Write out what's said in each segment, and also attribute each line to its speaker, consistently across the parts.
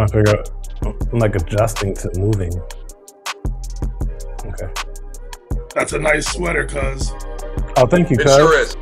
Speaker 1: to figure out. I'm like adjusting to moving. Okay.
Speaker 2: That's a nice sweater, cuz.
Speaker 1: Oh, thank you, cuz.
Speaker 3: It sure is.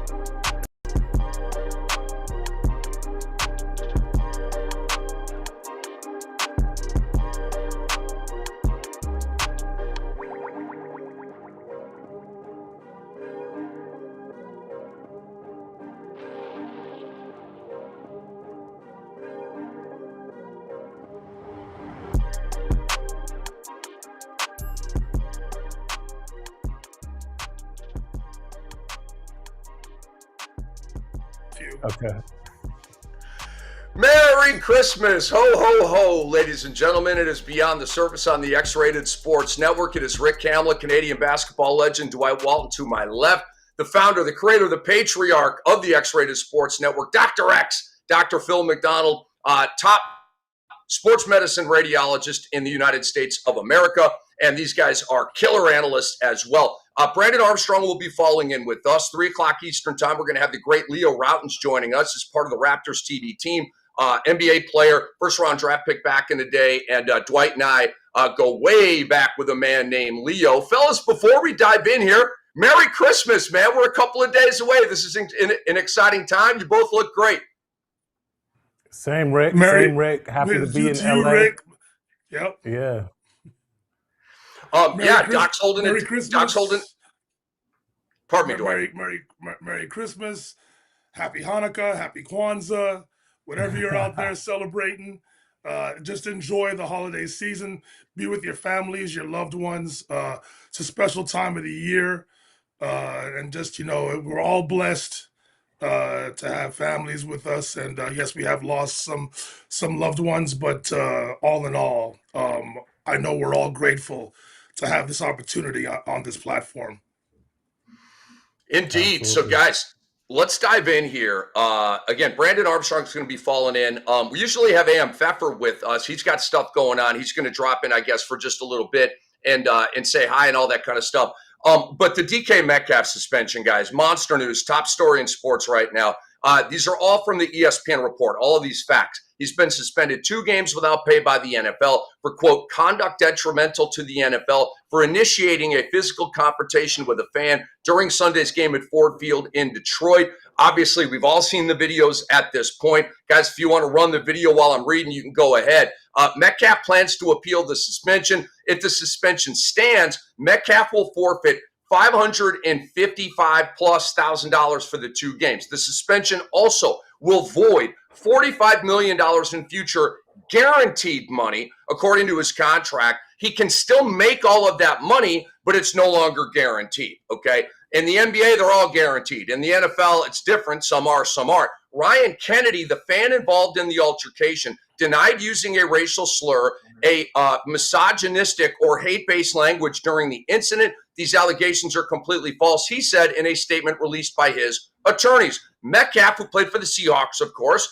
Speaker 1: Okay.
Speaker 3: Merry Christmas! Ho, ho, ho, ladies and gentlemen. It is Beyond the Surface on the X-Rated Sports Network. It is Rick Hamlet, Canadian basketball legend, Dwight Walton to my left, the founder, the creator, the patriarch of the X-Rated Sports Network, Dr. X, Dr. Phil McDonald, top sports medicine radiologist in the United States of America. And these guys are killer analysts as well. Brandon Armstrong will be following in with us, 3 o'clock Eastern time. We're going to have the great Leo Rautins joining us as part of the Raptors TV team. NBA player, first-round draft pick back in the day. And Dwight and I go way back with a man named Leo. Fellas, before we dive in here, Merry Christmas, man. We're a couple of days away. This is an exciting time. You both look great.
Speaker 1: Same, Rick.
Speaker 2: Merry,
Speaker 1: Same, Rick. Happy to be in
Speaker 2: you,
Speaker 1: LA.
Speaker 2: Rick. Yep.
Speaker 1: Yeah.
Speaker 3: Doc's holding
Speaker 2: Merry
Speaker 3: it.
Speaker 2: Christmas.
Speaker 3: Doc's holding. Pardon me, Dwight.
Speaker 2: Merry Christmas. Happy Hanukkah. Happy Kwanzaa. Whatever you're out there celebrating, just enjoy the holiday season. Be with your families, your loved ones. It's a special time of the year, and just we're all blessed to have families with us. And yes, we have lost some loved ones, but all in all, I know we're all grateful to have this opportunity on this platform.
Speaker 3: Indeed.
Speaker 1: Absolutely.
Speaker 3: So, guys, let's dive in here. Again, Brandon Armstrong's going to be falling in. We usually have A.M. Pfeffer with us. He's got stuff going on. He's going to drop in, I guess, for just a little bit and say hi and all that kind of stuff. But the DK Metcalf suspension, guys, monster news, top story in sports right now. These are all from the ESPN report, all of these facts. He's been suspended 2 games without pay by the NFL for, quote, conduct detrimental to the NFL for initiating a physical confrontation with a fan during Sunday's game at Ford Field in Detroit. Obviously, we've all seen the videos at this point. Guys, if you want to run the video while I'm reading, you can go ahead. Metcalf plans to appeal the suspension. If the suspension stands, Metcalf will forfeit $555,000+ for the 2 games. The suspension also will void $45 million in future guaranteed money, according to his contract. He can still make all of that money, but it's no longer guaranteed, okay? In the NBA, they're all guaranteed. In the NFL, it's different. Some are, some aren't. Ryan Kennedy, the fan involved in the altercation, denied using a racial slur, a misogynistic or hate-based language during the incident. These allegations are completely false, he said in a statement released by his attorneys. Metcalf, who played for the Seahawks, of course,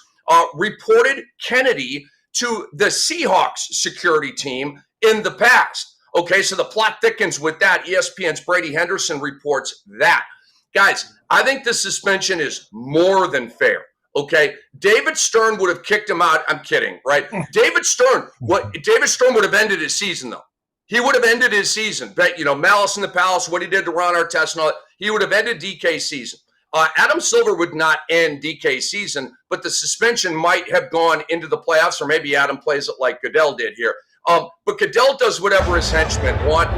Speaker 3: reported Kennedy to the Seahawks security team in the past. Okay, so the plot thickens with that. ESPN's Brady Henderson reports that. Guys, I think the suspension is more than fair. Okay, David Stern would have kicked him out. I'm kidding, right? David Stern would have ended his season, though. He would have ended his season. But, Malice in the Palace, what he did to Ron Artest and all that, he would have ended DK's season. Adam Silver would not end DK's season, but the suspension might have gone into the playoffs, or maybe Adam plays it like Goodell did here. But Goodell does whatever his henchmen want.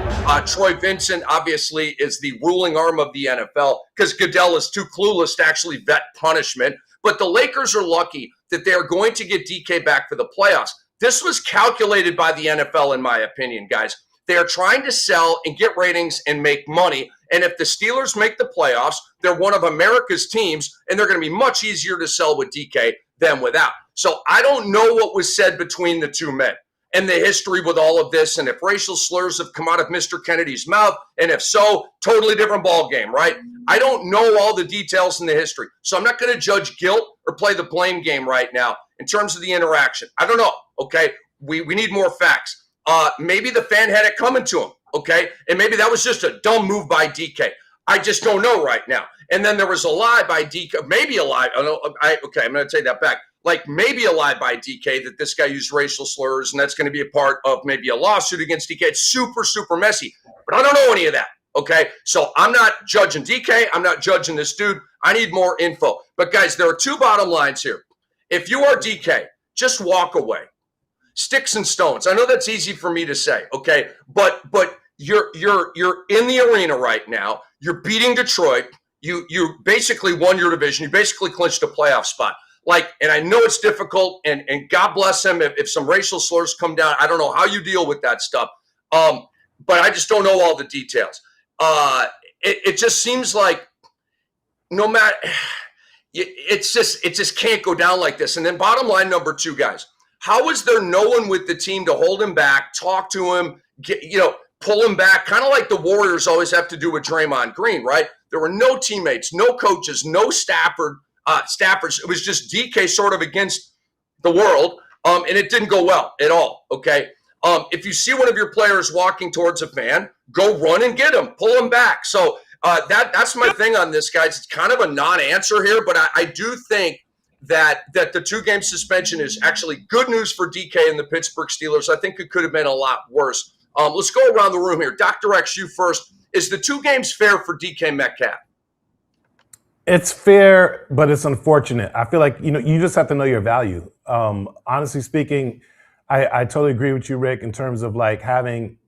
Speaker 3: Troy Vincent, obviously, is the ruling arm of the NFL because Goodell is too clueless to actually vet punishment. But the Lakers are lucky that they are going to get DK back for the playoffs. This was calculated by the NFL, in my opinion, guys. They are trying to sell and get ratings and make money. And if the Steelers make the playoffs, they're one of America's teams, and they're going to be much easier to sell with DK than without. So I don't know what was said between the two men and the history with all of this, and if racial slurs have come out of Mr. Kennedy's mouth, and if so, totally different ball game, right? I don't know all the details in the history, so I'm not going to judge guilt or play the blame game right now in terms of the interaction. I don't know, okay? We need more facts. Maybe the fan had it coming to him, okay? And maybe that was just a dumb move by DK. I just don't know right now. And then there was a lie by DK, maybe a lie. Okay, I'm going to take that back. like maybe a lie by DK that this guy used racial slurs and that's going to be a part of maybe a lawsuit against DK. It's super, super messy, but I don't know any of that. Okay, so I'm not judging DK. I'm not judging this dude. I need more info. But guys, there are two bottom lines here. If you are DK, just walk away. Sticks and stones. I know that's easy for me to say, okay, but you're in the arena right now. You're beating Detroit. You basically won your division. You basically clinched a playoff spot. Like, and I know it's difficult, and God bless him if some racial slurs come down. I don't know how you deal with that stuff, but I just don't know all the details. It just seems like no matter, it just can't go down like this. And then bottom line number two, guys, how is there no one with the team to hold him back, talk to him, pull him back, kind of like the Warriors always have to do with Draymond Green, right? There were no teammates, no coaches, no staffers. It was just DK sort of against the world, and it didn't go well at all, okay? If you see one of your players walking towards a fan, go run and get him, pull him back. So that's my thing on this, guys. It's kind of a non-answer here, but I do think that the 2-game suspension is actually good news for DK and the Pittsburgh Steelers. I think it could have been a lot worse. Let's go around the room here. Dr. X, you first. Is the 2 games fair for DK Metcalf?
Speaker 1: It's fair, but it's unfortunate. I feel like, you just have to know your value. Honestly speaking, I totally agree with you, Rick, in terms of like having,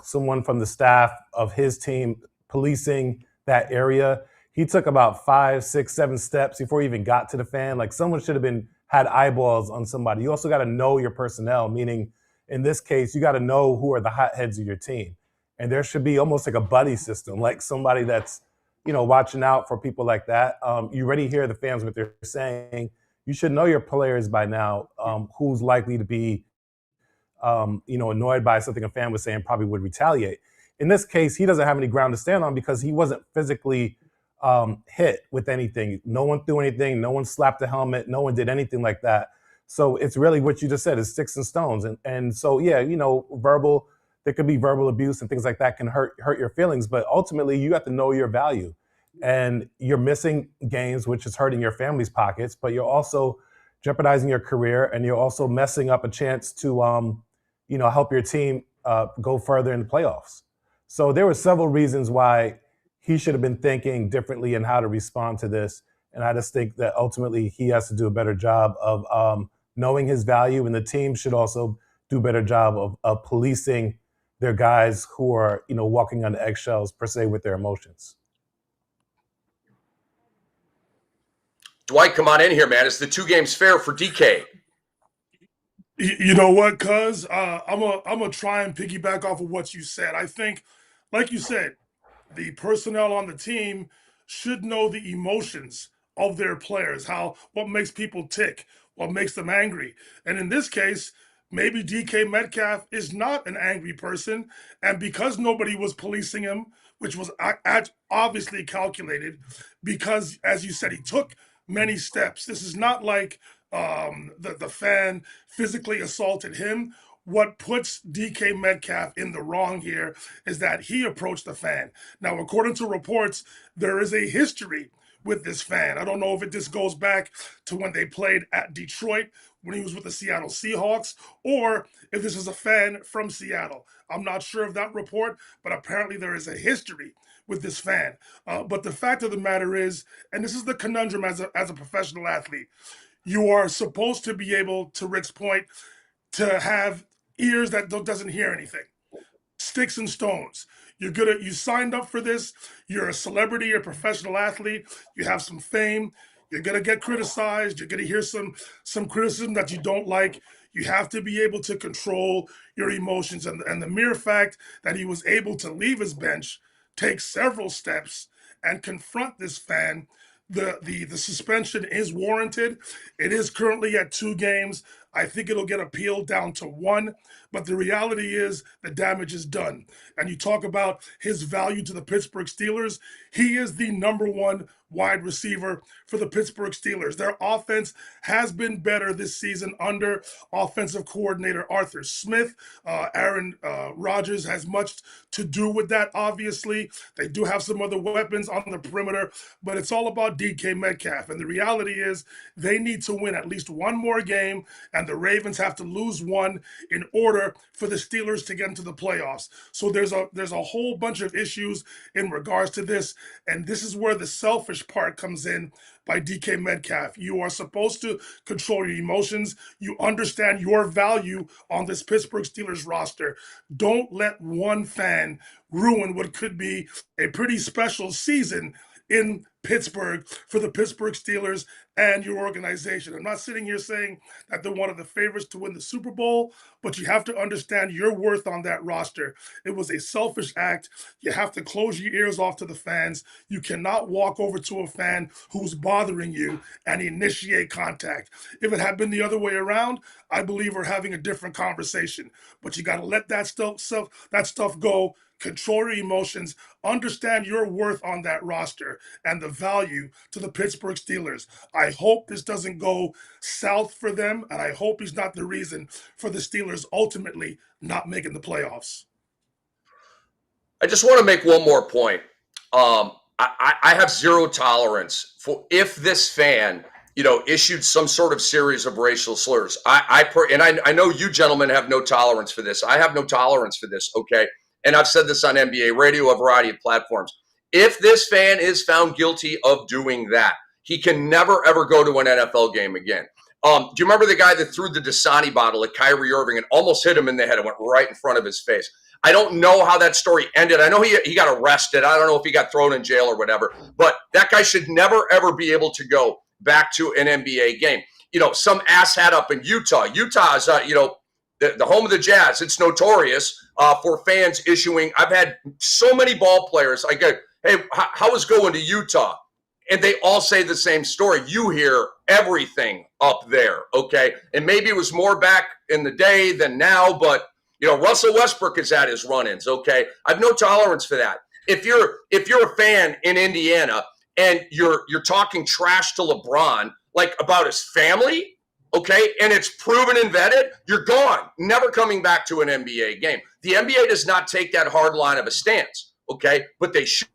Speaker 1: someone from the staff of his team policing that area. He took about 5, 6, 7 steps before he even got to the fan. Like someone should have had eyeballs on somebody. You also got to know your personnel, meaning in this case, you got to know who are the hotheads of your team. And there should be almost like a buddy system, like somebody that's, watching out for people like that. You already hear the fans what they're saying. You should know your players by now, who's likely to be, annoyed by something a fan was saying, probably would retaliate. In this case, he doesn't have any ground to stand on because he wasn't physically hit with anything. No one threw anything. No one slapped the helmet. No one did anything like that. So it's really what you just said is sticks and stones. And so, yeah, there could be verbal abuse and things like that can hurt your feelings. But ultimately, you have to know your value. And you're missing games, which is hurting your family's pockets, but you're also jeopardizing your career, and you're also messing up a chance to, help your team go further in the playoffs. So there were several reasons why he should have been thinking differently in how to respond to this. And I just think that ultimately he has to do a better job of knowing his value, and the team should also do a better job of policing their guys who are, walking on the eggshells per se with their emotions.
Speaker 3: Dwight, come on in here, man. Is the 2 games fair for DK?
Speaker 2: You know what, cuz? I'm gonna try and piggyback off of what you said. I think, like you said, the personnel on the team should know the emotions of their players, what makes people tick, what makes them angry. And in this case, maybe DK Metcalf is not an angry person, and because nobody was policing him, which was obviously calculated, because, as you said, he took many steps. This is not like the fan physically assaulted him. What puts DK Metcalf in the wrong here is that he approached the fan. Now, according to reports, there is a history with this fan. I don't know if this goes back to when they played at Detroit, when he was with the Seattle Seahawks, or if this is a fan from Seattle. I'm not sure of that report, but apparently there is a history with this fan. But the fact of the matter is, and this is the conundrum as a professional athlete, you are supposed to be able, to Rick's point, to have ears that doesn't hear anything. Sticks and stones. You signed up for this. You're a celebrity, you're a professional athlete, you have some fame. You're gonna get criticized. You're gonna hear some criticism that you don't like. You have to be able to control your emotions. And the mere fact that he was able to leave his bench, take several steps, and confront this fan, the suspension is warranted. It is currently at 2 games. I think it'll get appealed down to 1, but the reality is the damage is done. And you talk about his value to the Pittsburgh Steelers. He is the number 1 wide receiver for the Pittsburgh Steelers. Their offense has been better this season under offensive coordinator Arthur Smith. Aaron Rodgers has much to do with that, obviously. They do have some other weapons on the perimeter, but it's all about DK Metcalf. And the reality is they need to win at least one more game, and the Ravens have to lose one in order for the Steelers to get into the playoffs. So there's a whole bunch of issues in regards to this, and this is where the selfish part comes in by DK Metcalf. You are supposed to control your emotions. You understand your value on this Pittsburgh Steelers roster. Don't let one fan ruin what could be a pretty special season in Pittsburgh for the Pittsburgh Steelers and your organization. I'm not sitting here saying that they're one of the favorites to win the Super Bowl, but you have to understand your worth on that roster. It was a selfish act. You have to close your ears off to the fans. You cannot walk over to a fan who's bothering you and initiate contact. If it had been the other way around, I believe we're having a different conversation. But you got to let that stuff go. Control your emotions, understand your worth on that roster and the value to the Pittsburgh Steelers. I hope this doesn't go south for them, and I hope he's not the reason for the Steelers ultimately not making the playoffs.
Speaker 3: I just want to make one more point. I have zero tolerance for if this fan, issued some sort of series of racial slurs. I know you gentlemen have no tolerance for this. I have no tolerance for this, okay? And I've said this on NBA radio, a variety of platforms. If this fan is found guilty of doing that, he can never, ever go to an NFL game again. Do you remember the guy that threw the Dasani bottle at Kyrie Irving and almost hit him in the head and went right in front of his face? I don't know how that story ended. I know he got arrested. I don't know if he got thrown in jail or whatever. But that guy should never, ever be able to go back to an NBA game. Some asshat up in Utah. Utah is, the home of the Jazz. It's notorious for fans issuing. I've had so many ball players. I go, hey, how was going to Utah? And they all say the same story. You hear everything up there, okay? And maybe it was more back in the day than now, but Russell Westbrook is at his run-ins, okay? I have no tolerance for that. If you're a fan in Indiana and you're talking trash to LeBron, like about his family, okay, and it's proven and vetted, you're gone. Never coming back to an NBA game. The NBA does not take that hard line of a stance, okay? But they should,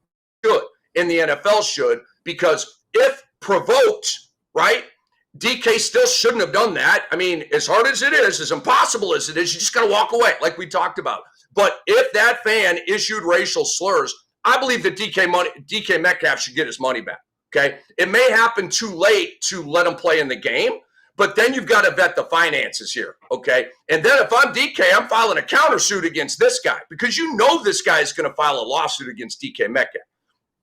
Speaker 3: and the NFL should, because if provoked, right, DK still shouldn't have done that. I mean, as hard as it is, as impossible as it is, you just got to walk away, like we talked about. But if that fan issued racial slurs, I believe that DK Metcalf should get his money back, okay? It may happen too late to let him play in the game, but then you've got to vet the finances here, okay? And then if I'm DK, I'm filing a countersuit against this guy because this guy is going to file a lawsuit against DK Metcalf.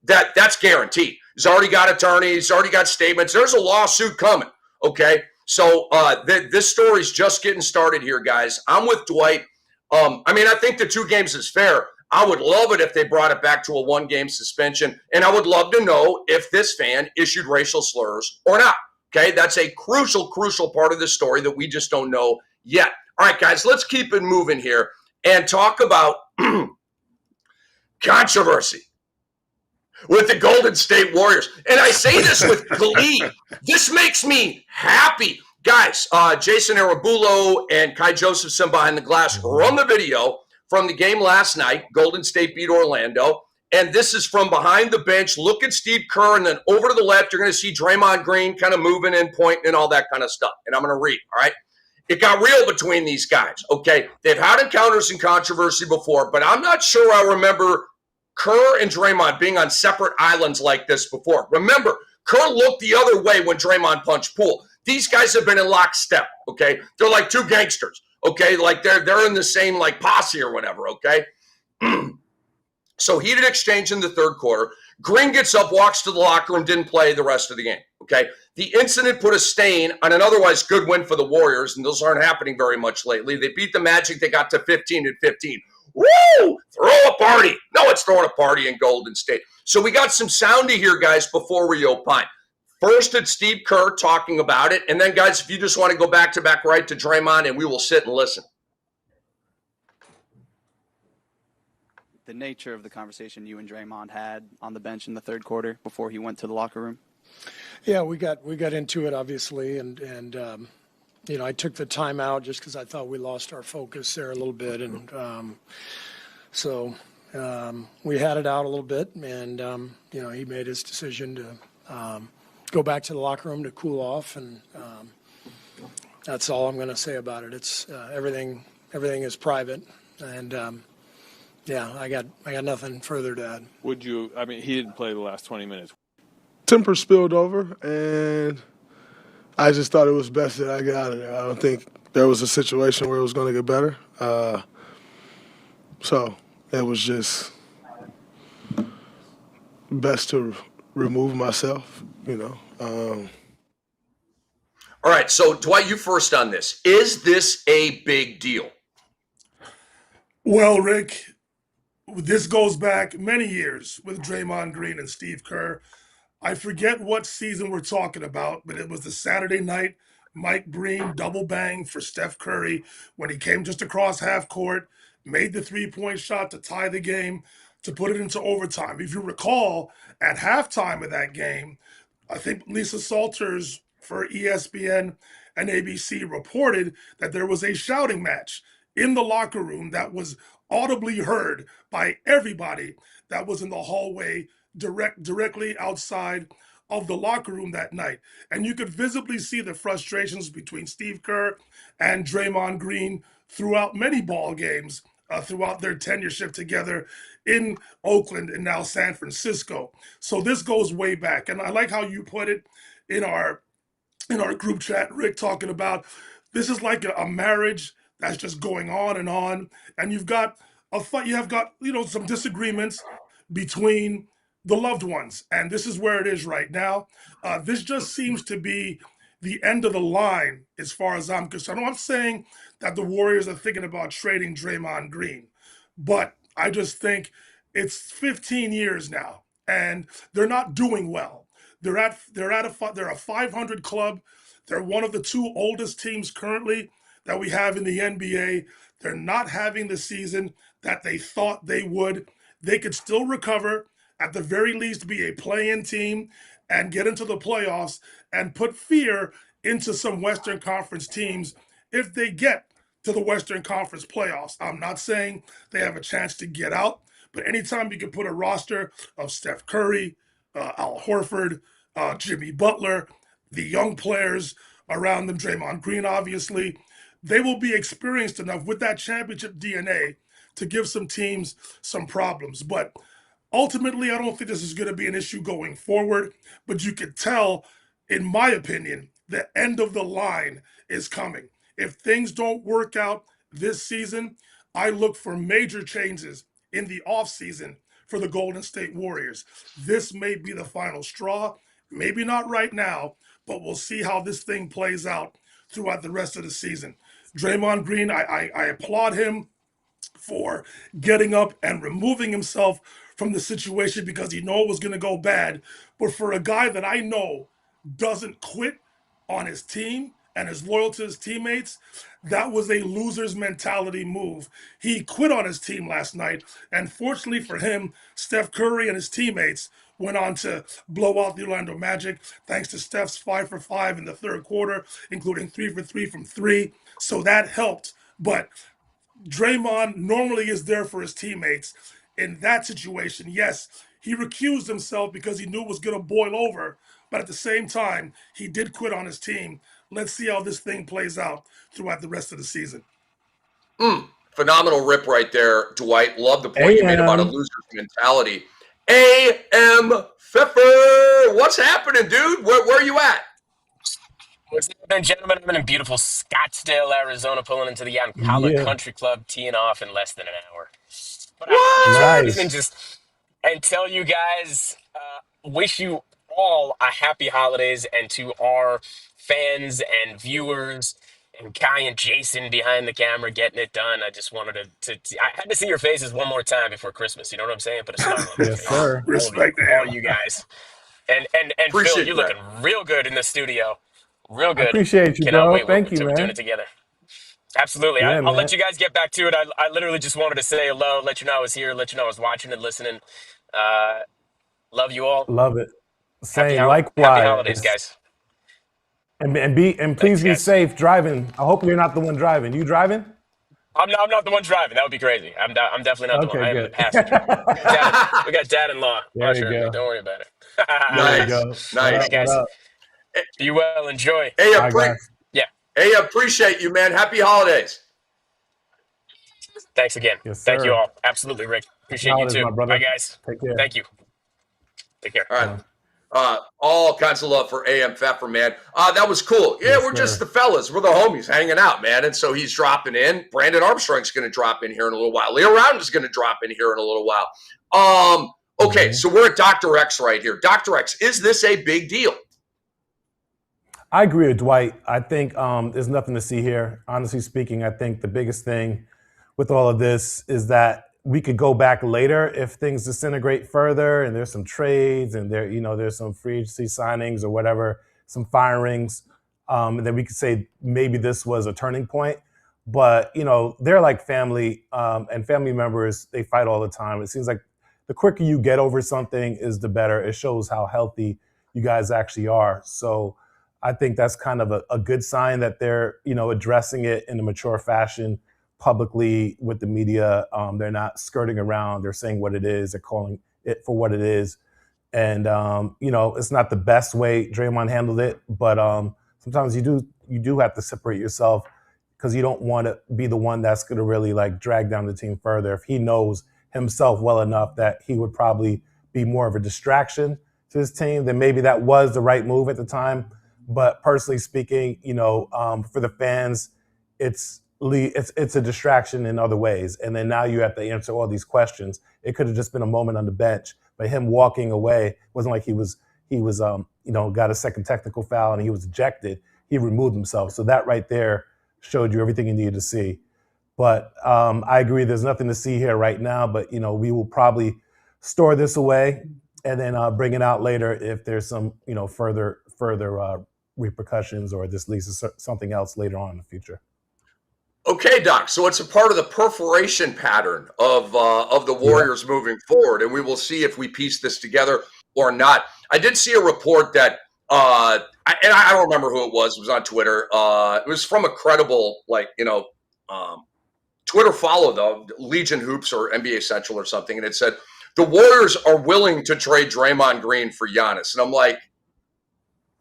Speaker 3: That's guaranteed. He's already got attorneys. He's already got statements. There's a lawsuit coming, okay? So this story's just getting started here, guys. I'm with Dwight. I think the 2 games is fair. I would love it if they brought it back to a 1-game suspension, and I would love to know if this fan issued racial slurs or not. Okay, that's a crucial part of the story that we just don't know yet. All right, guys, let's keep it moving here and talk about controversy with the Golden State Warriors. And I say this with glee. This makes me happy. Guys, Jason Arabulo and Kai Josephson behind the glass run the video from the game last night. Golden State beat Orlando. And this is from behind the bench. Look at Steve Kerr, and then over to the left, you're going to see Draymond Green kind of moving and pointing and all that kind of stuff. And I'm going to read, all right? It got real between these guys, okay? They've had encounters and controversy before, but I'm not sure I remember Kerr and Draymond being on separate islands like this before. Remember, Kerr looked the other way when Draymond punched Poole. These guys have been in lockstep, okay? They're like 2 gangsters, okay? Like they're in the same like posse or whatever, okay? So heated exchange in the third quarter. Green gets up, walks to the locker room, didn't play the rest of the game, okay? The incident put a stain on an otherwise good win for the Warriors, and those aren't happening very much lately. They beat the Magic. They got to 15-15. Woo! Throw a party. No, it's throwing a party in Golden State. So we got some sound to hear, guys, before we opine. First, it's Steve Kerr talking about it. And then, guys, if you just want to go back-to-back right to Draymond, and we will sit and listen.
Speaker 4: the nature of the conversation you and Draymond had on the bench in the third quarter before he went to the locker room?
Speaker 5: Yeah, we got into it obviously, and I took the time out just because I thought we lost our focus there a little bit, and so we had it out a little bit, and he made his decision to go back to the locker room to cool off, and that's all I'm going to say about it. It's everything is private, and I got nothing further to add.
Speaker 6: He didn't play the last 20 minutes.
Speaker 7: Temper spilled over, and I just thought it was best that I got out of there. I don't think there was a situation where it was going to get better. So it was just best to remove myself,
Speaker 3: All right, so Dwight, you first on this. Is this a big deal?
Speaker 2: Well, Rick, this goes back many years with Draymond Green and Steve Kerr. I forget what season we're talking about, but it was the Saturday night Mike Breen double bang for Steph Curry when he came just across half court, made the three-point shot to tie the game, to put it into overtime. If you recall, at halftime of that game, I think Lisa Salters for ESPN and ABC reported that there was a shouting match in the locker room that was audibly heard by everybody that was in the hallway directly outside of the locker room that night. And you could visibly see the frustrations between Steve Kerr and Draymond Green throughout many ball games, throughout their tenureship together in Oakland and now San Francisco. So this goes way back. And I like how you put it in our group chat, Rick, talking about this is like a marriage that's just going on, and you've got some disagreements between the loved ones, and this is where it is right now. This just seems to be the end of the line as far as I'm concerned. I'm not saying that the Warriors are thinking about trading Draymond Green, but I just think it's 15 years now, and they're not doing well. They're a 500 club. They're one of the two oldest teams currently that we have in the NBA. They're not having the season that they thought they would. They could still recover, at the very least be a play-in team and get into the playoffs and put fear into some Western Conference teams if they get to the Western Conference playoffs. I'm not saying they have a chance to get out, but anytime you can put a roster of Steph Curry, Al Horford, Jimmy Butler, the young players around them, Draymond Green, obviously, they will be experienced enough with that championship DNA to give some teams some problems. But ultimately, I don't think this is going to be an issue going forward. But you could tell, in my opinion, the end of the line is coming. If things don't work out this season, I look for major changes in the offseason for the Golden State Warriors. This may be the final straw. Maybe not right now, but we'll see how this thing plays out throughout the rest of the season. Draymond Green, I applaud him for getting up and removing himself from the situation because he knew it was going to go bad. But for a guy that I know doesn't quit on his team and is loyal to his teammates, that was a loser's mentality move. He quit on his team last night, and fortunately for him, Steph Curry and his teammates went on to blow out the Orlando Magic thanks to Steph's 5 for 5 in the third quarter, including 3 for 3 from three. So that helped. But Draymond normally is there for his teammates. In that situation, yes, he recused himself because he knew it was going to boil over. But at the same time, he did quit on his team. Let's see how this thing plays out throughout the rest of the season.
Speaker 3: Phenomenal rip right there, Dwight. Love the point you made about a loser's mentality. A.M. Pfeffer, what's happening, dude? Where are you at?
Speaker 8: What's happening, gentlemen? I'm in beautiful Scottsdale, Arizona, pulling into the Yancala Country Club, teeing off in less than an hour. But I even just and tell you guys, wish you all a happy holidays, and to our fans and viewers and Kai and Jayson behind the camera getting it done. I just wanted to I had to see your faces one more time before Christmas. You know what I'm saying? Put a smile on my face.
Speaker 1: Sir.
Speaker 2: Respect
Speaker 8: all you guys. And Phil, you're looking real good in the studio. Real good.
Speaker 1: I appreciate you,
Speaker 8: Cannot
Speaker 1: bro.
Speaker 8: wait.
Speaker 1: Thank you,
Speaker 8: we're
Speaker 1: man.
Speaker 8: doing it together. Absolutely.
Speaker 1: Yeah,
Speaker 8: I'll
Speaker 1: man.
Speaker 8: let you guys get back to it. I literally just wanted to say hello, let you know I was here, let you know I was watching and listening. Love you all.
Speaker 1: Love it.
Speaker 8: Happy
Speaker 1: Same.
Speaker 8: happy holidays,
Speaker 1: Likewise.
Speaker 8: guys.
Speaker 1: And please
Speaker 8: Thanks,
Speaker 1: be
Speaker 8: guys.
Speaker 1: safe driving. I hope you're not the one driving. You driving?
Speaker 8: I'm not the one driving. That would be crazy. I'm definitely not the one.
Speaker 1: Okay,
Speaker 8: I am the
Speaker 1: good.
Speaker 8: passenger. We got dad-in-law
Speaker 1: There you
Speaker 8: ushering me.
Speaker 1: go.
Speaker 8: Don't worry about it.
Speaker 1: There you
Speaker 3: Nice.
Speaker 1: go.
Speaker 3: Nice.
Speaker 1: What
Speaker 8: All
Speaker 1: up,
Speaker 8: right, guys.
Speaker 1: what up?
Speaker 8: Be well. Enjoy.
Speaker 3: Hey,
Speaker 1: All right, guys.
Speaker 8: Yeah.
Speaker 3: Hey, appreciate you, man. Happy holidays.
Speaker 8: Thanks again.
Speaker 1: Yes,
Speaker 8: Thank you
Speaker 1: sir.
Speaker 8: all. Absolutely, Rick. Appreciate you
Speaker 1: Holidays,
Speaker 8: too.
Speaker 1: my brother.
Speaker 8: Bye, guys.
Speaker 1: Take care.
Speaker 8: Thank you. Take care.
Speaker 3: All right. All kinds of love for AM Pfeffer, man. That was cool. Yeah,
Speaker 1: Yes,
Speaker 3: we're just
Speaker 1: sir.
Speaker 3: the fellas. We're the homies hanging out, man. And so he's dropping in. Brandon Armstrong's going to drop in here in a little while. Leo Round is going to drop in here in a little while. Okay, so we're at Dr. X right here. Dr. X, is this a big deal?
Speaker 1: I agree with Dwight. I think there's nothing to see here. Honestly speaking, I think the biggest thing with all of this is that we could go back later if things disintegrate further and there's some trades and there's some free agency signings or whatever, some firings. And then we could say maybe this was a turning point. But, they're like family and family members. They fight all the time. It seems like the quicker you get over something is the better. It shows how healthy you guys actually are. So I think that's kind of a good sign that they're, addressing it in a mature fashion publicly with the media. They're not skirting around. They're saying what it is. They're calling it for what it is. And, it's not the best way Draymond handled it, but sometimes you do have to separate yourself because you don't want to be the one that's going to really drag down the team further. If he knows himself well enough that he would probably be more of a distraction to his team, then maybe that was the right move at the time. But personally speaking, for the fans, it's a distraction in other ways. And then now you have to answer all these questions. It could have just been a moment on the bench, but him walking away wasn't like he was got a second technical foul and he was ejected. He removed himself. So that right there showed you everything you needed to see. But I agree, there's nothing to see here right now, but we will probably store this away and then bring it out later if there's some, further repercussions or this leads to something else later on in the future.
Speaker 3: Okay, Doc. So it's a part of the perforation pattern of the Warriors moving forward, and we will see if we piece this together or not. I did see a report that, I don't remember who it was. It was on Twitter. It was from a credible, Twitter follow, though, Legion Hoops or NBA Central or something, and it said the Warriors are willing to trade Draymond Green for Giannis, and I'm like,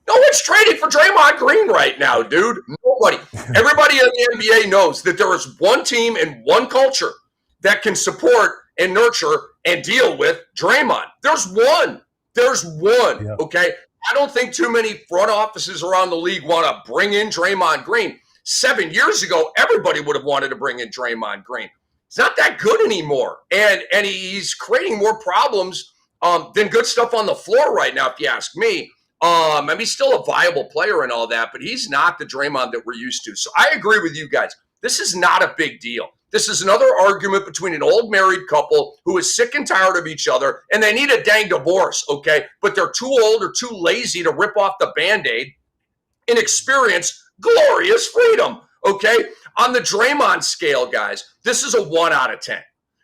Speaker 3: no one's trading for Draymond Green right now, dude. Nobody. Everybody in the NBA knows that there is one team and one culture that can support and nurture and deal with Draymond. There's one. Yeah. Okay? I don't think too many front offices around the league want to bring in Draymond Green. 7 years ago, everybody would have wanted to bring in Draymond Green. He's not that good anymore. And he's creating more problems than good stuff on the floor right now, if you ask me. He's still a viable player and all that, but he's not the Draymond that we're used to. So I agree with you guys. This is not a big deal. This is another argument between an old married couple who is sick and tired of each other, and they need a dang divorce, okay? But they're too old or too lazy to rip off the Band-Aid and experience glorious freedom, okay? On the Draymond scale, guys, this is a 1 out of 10.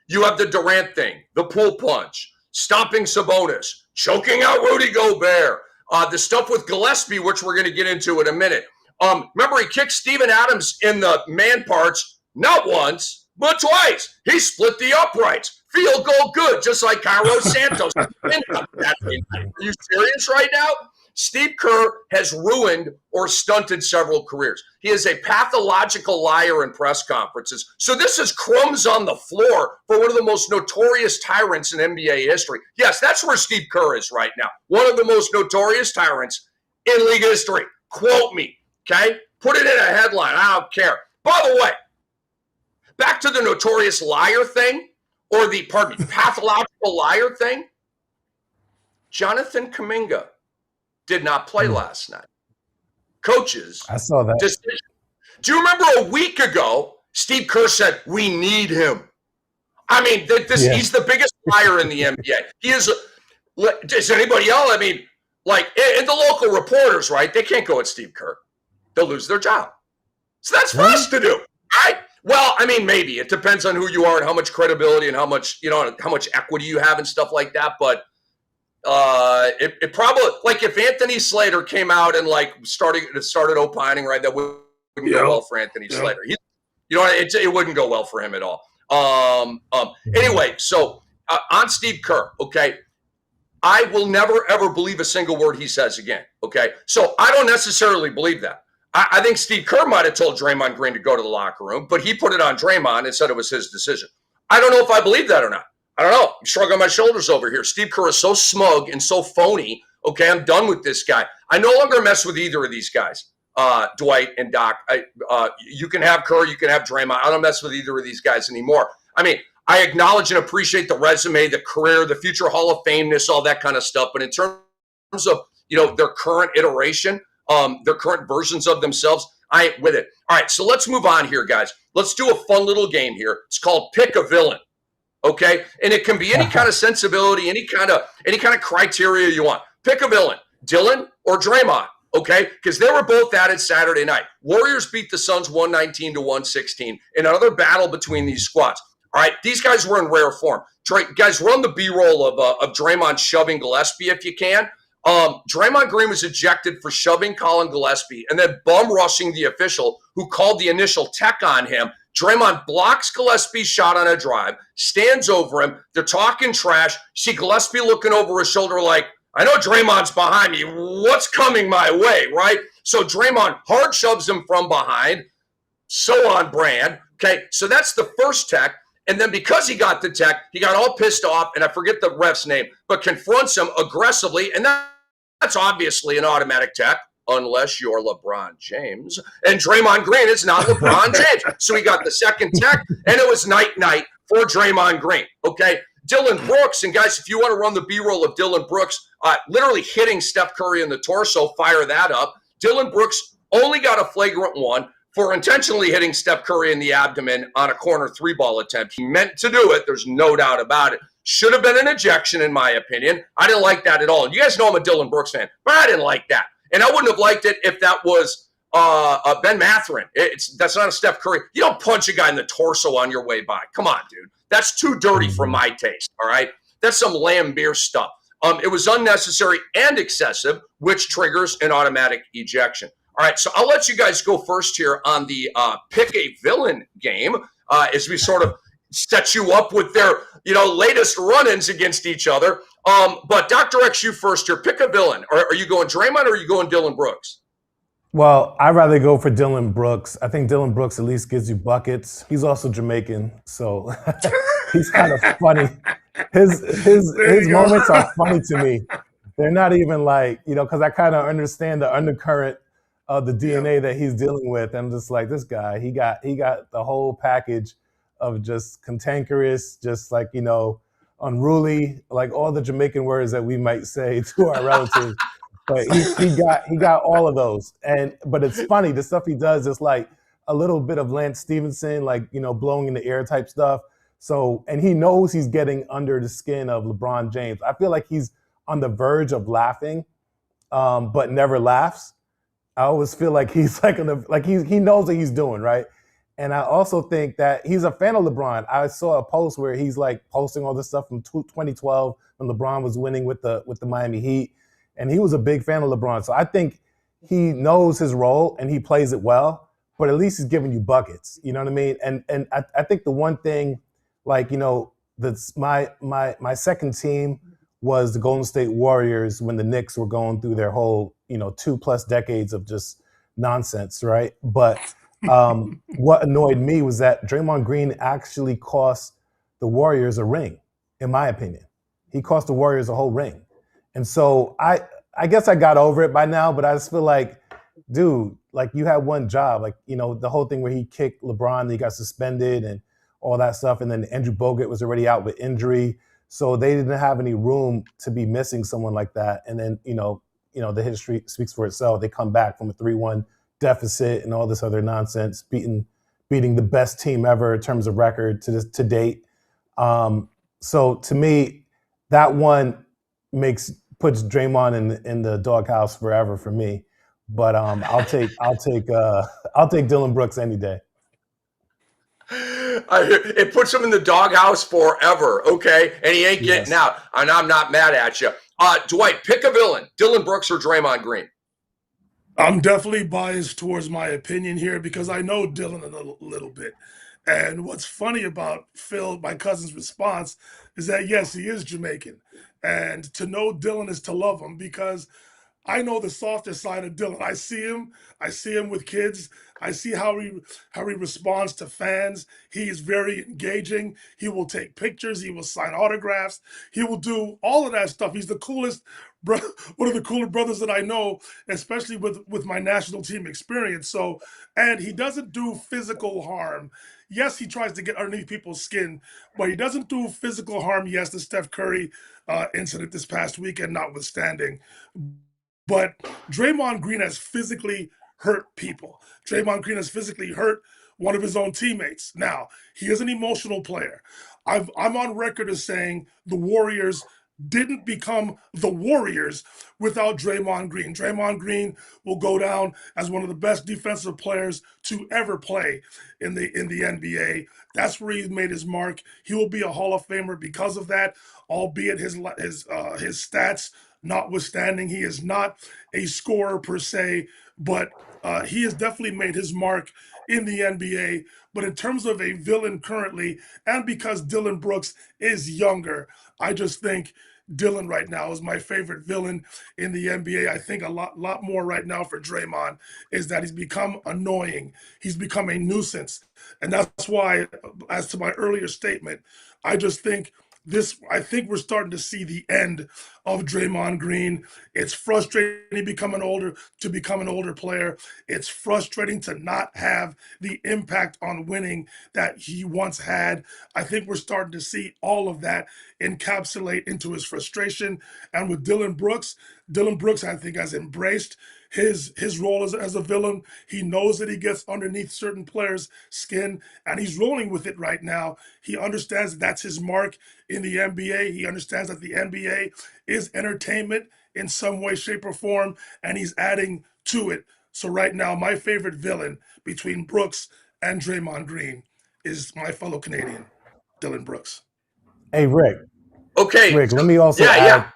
Speaker 3: You have the Durant thing, the pull punch, stopping Sabonis, choking out Rudy Gobert, the stuff with Gillespie, which we're going to get into in a minute. Remember, he kicked Steven Adams in the man parts not once, but twice. He split the uprights. Field goal good, just like Cairo Santos. Are you serious right now? Steve Kerr has ruined or stunted several careers. He is a pathological liar in press conferences. So this is crumbs on the floor for one of the most notorious tyrants in NBA history. Yes, that's where Steve Kerr is right now. One of the most notorious tyrants in league history. Quote me, okay? Put it in a headline. I don't care. By the way, back to the notorious liar thing, or the, pathological liar thing. Jonathan Kuminga did not play last night. Coaches.
Speaker 1: I saw that.
Speaker 3: Decision. Do you remember a week ago, Steve Kerr said, we need him? He's the biggest liar in the NBA. He is, does anybody else? And the local reporters, right? They can't go at Steve Kerr. They'll lose their job. So that's for us to do. right. Well, I mean, maybe it depends on who you are and how much credibility and how much equity you have and stuff like that. But it probably, like, if Anthony Slater came out and like started opining, right, that wouldn't go well for Anthony Slater. It wouldn't go well for him at all. Anyway, so on Steve Kerr, okay, I will never ever believe a single word he says again. Okay, so I don't necessarily believe that. I think Steve Kerr might have told Draymond Green to go to the locker room, but he put it on Draymond and said it was his decision. I don't know if I believe that or not. I don't know. I'm shrugging my shoulders over here. Steve Kerr is so smug and so phony. Okay, I'm done with this guy. I no longer mess with either of these guys, Dwight and Doc. You can have Kerr, you can have Draymond. I don't mess with either of these guys anymore. I mean, I acknowledge and appreciate the resume, the career, the future Hall of Fameness, all that kind of stuff. But in terms of, their current iteration, their current versions of themselves, I ain't with it. All right, so let's move on here, guys. Let's do a fun little game here. It's called Pick a Villain. Okay, and it can be any kind of sensibility, any kind of criteria you want. Pick a villain, Dillon or Draymond. Okay, because they were both at it Saturday night. Warriors beat the Suns 119-116 in another battle between these squads. All right, these guys were in rare form. Guys, run the B-roll of Draymond shoving Gillespie if you can. Draymond Green was ejected for shoving Colin Gillespie and then bum rushing the official who called the initial tech on him. Draymond blocks Gillespie's shot on a drive, stands over him. They're talking trash. See Gillespie looking over his shoulder like, I know Draymond's behind me. What's coming my way, right? So Draymond hard shoves him from behind. So on brand. Okay, so that's the first tech. And then because he got the tech, he got all pissed off, and I forget the ref's name, but confronts him aggressively, and that's obviously an automatic tech, unless you're LeBron James. And Draymond Green is not LeBron James. So he got the second tech, and it was night-night for Draymond Green, okay? Dillon Brooks, and guys, if you want to run the B-roll of Dillon Brooks literally hitting Steph Curry in the torso, fire that up. Dillon Brooks only got a flagrant one for intentionally hitting Steph Curry in the abdomen on a corner three-ball attempt. He meant to do it. There's no doubt about it. Should have been an ejection, in my opinion. I didn't like that at all. And you guys know I'm a Dillon Brooks fan, but I didn't like that. And I wouldn't have liked it if that was Ben Mathurin. That's not a Steph Curry. You don't punch a guy in the torso on your way by. Come on, dude. That's too dirty for my taste, all right? That's some Lambeer stuff. It was unnecessary and excessive, which triggers an automatic ejection. All right, so I'll let you guys go first here on the Pick a Villain game as we sort of set you up with their, latest run-ins against each other. But Dr. X, you first here. Pick a villain. Are you going Draymond or are you going Dillon Brooks?
Speaker 1: Well, I'd rather go for Dillon Brooks. I think Dillon Brooks at least gives you buckets. He's also Jamaican, so he's kind of funny. His moments are funny to me. They're not even like, because I kind of understand the undercurrent of the DNA that he's dealing with. I'm just like, this guy, he got the whole package of just cantankerous, just like, unruly, like all the Jamaican words that we might say to our relatives. But he got all of those. But it's funny, the stuff he does is like a little bit of Lance Stevenson, like, blowing in the air type stuff. So, and he knows he's getting under the skin of LeBron James. I feel like he's on the verge of laughing, but never laughs. I always feel like he's like he knows what he's doing, right? And I also think that he's a fan of LeBron. I saw a post where he's like posting all this stuff from 2012 when LeBron was winning with the Miami Heat, and he was a big fan of LeBron. So I think he knows his role and he plays it well, but at least he's giving you buckets. You know what I mean? And I think the one thing, like, that's my second team was the Golden State Warriors when the Knicks were going through their whole, 2+ decades of just nonsense, right? But what annoyed me was that Draymond Green actually cost the Warriors a ring, in my opinion. He cost the Warriors a whole ring. And so I guess I got over it by now, but I just feel like, dude, like you had one job, like, the whole thing where he kicked LeBron, he got suspended and all that stuff. And then Andrew Bogut was already out with injury. So they didn't have any room to be missing someone like that. And then, the history speaks for itself. They come back from a 3-1 deficit and all this other nonsense, beating the best team ever in terms of record to date. So to me, that one puts Draymond in the doghouse forever for me. But I'll take Dillon Brooks any day.
Speaker 3: It puts him in the doghouse forever, okay? And he ain't getting out. And I'm not mad at you. Dwight, pick a villain. Dillon Brooks or Draymond Green?
Speaker 2: I'm definitely biased towards my opinion here because I know Dillon a little bit. And what's funny about Phil, my cousin's response, is that yes, he is Jamaican. And to know Dillon is to love him because I know the softer side of Dillon. I see him with kids. I see how he responds to fans. He is very engaging. He will take pictures. He will sign autographs. He will do all of that stuff. He's the coolest brother, one of the cooler brothers that I know, especially with my national team experience. So, and he doesn't do physical harm. Yes, he tries to get underneath people's skin, but he doesn't do physical harm. Yes, the Steph Curry incident this past weekend notwithstanding. But Draymond Green has physically hurt people. Draymond Green has physically hurt one of his own teammates. Now, he is an emotional player. I'm on record as saying the Warriors didn't become the Warriors without Draymond Green. Draymond Green will go down as one of the best defensive players to ever play in the NBA. That's where he's made his mark. He will be a Hall of Famer because of that, albeit his stats notwithstanding. He is not a scorer per se, but he has definitely made his mark in the NBA. But in terms of a villain currently, and because Dillon Brooks is younger, I just think Dillon right now is my favorite villain in the NBA. I think a lot more right now for Draymond is that he's become annoying. He's become a nuisance. And that's why, as to my earlier statement, I just think I think we're starting to see the end of Draymond Green. It's frustrating to become an older player. It's frustrating to not have the impact on winning that he once had. I think we're starting to see all of that encapsulate into his frustration. And with Dillon Brooks, I think, has embraced his role as a villain. He knows that he gets underneath certain players' skin, and he's rolling with it right now. He understands that that's his mark in the NBA. He understands that the NBA is entertainment in some way, shape, or form, and he's adding to it. So right now, my favorite villain between Brooks and Draymond Green is my fellow Canadian, Dillon Brooks.
Speaker 1: Hey, Rick.
Speaker 3: Okay.
Speaker 1: Rick, let me also add.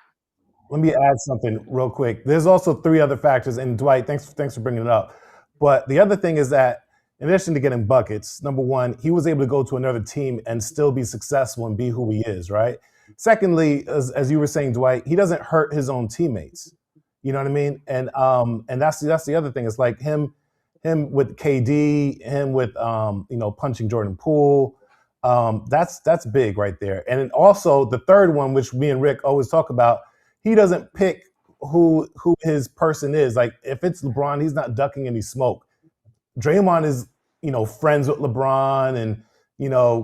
Speaker 1: Let me add something real quick. There's also three other factors, and Dwight, thanks for bringing it up. But the other thing is that in addition to getting buckets, number one, he was able to go to another team and still be successful and be who he is, right? Secondly, as you were saying, Dwight, he doesn't hurt his own teammates. You know what I mean? And that's the other thing. It's like him with KD, him with punching Jordan Poole. That's big right there. And then also the third one, which me and Rick always talk about, he doesn't pick who his person is. Like if it's LeBron, he's not ducking any smoke. Draymond is, friends with LeBron and,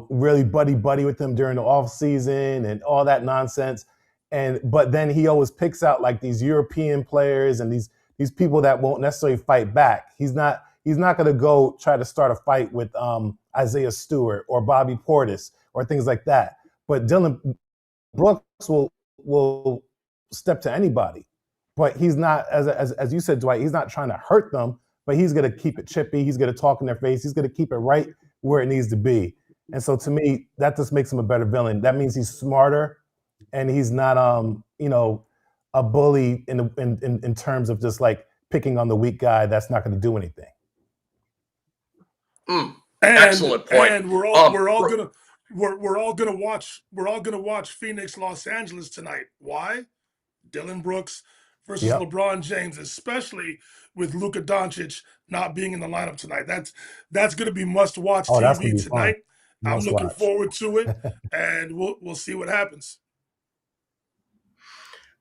Speaker 1: really buddy with him during the off season and all that nonsense. But then he always picks out like these European players and these people that won't necessarily fight back. He's not going to go try to start a fight with Isaiah Stewart or Bobby Portis or things like that. But Dillon Brooks will step to anybody, but he's not, as you said, Dwight, he's not trying to hurt them, but he's going to keep it chippy. He's going to talk in their face. He's going to keep it right where it needs to be. And so to me, that just makes him a better villain. That means he's smarter and he's not, a bully in terms of just like picking on the weak guy that's not going to do anything.
Speaker 3: Excellent point.
Speaker 2: And we're all gonna watch Phoenix, Los Angeles tonight. Why? Dillon Brooks versus LeBron James, especially with Luka Doncic not being in the lineup tonight. That's going to be must-watch TV tonight. I'm looking forward to it, and we'll see what happens.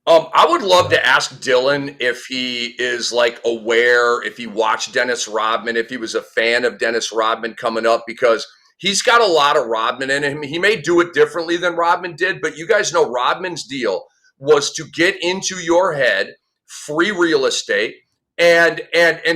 Speaker 3: I would love to ask Dillon if he is like aware, if he watched Dennis Rodman, if he was a fan of Dennis Rodman coming up, because he's got a lot of Rodman in him. He may do it differently than Rodman did, but you guys know Rodman's deal was to get into your head, free real estate, and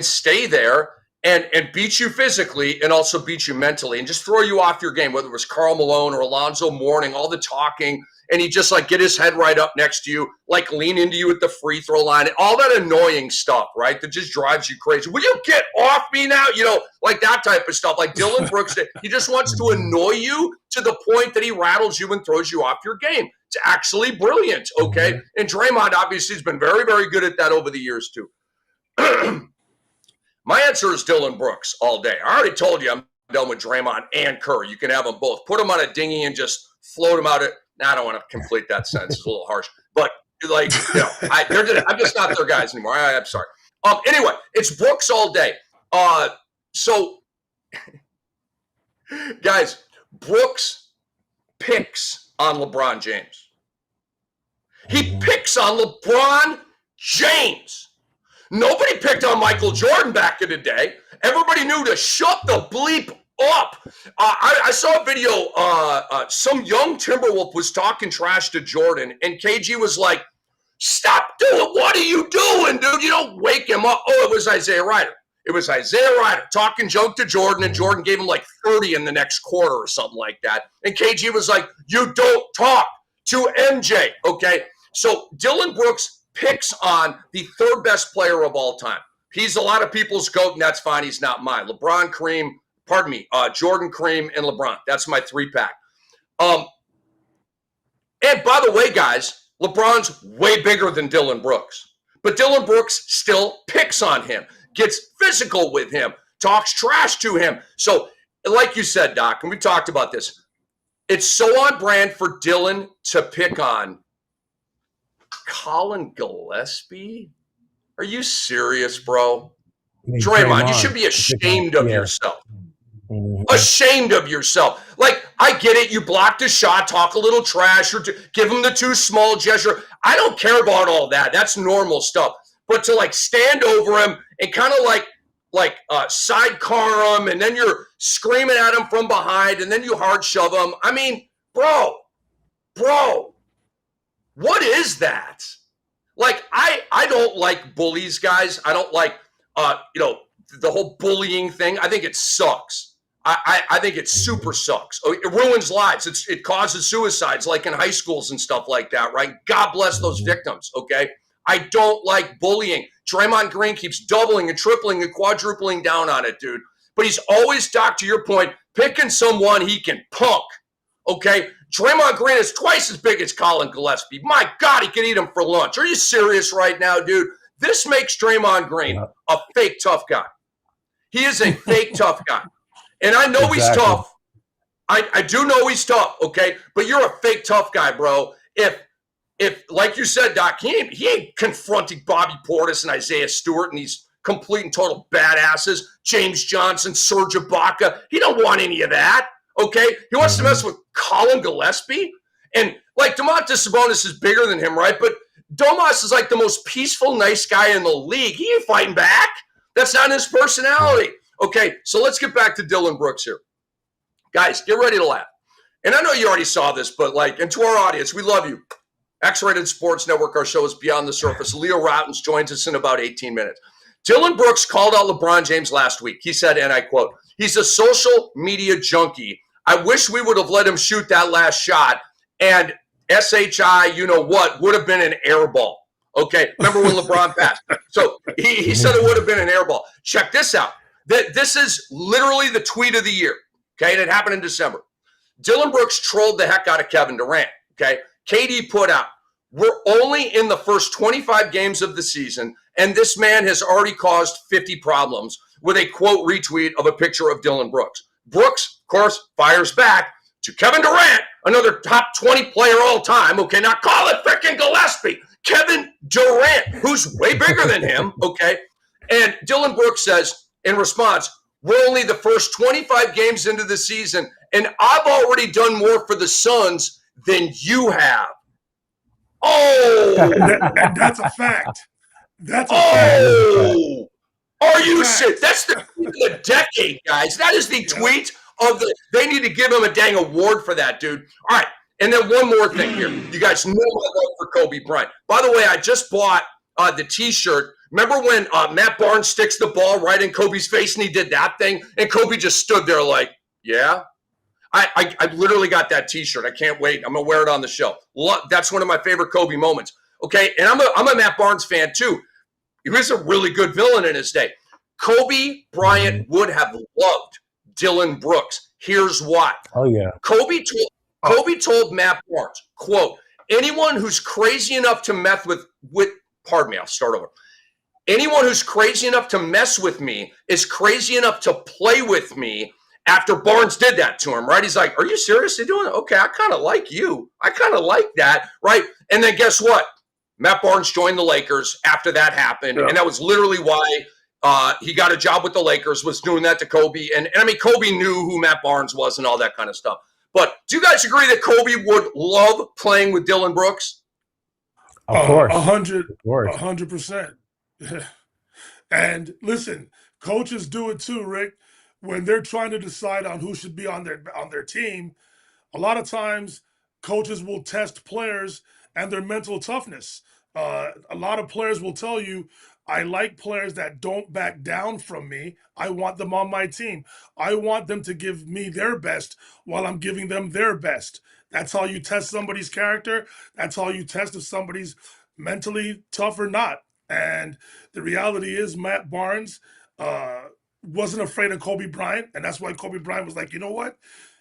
Speaker 3: stay there and beat you physically and also beat you mentally and just throw you off your game, whether it was Karl Malone or Alonzo Mourning, all the talking, and he just like get his head right up next to you, like lean into you at the free throw line, all that annoying stuff, right? That just drives you crazy. Will you get off me now? You know, like that type of stuff. Like Dillon Brooks, he just wants to annoy you to the point that he rattles you and throws you off your game. It's actually brilliant, okay? And Draymond obviously has been very, very good at that over the years too. My answer is Dillon Brooks all day. I already told you I'm done with Draymond and Kerr. You can have them both. Put them on a dinghy and just float them out. Now I don't want to complete that sentence. It's a little harsh. But, like, you know, I'm just not their guys anymore. I'm sorry. Anyway, it's Brooks all day. So, guys, Brooks picks on LeBron James. He picks on LeBron James. Nobody picked on Michael Jordan back in the day. Everybody knew to shut the bleep up. I saw a video. Some young Timberwolf was talking trash to Jordan, and KG was like, "Stop doing! What are you doing, dude? You don't wake him up." Oh, it was Isaiah Ryder. It was Isaiah Ryder talking junk to Jordan, and Jordan gave him like 30 in the next quarter or something like that. And KG was like, "You don't talk to MJ, okay?" So Dillon Brooks picks on the third best player of all time. He's a lot of people's GOAT, and that's fine. He's not mine. LeBron, Kareem, Jordan, Kareem, and LeBron. That's my three-pack. And by the way, guys, LeBron's way bigger than Dillon Brooks. But Dillon Brooks still picks on him, gets physical with him, talks trash to him. So, like you said, Doc, and we talked about this, it's so on brand for Dillon to pick on Colin Gillespie? Are you serious, bro? Draymond, you should be ashamed of yourself. Ashamed of yourself. Like, I get it. You blocked a shot, talk a little trash, or give him the too small gesture. I don't care about all that. That's normal stuff. But to, like, stand over him and kind of like sidecar him, and then you're screaming at him from behind, and then you hard shove him. I mean, bro, what is that? Like, I don't like bullies, guys. I don't like, the whole bullying thing. I think it sucks. I think it super sucks. It ruins lives. It causes suicides, like in high schools and stuff like that, right? God bless those victims, okay? I don't like bullying. Draymond Green keeps doubling and tripling and quadrupling down on it, dude. But he's always, Doc, to your point, picking someone he can punk, okay? Draymond Green is twice as big as Colin Gillespie. My God, he could eat him for lunch. Are you serious right now, dude? This makes Draymond Green a fake tough guy. He is a fake tough guy. And I know he's tough. I do know he's tough, okay? But you're a fake tough guy, bro. If like you said, Doc, he ain't confronting Bobby Portis and Isaiah Stewart and these complete and total badasses, James Johnson, Serge Ibaka. He don't want any of that, okay? He wants to mess with Colin Gillespie. And, like, Domantas Sabonis is bigger than him, right? But Domas is, like, the most peaceful, nice guy in the league. He ain't fighting back. That's not his personality. Okay, so let's get back to Dillon Brooks here. Guys, get ready to laugh. And I know you already saw this, but, like, and to our audience, we love you. X-Rated Sports Network, our show is Beyond the Surface. Leo Rautins joins us in about 18 minutes. Dillon Brooks called out LeBron James last week. He said, and I quote, "He's a social media junkie. I wish we would have let him shoot that last shot, and SHI, you know what, would have been an air ball." Okay, remember when LeBron passed? So he said it would have been an air ball. Check this out. This is literally the tweet of the year, okay, and it happened in December. Dillon Brooks trolled the heck out of Kevin Durant, okay? KD put out, "We're only in the first 25 games of the season, and this man has already caused 50 problems," with a quote retweet of a picture of Dillon Brooks. Brooks, of course, fires back to Kevin Durant, another top 20 player all time, okay? Not call it freaking Gillespie. Kevin Durant, who's way bigger than him, okay? And Dillon Brooks says, in response, "We're only the first 25 games into the season, and I've already done more for the Suns than you have." Oh!
Speaker 2: That's a fact. That's a fact.
Speaker 3: Are you serious? That's the tweet of the decade, guys. That is the tweet of the – they need to give him a dang award for that, dude. All right, and then one more thing here. You guys know my love for Kobe Bryant. By the way, I just bought the T-shirt Remember when Matt Barnes sticks the ball right in Kobe's face and he did that thing? And Kobe just stood there like, yeah. I literally got that T-shirt. I can't wait. I'm going to wear it on the show. That's one of my favorite Kobe moments. Okay, and I'm a Matt Barnes fan too. He was a really good villain in his day. Kobe Bryant would have loved Dillon Brooks. Here's why.
Speaker 1: Oh, yeah.
Speaker 3: Kobe told Matt Barnes, quote, anyone who's crazy enough to mess with pardon me, I'll start over. Anyone who's crazy enough to mess with me is crazy enough to play with me. After Barnes did that to him, right? He's like, are you seriously doing it? Okay, I kind of like you. I kind of like that, right? And then guess what? Matt Barnes joined the Lakers after that happened. Yeah. And that was literally why he got a job with the Lakers, was doing that to Kobe. And I mean, Kobe knew who Matt Barnes was and all that kind of stuff. But do you guys agree that Kobe would love playing with Dillon Brooks?
Speaker 1: Of course.
Speaker 2: 100%. And listen, coaches do it too, Rick. When they're trying to decide on who should be on their team, a lot of times coaches will test players and their mental toughness. A lot of players will tell you, I like players that don't back down from me. I want them on my team. I want them to give me their best while I'm giving them their best. That's how you test somebody's character. That's how you test if somebody's mentally tough or not. And the reality is Matt Barnes wasn't afraid of Kobe Bryant, and that's why Kobe Bryant was like, you know what?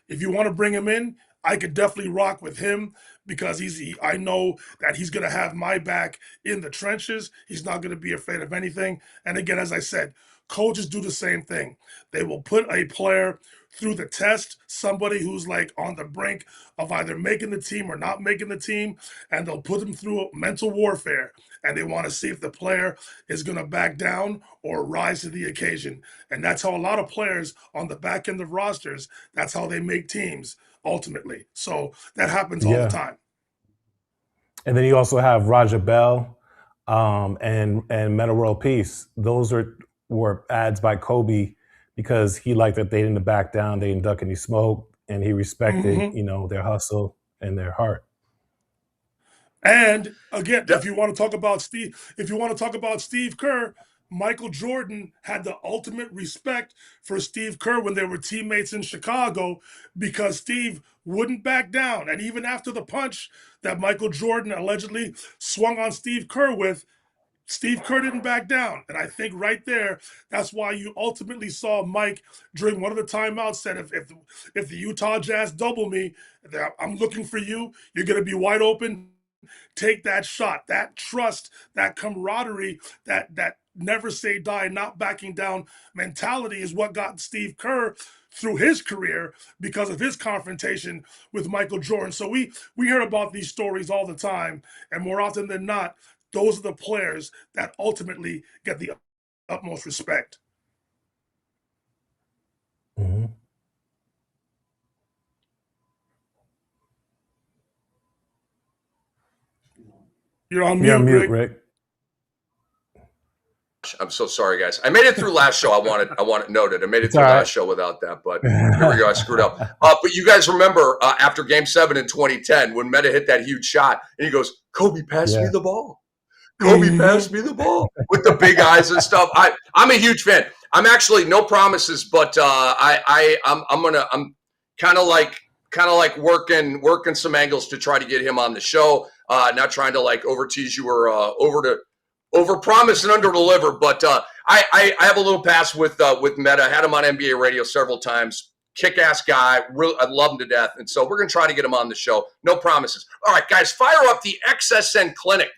Speaker 2: If you want to bring him in, I could definitely rock with him because I know that he's going to have my back in the trenches. He's not going to be afraid of anything. And again, as I said, coaches do the same thing. They will put a player through the test, somebody who's like on the brink of either making the team or not making the team, and they'll put them through mental warfare. And they want to see if the player is going to back down or rise to the occasion. And that's how a lot of players on the back end of rosters, that's how they make teams ultimately. So that happens all the time.
Speaker 1: And then you also have Raja Bell and Metta World Peace. Those were ads by Kobe because he liked that they didn't back down, they didn't duck any smoke, and he respected, their hustle and their heart.
Speaker 2: And again, if you want to talk about Steve Kerr, Michael Jordan had the ultimate respect for Steve Kerr when they were teammates in Chicago because Steve wouldn't back down. And even after the punch that Michael Jordan allegedly swung on Steve Kerr with, Steve Kerr didn't back down. And I think right there, that's why you ultimately saw Mike during one of the timeouts said, if the Utah Jazz double me, I'm looking for you. You're going to be wide open. Take that shot, that trust, that camaraderie, that never say die, not backing down mentality is what got Steve Kerr through his career because of his confrontation with Michael Jordan. So we hear about these stories all the time, and more often than not, those are the players that ultimately get the utmost respect.
Speaker 1: Mm-hmm.
Speaker 2: You're on mute, Rick.
Speaker 3: I'm so sorry, guys. I made it through last show. I want it noted. I made it through last show without that, but here we go. I screwed up. But you guys remember after Game 7 in 2010 when Metta hit that huge shot and he goes, "Kobe, pass me the ball. Kobe, pass me the ball," with the big eyes and stuff. I'm a huge fan. I'm actually no promises, but I'm kind of like working some angles to try to get him on the show. Not trying to like over tease you or over promise and under deliver, but I have a little pass with Metta. I had him on NBA radio several times. Kick-ass guy. I love him to death. And so we're going to try to get him on the show. No promises. All right, guys, fire up the XSN Clinic.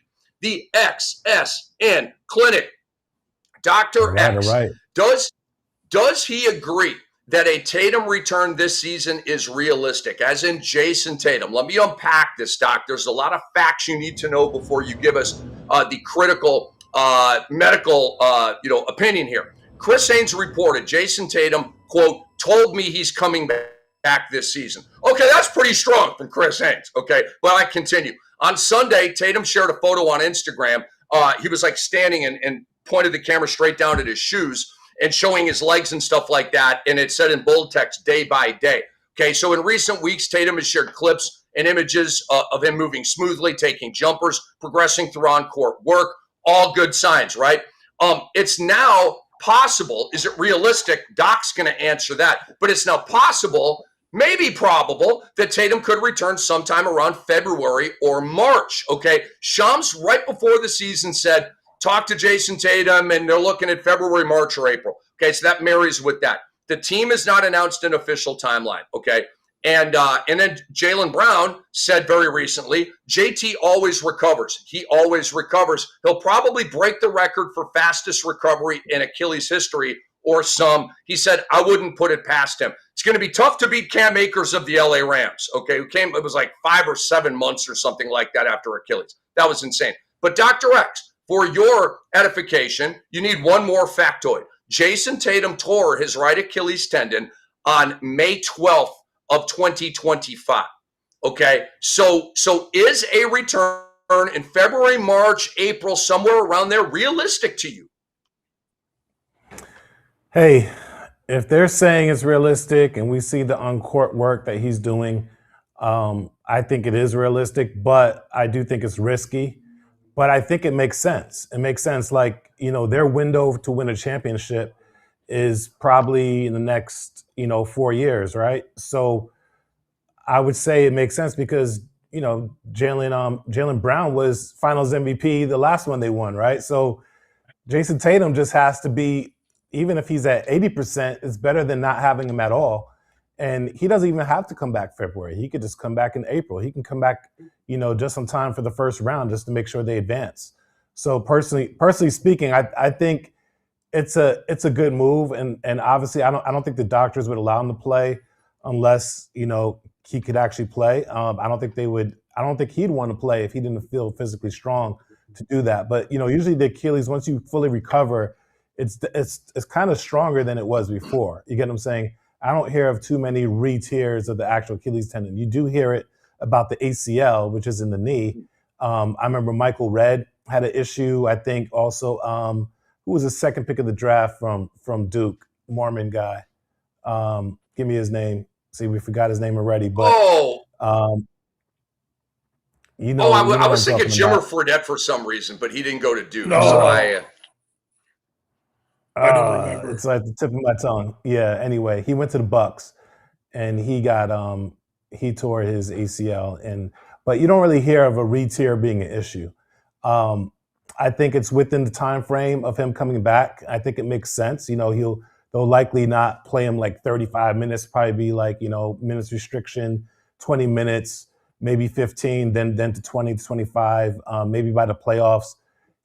Speaker 3: The XSN Clinic. Dr. X. Right. Does he agree that a Tatum return this season is realistic, as in Jayson Tatum? Let me unpack this, Doc. There's a lot of facts you need to know before you give us the critical medical opinion here. Chris Haynes reported Jayson Tatum, quote, told me he's coming back this season. Okay, that's pretty strong from Chris Haynes. Okay, but I continue. On Sunday, Tatum shared a photo on Instagram. He was like standing and pointed the camera straight down at his shoes and showing his legs and stuff like that. And it said in bold text, day by day. Okay, so in recent weeks, Tatum has shared clips and images of him moving smoothly, taking jumpers, progressing through on-court work. All good signs, right? It's now possible. Is it realistic? Doc's going to answer that. But it's now possible, maybe probable, that Tatum could return sometime around February or March. Okay. Shams, right before the season, said, talk to Jayson Tatum, and they're looking at February, March, or April. Okay. So that marries with that. The team has not announced an official timeline. Okay. And then Jaylen Brown said very recently, JT always recovers. He always recovers. He'll probably break the record for fastest recovery in Achilles history or some. He said, I wouldn't put it past him. It's going to be tough to beat Cam Akers of the LA Rams, okay, who came, it was like 5 or 7 months or something like that after Achilles. That was insane. But Dr. X, for your edification, you need one more factoid. Jayson Tatum tore his right Achilles tendon on May 12th of 2025. Okay, so is a return in February, March, April, somewhere around there realistic to you?
Speaker 1: Hey, if they're saying it's realistic and we see the on-court work that he's doing, I think it is realistic, but I do think it's risky. But I think it makes sense. It makes sense. Like, their window to win a championship is probably in the next, 4 years, right? So I would say it makes sense because, Jaylen Brown was Finals MVP, the last one they won, right? So Jayson Tatum just has to be, even if he's at 80%, it's better than not having him at all. And he doesn't even have to come back February. He could just come back in April. He can come back, just in time for the first round just to make sure they advance. So personally speaking, I think it's a good move. And obviously I don't think the doctors would allow him to play unless, he could actually play. I don't think he'd want to play if he didn't feel physically strong to do that. But, usually the Achilles, once you fully recover, it's kind of stronger than it was before. You get what I'm saying? I don't hear of too many re-tears of the actual Achilles tendon. You do hear it about the ACL, which is in the knee. I remember Michael Redd had an issue. I think also, who was the second pick of the draft from Duke, Mormon guy? Give me his name. See, we forgot his name already. But
Speaker 3: I was thinking Jimmer Fredette for some reason, but he didn't go to Duke.
Speaker 2: No.
Speaker 3: So
Speaker 2: I don't remember.
Speaker 1: It's like the tip of my tongue. Yeah. Anyway, he went to the Bucks, and he got he tore his ACL, but you don't really hear of a re-tear being an issue. I think it's within the time frame of him coming back. I think it makes sense. They'll likely not play him like 35 minutes. Probably be like minutes restriction, 20 minutes, maybe 15, then to 20 to 25. Maybe by the playoffs,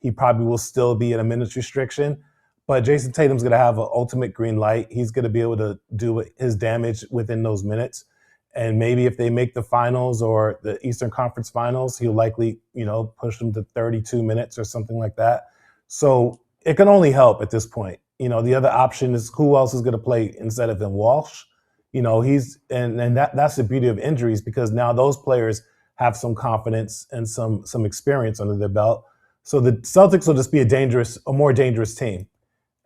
Speaker 1: he probably will still be in a minutes restriction. But Jayson Tatum's going to have an ultimate green light. He's going to be able to do his damage within those minutes. And maybe if they make the finals or the Eastern Conference Finals, he'll likely, push them to 32 minutes or something like that. So it can only help at this point. The other option is who else is going to play instead of him? Walsh. That's the beauty of injuries, because now those players have some confidence and some experience under their belt. So the Celtics will just be a more dangerous team.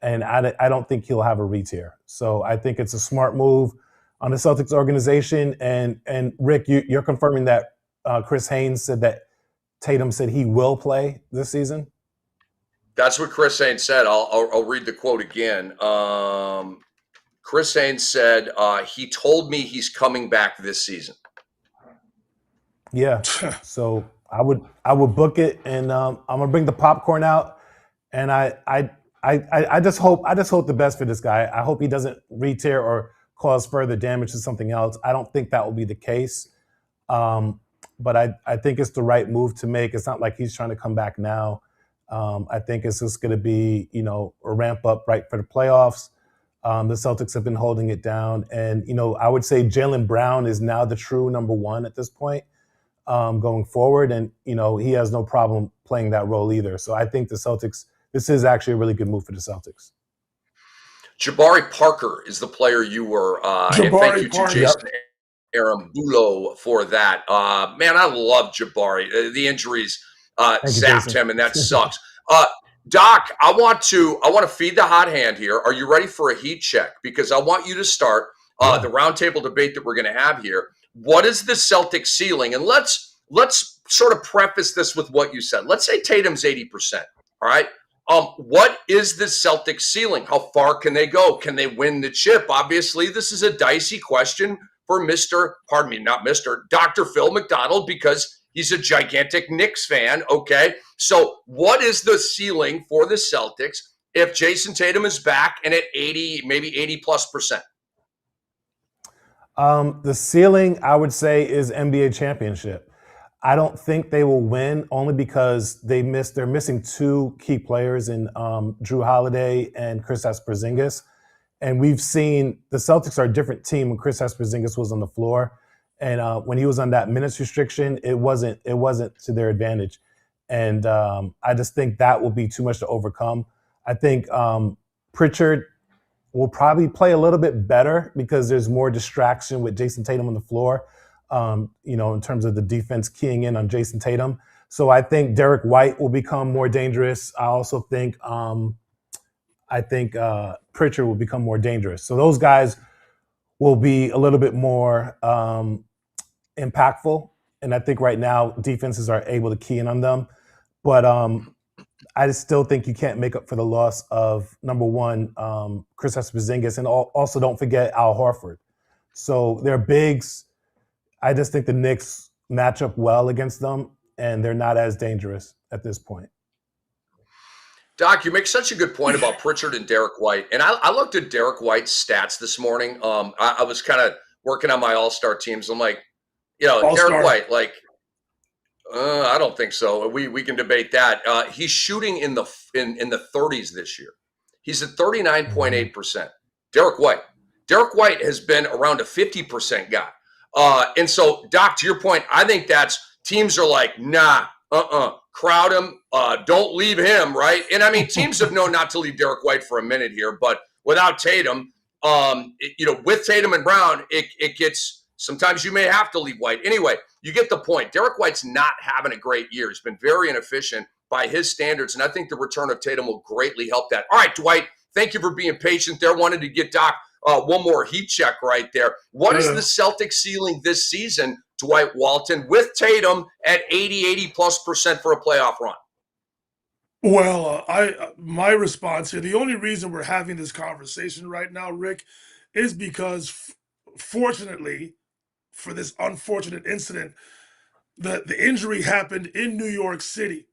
Speaker 1: And I don't think he'll have a re-tear. So I think it's a smart move on the Celtics organization. And Rick, you're confirming that Chris Haynes said that Tatum said he will play this season?
Speaker 3: That's what Chris Haynes said. I'll read the quote again. Chris Haynes said, he told me he's coming back this season.
Speaker 1: Yeah. So I would book it, and I'm gonna bring the popcorn out, and I just hope the best for this guy. I hope he doesn't re-tear or cause further damage to something else. I don't think that will be the case. But I think it's the right move to make. It's not like he's trying to come back now. I think it's just going to be, a ramp up right for the playoffs. The Celtics have been holding it down. And, I would say Jaylen Brown is now the true number one at this point going forward. And, he has no problem playing that role either. So I think the Celtics, this is actually a really good move for the Celtics.
Speaker 3: Jabari Parker is the player you were. And thank you to Jason Arambulo for that. Man, I love Jabari. The injuries zapped him, and that sucks. Doc, I want to feed the hot hand here. Are you ready for a heat check? Because I want you to start the roundtable debate that we're going to have here. What is the Celtics ceiling? And let's sort of preface this with what you said. Let's say Tatum's 80%. All right. What is the Celtics ceiling? How far can they go? Can they win the chip? Obviously, this is a dicey question for Dr. Phil McDonald, because he's a gigantic Knicks fan. Okay. So what is the ceiling for the Celtics if Jayson Tatum is back and at 80, maybe 80+%?
Speaker 1: The ceiling, I would say, is NBA championship. I don't think they will win, only because they're missing two key players in Drew Holiday and Kristaps Porzingis. And we've seen the Celtics are a different team when Kristaps Porzingis was on the floor. And when he was on that minutes restriction, it wasn't to their advantage. And I just think that will be too much to overcome. I think Pritchard will probably play a little bit better because there's more distraction with Jayson Tatum on the floor. In terms of the defense keying in on Jayson Tatum. So I think Derek White will become more dangerous. I also think Pritchard will become more dangerous. So those guys will be a little bit more impactful. And I think right now defenses are able to key in on them. But I just still think you can't make up for the loss of, number one, Kristaps Porzingis, and also don't forget Al Horford. So they're bigs. I just think the Knicks match up well against them, and they're not as dangerous at this point.
Speaker 3: Doc, you make such a good point about Pritchard and Derek White. And I looked at Derek White's stats this morning. I was kind of working on my all-star teams. I'm like,
Speaker 2: All-star.
Speaker 3: Derek White, I don't think so. We can debate that. He's shooting in the 30s this year. He's at 39.8%. Derek White has been around a 50% guy. And so, Doc, to your point, I think teams are like, nah, crowd him, don't leave him, right? And I mean, teams have known not to leave Derek White for a minute here, but without Tatum, with Tatum and Brown, it gets, sometimes you may have to leave White. Anyway, you get the point. Derek White's not having a great year. He's been very inefficient by his standards, and I think the return of Tatum will greatly help that. All right, Dwight, thank you for being patient there. Wanted to get Doc one more heat check right there. What is the Celtics ceiling this season, Dwight Walton, with Tatum at 80+% for a playoff run?
Speaker 2: Well, my response here, the only reason we're having this conversation right now, Rick, is because fortunately, for this unfortunate incident, the injury happened in New York City.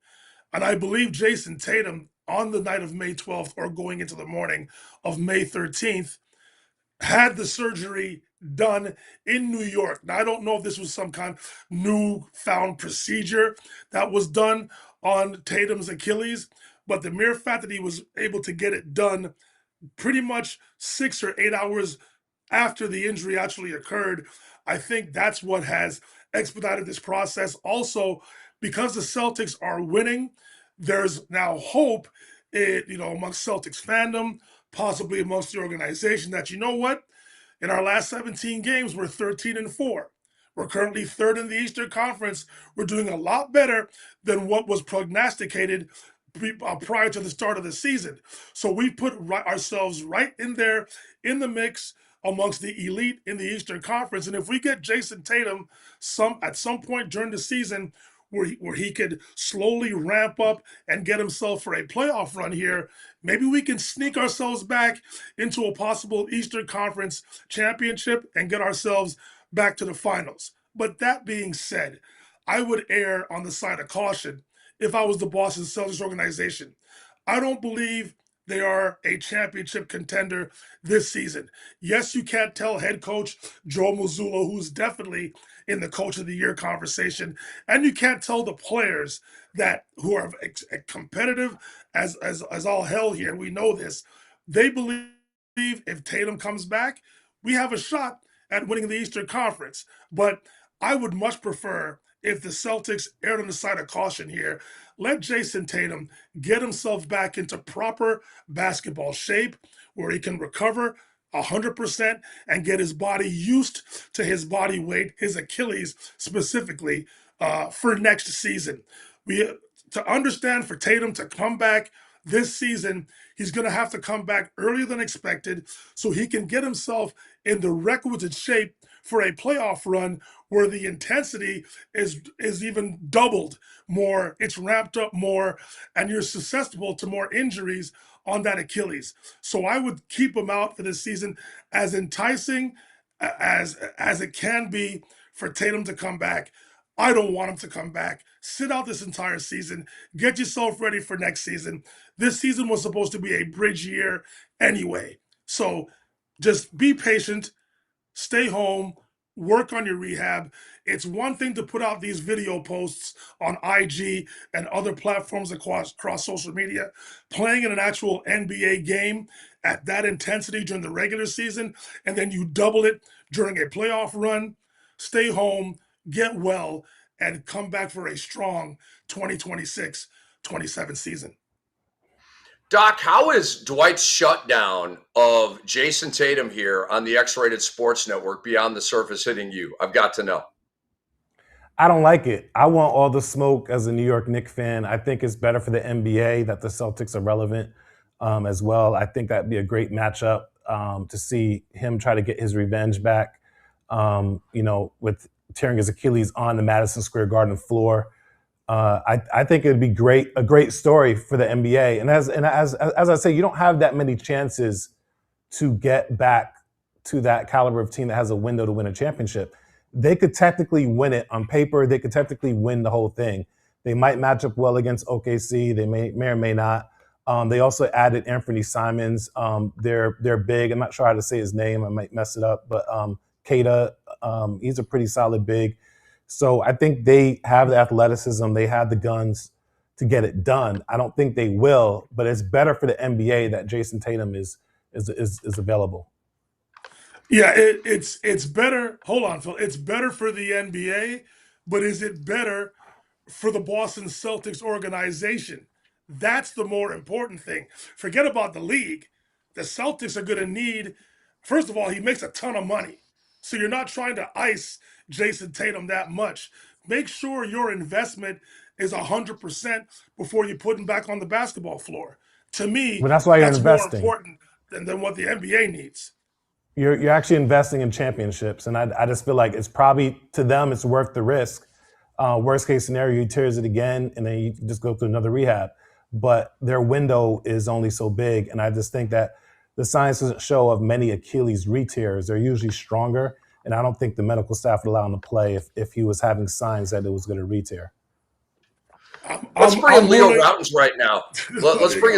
Speaker 2: And I believe Jayson Tatum, on the night of May 12th or going into the morning of May 13th, had the surgery done in New York. Now, I don't know if this was some kind of newfound procedure that was done on Tatum's Achilles, but the mere fact that he was able to get it done pretty much 6 or 8 hours after the injury actually occurred, I think that's what has expedited this process. Also, because the Celtics are winning, there's now hope, amongst Celtics fandom, possibly amongst the organization, that in our last 17 games, we're 13-4. We're currently third in the Eastern Conference. We're doing a lot better than what was prognosticated prior to the start of the season. So we put ourselves right in there in the mix amongst the elite in the Eastern Conference. And if we get Jayson Tatum at some point during the season where he could slowly ramp up and get himself for a playoff run here, maybe we can sneak ourselves back into a possible Eastern Conference championship and get ourselves back to the finals. But that being said, I would err on the side of caution if I was the Boston Celtics organization. I don't believe they are a championship contender this season. Yes, you can't tell head coach Joe Mazzulla, who's definitely in the coach of the year conversation, and you can't tell the players who are competitive as all hell here, and we know this. They believe if Tatum comes back, we have a shot at winning the Eastern Conference. But I would much prefer if the Celtics erred on the side of caution here. Let Jayson Tatum get himself back into proper basketball shape where he can recover 100% and get his body used to his body weight, his Achilles specifically, for next season. To understand for Tatum to come back this season, he's going to have to come back earlier than expected so he can get himself in the requisite shape for a playoff run where the intensity is even doubled more, it's ramped up more, and you're susceptible to more injuries on that Achilles. So I would keep him out for this season, as enticing as it can be for Tatum to come back. I don't want him to come back. Sit out this entire season. Get yourself ready for next season. This season was supposed to be a bridge year anyway. So just be patient, stay home, work on your rehab. It's one thing to put out these video posts on IG and other platforms across social media. Playing in an actual NBA game at that intensity during the regular season, and then you double it during a playoff run. Stay home, get well, and come back for a strong 2026-27 season.
Speaker 3: Doc, how is Dwight's shutdown of Jayson Tatum here on the X-Rated Sports Network beyond the surface hitting you? I've got to know.
Speaker 1: I don't like it. I want all the smoke as a New York Knicks fan. I think it's better for the NBA that the Celtics are relevant as well. I think that'd be a great matchup to see him try to get his revenge back, with tearing his Achilles on the Madison Square Garden floor. I think it'd be a great story for the NBA. And as I say, you don't have that many chances to get back to that caliber of team that has a window to win a championship. They could technically win it on paper. They could technically win the whole thing. They might match up well against OKC. They may or may not. They also added Anthony Simons. They're big. I'm not sure how to say his name. I might mess it up, but Keita, he's a pretty solid big. So I think they have the athleticism. They have the guns to get it done. I don't think they will, but it's better for the NBA that Jayson Tatum is available.
Speaker 2: Yeah, it's better. Hold on, Phil. It's better for the NBA, but is it better for the Boston Celtics organization? That's the more important thing. Forget about the league. The Celtics are going to need, first of all, he makes a ton of money. So you're not trying to ice Jayson Tatum that much. Make sure your investment is 100% before you put him back on the basketball floor. To me,
Speaker 1: well, that's why you're investing.
Speaker 2: More important than what the NBA needs.
Speaker 1: You're actually investing in championships, and I just feel like it's probably, to them, it's worth the risk. Worst case scenario, he tears it again, and then you just go through another rehab. But their window is only so big, and I just think that the science doesn't show of many Achilles re-tears. They're usually stronger, and I don't think the medical staff would allow him to play if he was having signs that it was going to re-tear.
Speaker 3: Let's bring in Leo Rautins right now. Let's bring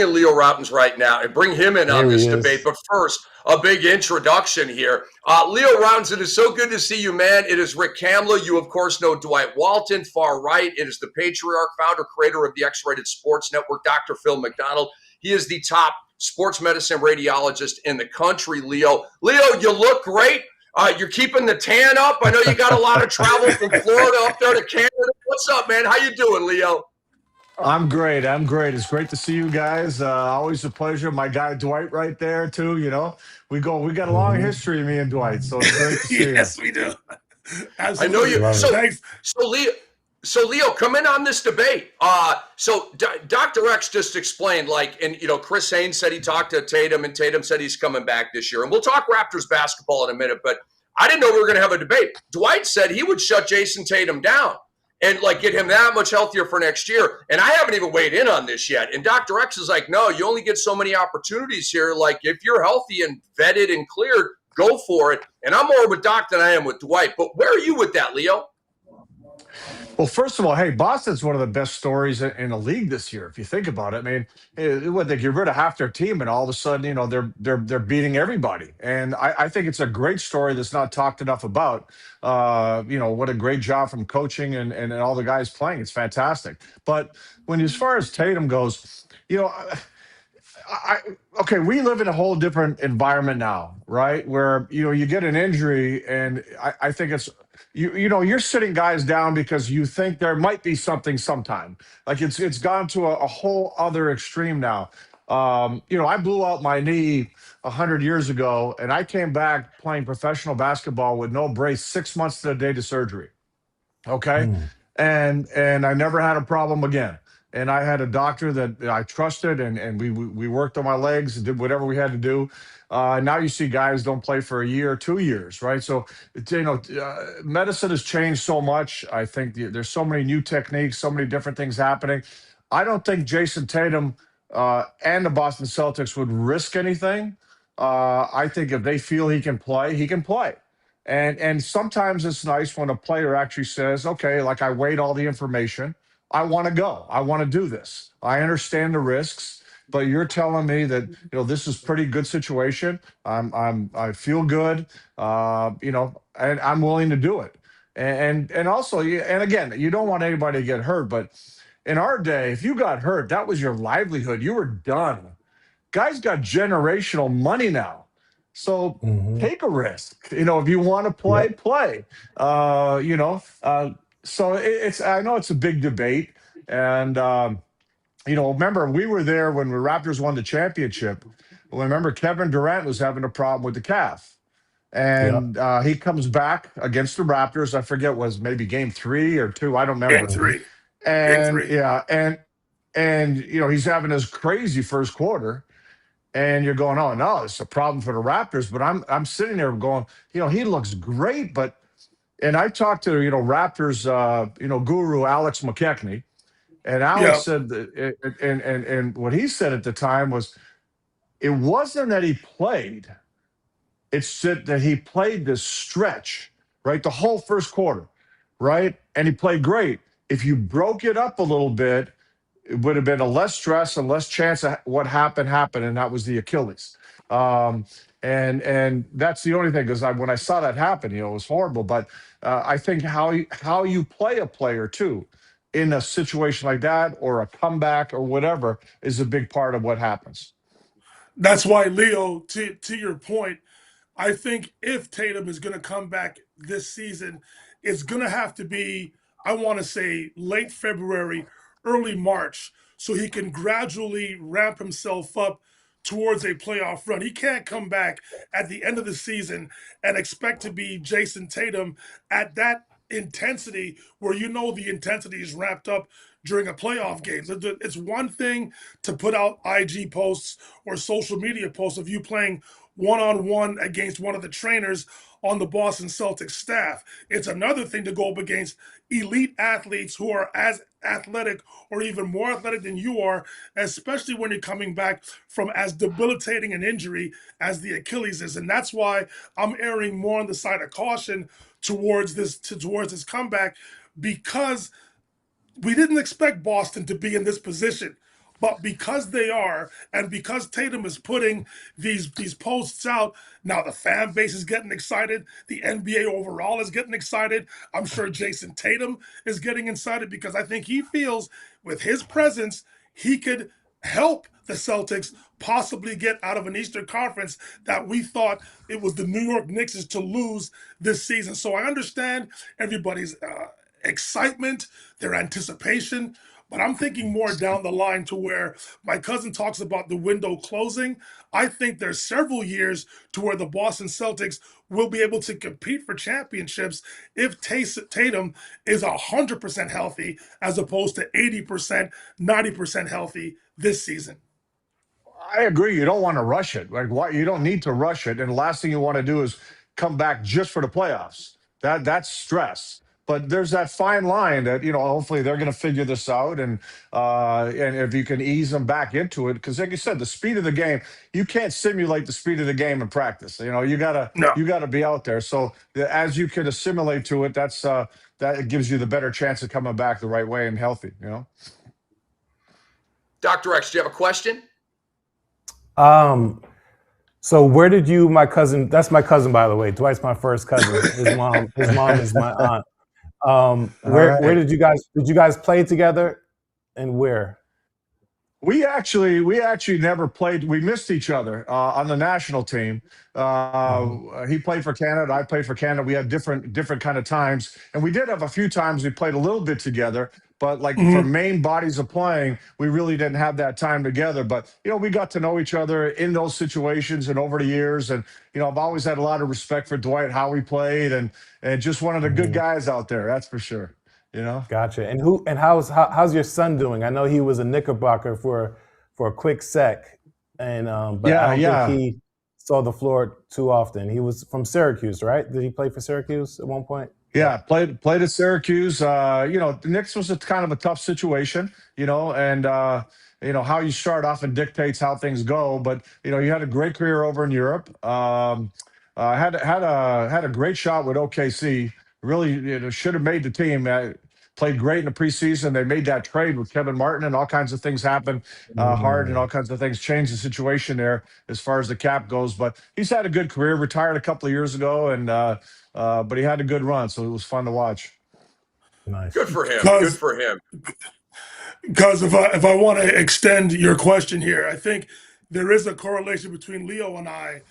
Speaker 3: in Leo Rautins right now and bring him in on this debate. But first, a big introduction here. Leo Rautins, it is so good to see you, man. It is Rick Kamla. You, of course, know Dwight Walton, far right. It is the patriarch, founder, creator of the X-Rated Sports Network, Dr. Phil McDonald. He is the top sports medicine radiologist in the country, Leo. Leo, you look great. You're keeping the tan up. I know you got a lot of travel from Florida up there to Canada. What's up, man? How you doing, Leo?
Speaker 9: I'm great. It's great to see you guys. Always a pleasure. My guy Dwight right there too. We got a long history, me and Dwight. So it's great to see you.
Speaker 2: Yes, we do. Absolutely.
Speaker 3: I know you.
Speaker 2: Thanks.
Speaker 3: So Leo, come in on this debate. So Dr. X just explained, Chris Haynes said he talked to Tatum, and Tatum said he's coming back this year. And we'll talk Raptors basketball in a minute, but I didn't know we were going to have a debate. Dwight said he would shut Jayson Tatum down and get him that much healthier for next year. And I haven't even weighed in on this yet. And Dr. X is like, no, you only get so many opportunities here. If you're healthy and vetted and cleared, go for it. And I'm more with Doc than I am with Dwight. But where are you with that, Leo?
Speaker 9: Well, first of all, hey, Boston's one of the best stories in the league this year. If you think about it, I mean, they get rid of half their team, and all of a sudden, they're beating everybody. And I think it's a great story that's not talked enough about. What a great job from coaching and all the guys playing. It's fantastic. But as far as Tatum goes, we live in a whole different environment now, right? Where you get an injury, and I think it's. You're sitting guys down because you think there might be something sometime. It's gone to a whole other extreme now. I blew out my knee 100 years ago, and I came back playing professional basketball with no brace 6 months to the day to surgery. Okay, and I never had a problem again. and I had a doctor that I trusted, and we worked on my legs and did whatever we had to do. Now you see guys don't play for a year, 2 years, right? So, medicine has changed so much. I think there's so many new techniques, so many different things happening. I don't think Jayson Tatum and the Boston Celtics would risk anything. I think if they feel he can play, he can play. And sometimes it's nice when a player actually says, okay, like I weighed all the information. I want to go. I want to do this. I understand the risks, but you're telling me that this is pretty good situation. I feel good, and I'm willing to do it. And also, and again, you don't want anybody to get hurt, but in our day, if you got hurt, that was your livelihood. You were done. Guys got generational money now, so take a risk. If you want to play, play. So I know it's a big debate, and remember we were there when the Raptors won the championship. Well, remember Kevin Durant was having a problem with the calf, and he comes back against the Raptors. I forget, was maybe game 3 or 2. I don't remember.
Speaker 2: Game 3.
Speaker 9: And
Speaker 2: Game 3.
Speaker 9: yeah, and he's having this crazy first quarter. And you're going, oh no, it's a problem for the Raptors. But I'm sitting there going, he looks great. And I talked to Raptors guru Alex McKechnie, and Alex said that and what he said at the time was, it wasn't that he played, it's that he played this stretch, right, the whole first quarter, right, and he played great. If you broke it up a little bit, it would have been a less stress and less chance of what happened, and that was the Achilles. And that's the only thing, because when I saw that happen, it was horrible. But I think how you play a player too in a situation like that, or a comeback or whatever, is a big part of what happens.
Speaker 2: That's why, Leo, to your point, I think if Tatum is going to come back this season, it's going to have to be, I want to say, late February, early March, so he can gradually ramp himself up towards a playoff run. He can't come back at the end of the season and expect to be Jayson Tatum at that intensity where the intensity is ramped up during a playoff game. It's one thing to put out IG posts or social media posts of you playing one-on-one against one of the trainers on the Boston Celtics staff. It's another thing to go up against elite athletes who are as athletic or even more athletic than you are, especially when you're coming back from as debilitating an injury as the Achilles is. And that's why I'm erring more on the side of caution towards this comeback, because we didn't expect Boston to be in this position. But because they are, and because Tatum is putting these posts out, now the fan base is getting excited. The NBA overall is getting excited. I'm sure Jayson Tatum is getting excited, because I think he feels with his presence, he could help the Celtics possibly get out of an Eastern Conference that we thought it was the New York Knicks to lose this season. So I understand everybody's excitement, their anticipation. But I'm thinking more down the line to where my cousin talks about the window closing. I think there's several years to where the Boston Celtics will be able to compete for championships if Tatum is 100% healthy, as opposed to 80%, 90% healthy this season.
Speaker 9: I agree. You don't want to rush it. You don't need to rush it. And the last thing you want to do is come back just for the playoffs. That's stress. But there's that fine line that hopefully they're going to figure this out, and if you can ease them back into it, because like you said, the speed of the game, you can't simulate the speed of the game in practice. You gotta be out there. So as you can assimilate to it, that gives you the better chance of coming back the right way and healthy.
Speaker 3: Dr. X, do you have a question?
Speaker 1: So where did my cousin? That's my cousin, by the way. Dwight's my first cousin. His mom is my aunt. Where did you guys play together, and where?
Speaker 9: We actually never played. We missed each other on the national team. He played for Canada. I played for Canada. We had different kind of times, and we did have a few times we played a little bit together. But for main bodies of playing, we really didn't have that time together. But we got to know each other in those situations and over the years. And I've always had a lot of respect for Dwight, how he played, and just one of the good guys out there. That's for sure. You know.
Speaker 1: Gotcha. And how's your son doing? I know he was a Knickerbocker for a quick sec, and but I don't think he saw the floor too often. He was from Syracuse, right? Did he play for Syracuse at one point?
Speaker 9: Yeah, played at Syracuse. The Knicks was a kind of a tough situation, and how you start off and dictates how things go. But you had a great career over in Europe. Had a great shot with OKC. Really, should have made the team. Played great in the preseason. They made that trade with Kevin Martin, and all kinds of things happened. Hard and all kinds of things changed the situation there as far as the cap goes. But he's had a good career. Retired a couple of years ago, and but he had a good run, so it was fun to watch.
Speaker 1: Nice.
Speaker 3: Good for him. Good for him.
Speaker 2: Because if I want to extend your question here, I think there is a correlation between Leo and I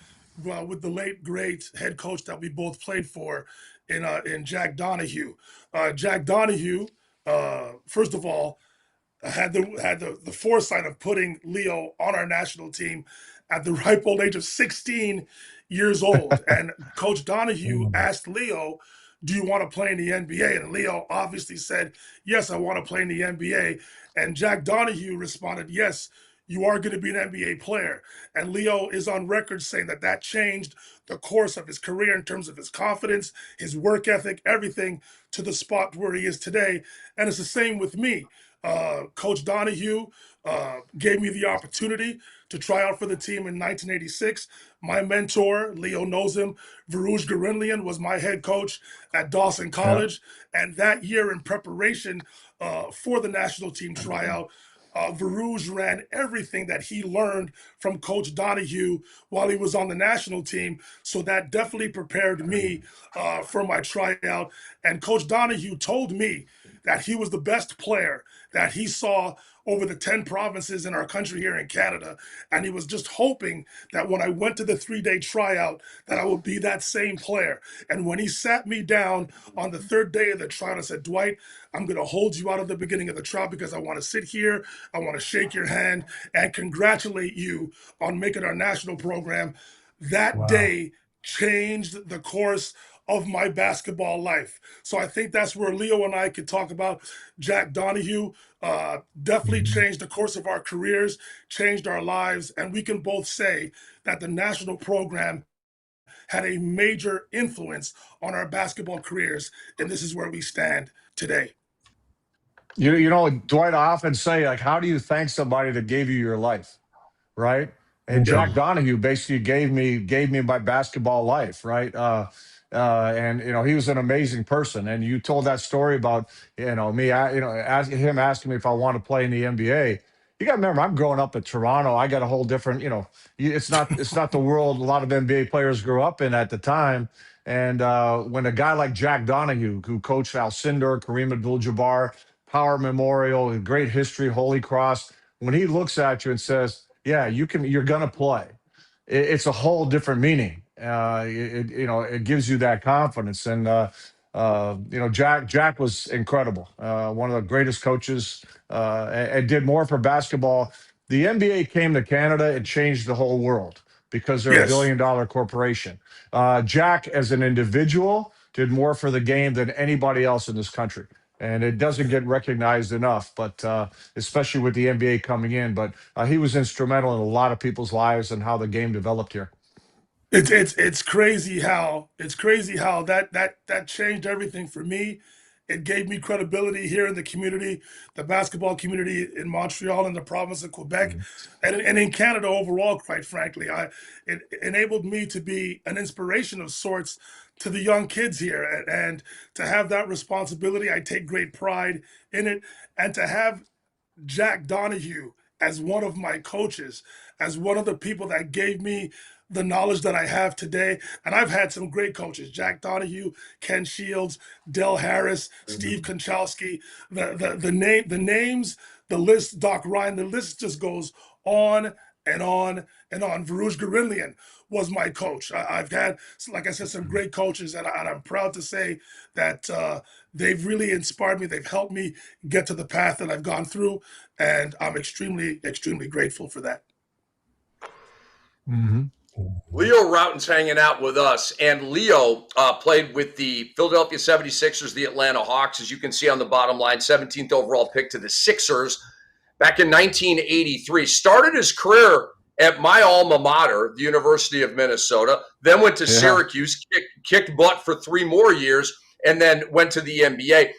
Speaker 2: with the late great head coach that we both played for in Jack Donahue. Jack Donahue, first of all, had the foresight of putting Leo on our national team at the ripe old age of 16 years old. And Coach Donahue asked Leo, do you want to play in the NBA? And Leo obviously said, yes, I want to play in the NBA. And Jack Donahue responded, yes, you are going to be an NBA player. And Leo is on record saying that changed the course of his career in terms of his confidence, his work ethic, everything, to the spot where he is today. And it's the same with me. Coach Donahue gave me the opportunity to try out for the team in 1986. My mentor, Leo knows him, Varouj Garinlian, was my head coach at Dawson College. Yeah. And that year in preparation for the national team tryout, Varouj ran everything that he learned from Coach Donahue while he was on the national team. So that definitely prepared me for my tryout. And Coach Donahue told me that he was the best player that he saw over the 10 provinces in our country here in Canada. And he was just hoping that when I went to the 3-day tryout, that I would be that same player. And when he sat me down on the 3rd day of the tryout, I said, Dwight, I'm going to hold you out at the beginning of the tryout because I want to sit here, I want to shake your hand and congratulate you on making our national program. That day changed the course of my basketball life. So I think that's where Leo and I could talk about Jack Donahue. Definitely changed the course of our careers, changed our lives, and we can both say that the national program had a major influence on our basketball careers, and this is where we stand today.
Speaker 9: Dwight, I often say, like, how do you thank somebody that gave you your life, right? And Jack Donahue basically gave me my basketball life, right? And he was an amazing person. And you told that story about me, him asking me if I want to play in the NBA. You got to remember, I'm growing up in Toronto. I got a whole different, it's not the world a lot of NBA players grew up in at the time. And when a guy like Jack Donahue, who coached Alcindor, Kareem Abdul-Jabbar, Power Memorial, great history, Holy Cross, when he looks at you and says, yeah, you're going to play, it's a whole different meaning. It gives you that confidence. And, Jack was incredible. One of the greatest coaches, and did more for basketball. The NBA came to Canada and changed the whole world because they're a billion-dollar corporation. Jack, as an individual, did more for the game than anybody else in this country. And it doesn't get recognized enough, but especially with the NBA coming in. But he was instrumental in a lot of people's lives and how the game developed here.
Speaker 2: It's crazy how that changed everything for me. It gave me credibility here in the community, the basketball community in Montreal and the province of Quebec, and in Canada overall, quite frankly. It enabled me to be an inspiration of sorts to the young kids here. And to have that responsibility, I take great pride in it. And to have Jack Donahue as one of my coaches, as one of the people that gave me the knowledge that I have today. And I've had some great coaches, Jack Donahue, Ken Shields, Del Harris, Steve Konchowski, the names, the list, Doc Ryan, the list just goes on and on and on. Varouj Garinlian was my coach. I've had, like I said, some great coaches, and I'm proud to say that they've really inspired me. They've helped me get to the path that I've gone through, and I'm extremely, extremely grateful for that.
Speaker 3: Leo Rautins hanging out with us, and Leo played with the Philadelphia 76ers, the Atlanta Hawks, as you can see on the bottom line, 17th overall pick to the Sixers back in 1983. Started his career at my alma mater, the University of Minnesota, then went to Syracuse, kicked butt for 3 more years, and then went to the NBA.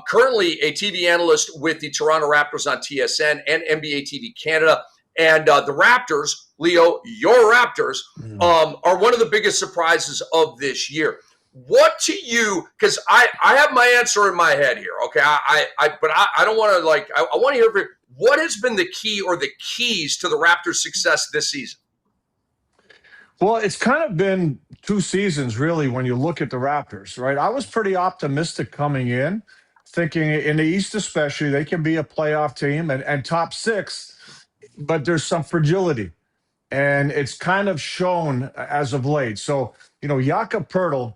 Speaker 3: Currently a TV analyst with the Toronto Raptors on TSN and NBA TV Canada. And the Raptors, Leo, your Raptors, are one of the biggest surprises of this year. What to you, because I have my answer in my head here, okay? But I don't want to, I want to hear what has been the key or the keys to the Raptors' success this season?
Speaker 9: Well, it's kind of been 2 seasons, really, when you look at the Raptors, right? I was pretty optimistic coming in, thinking in the East especially, they can be a playoff team and top 6, but there's some fragility. And it's kind of shown as of late. So, Jakob Poeltl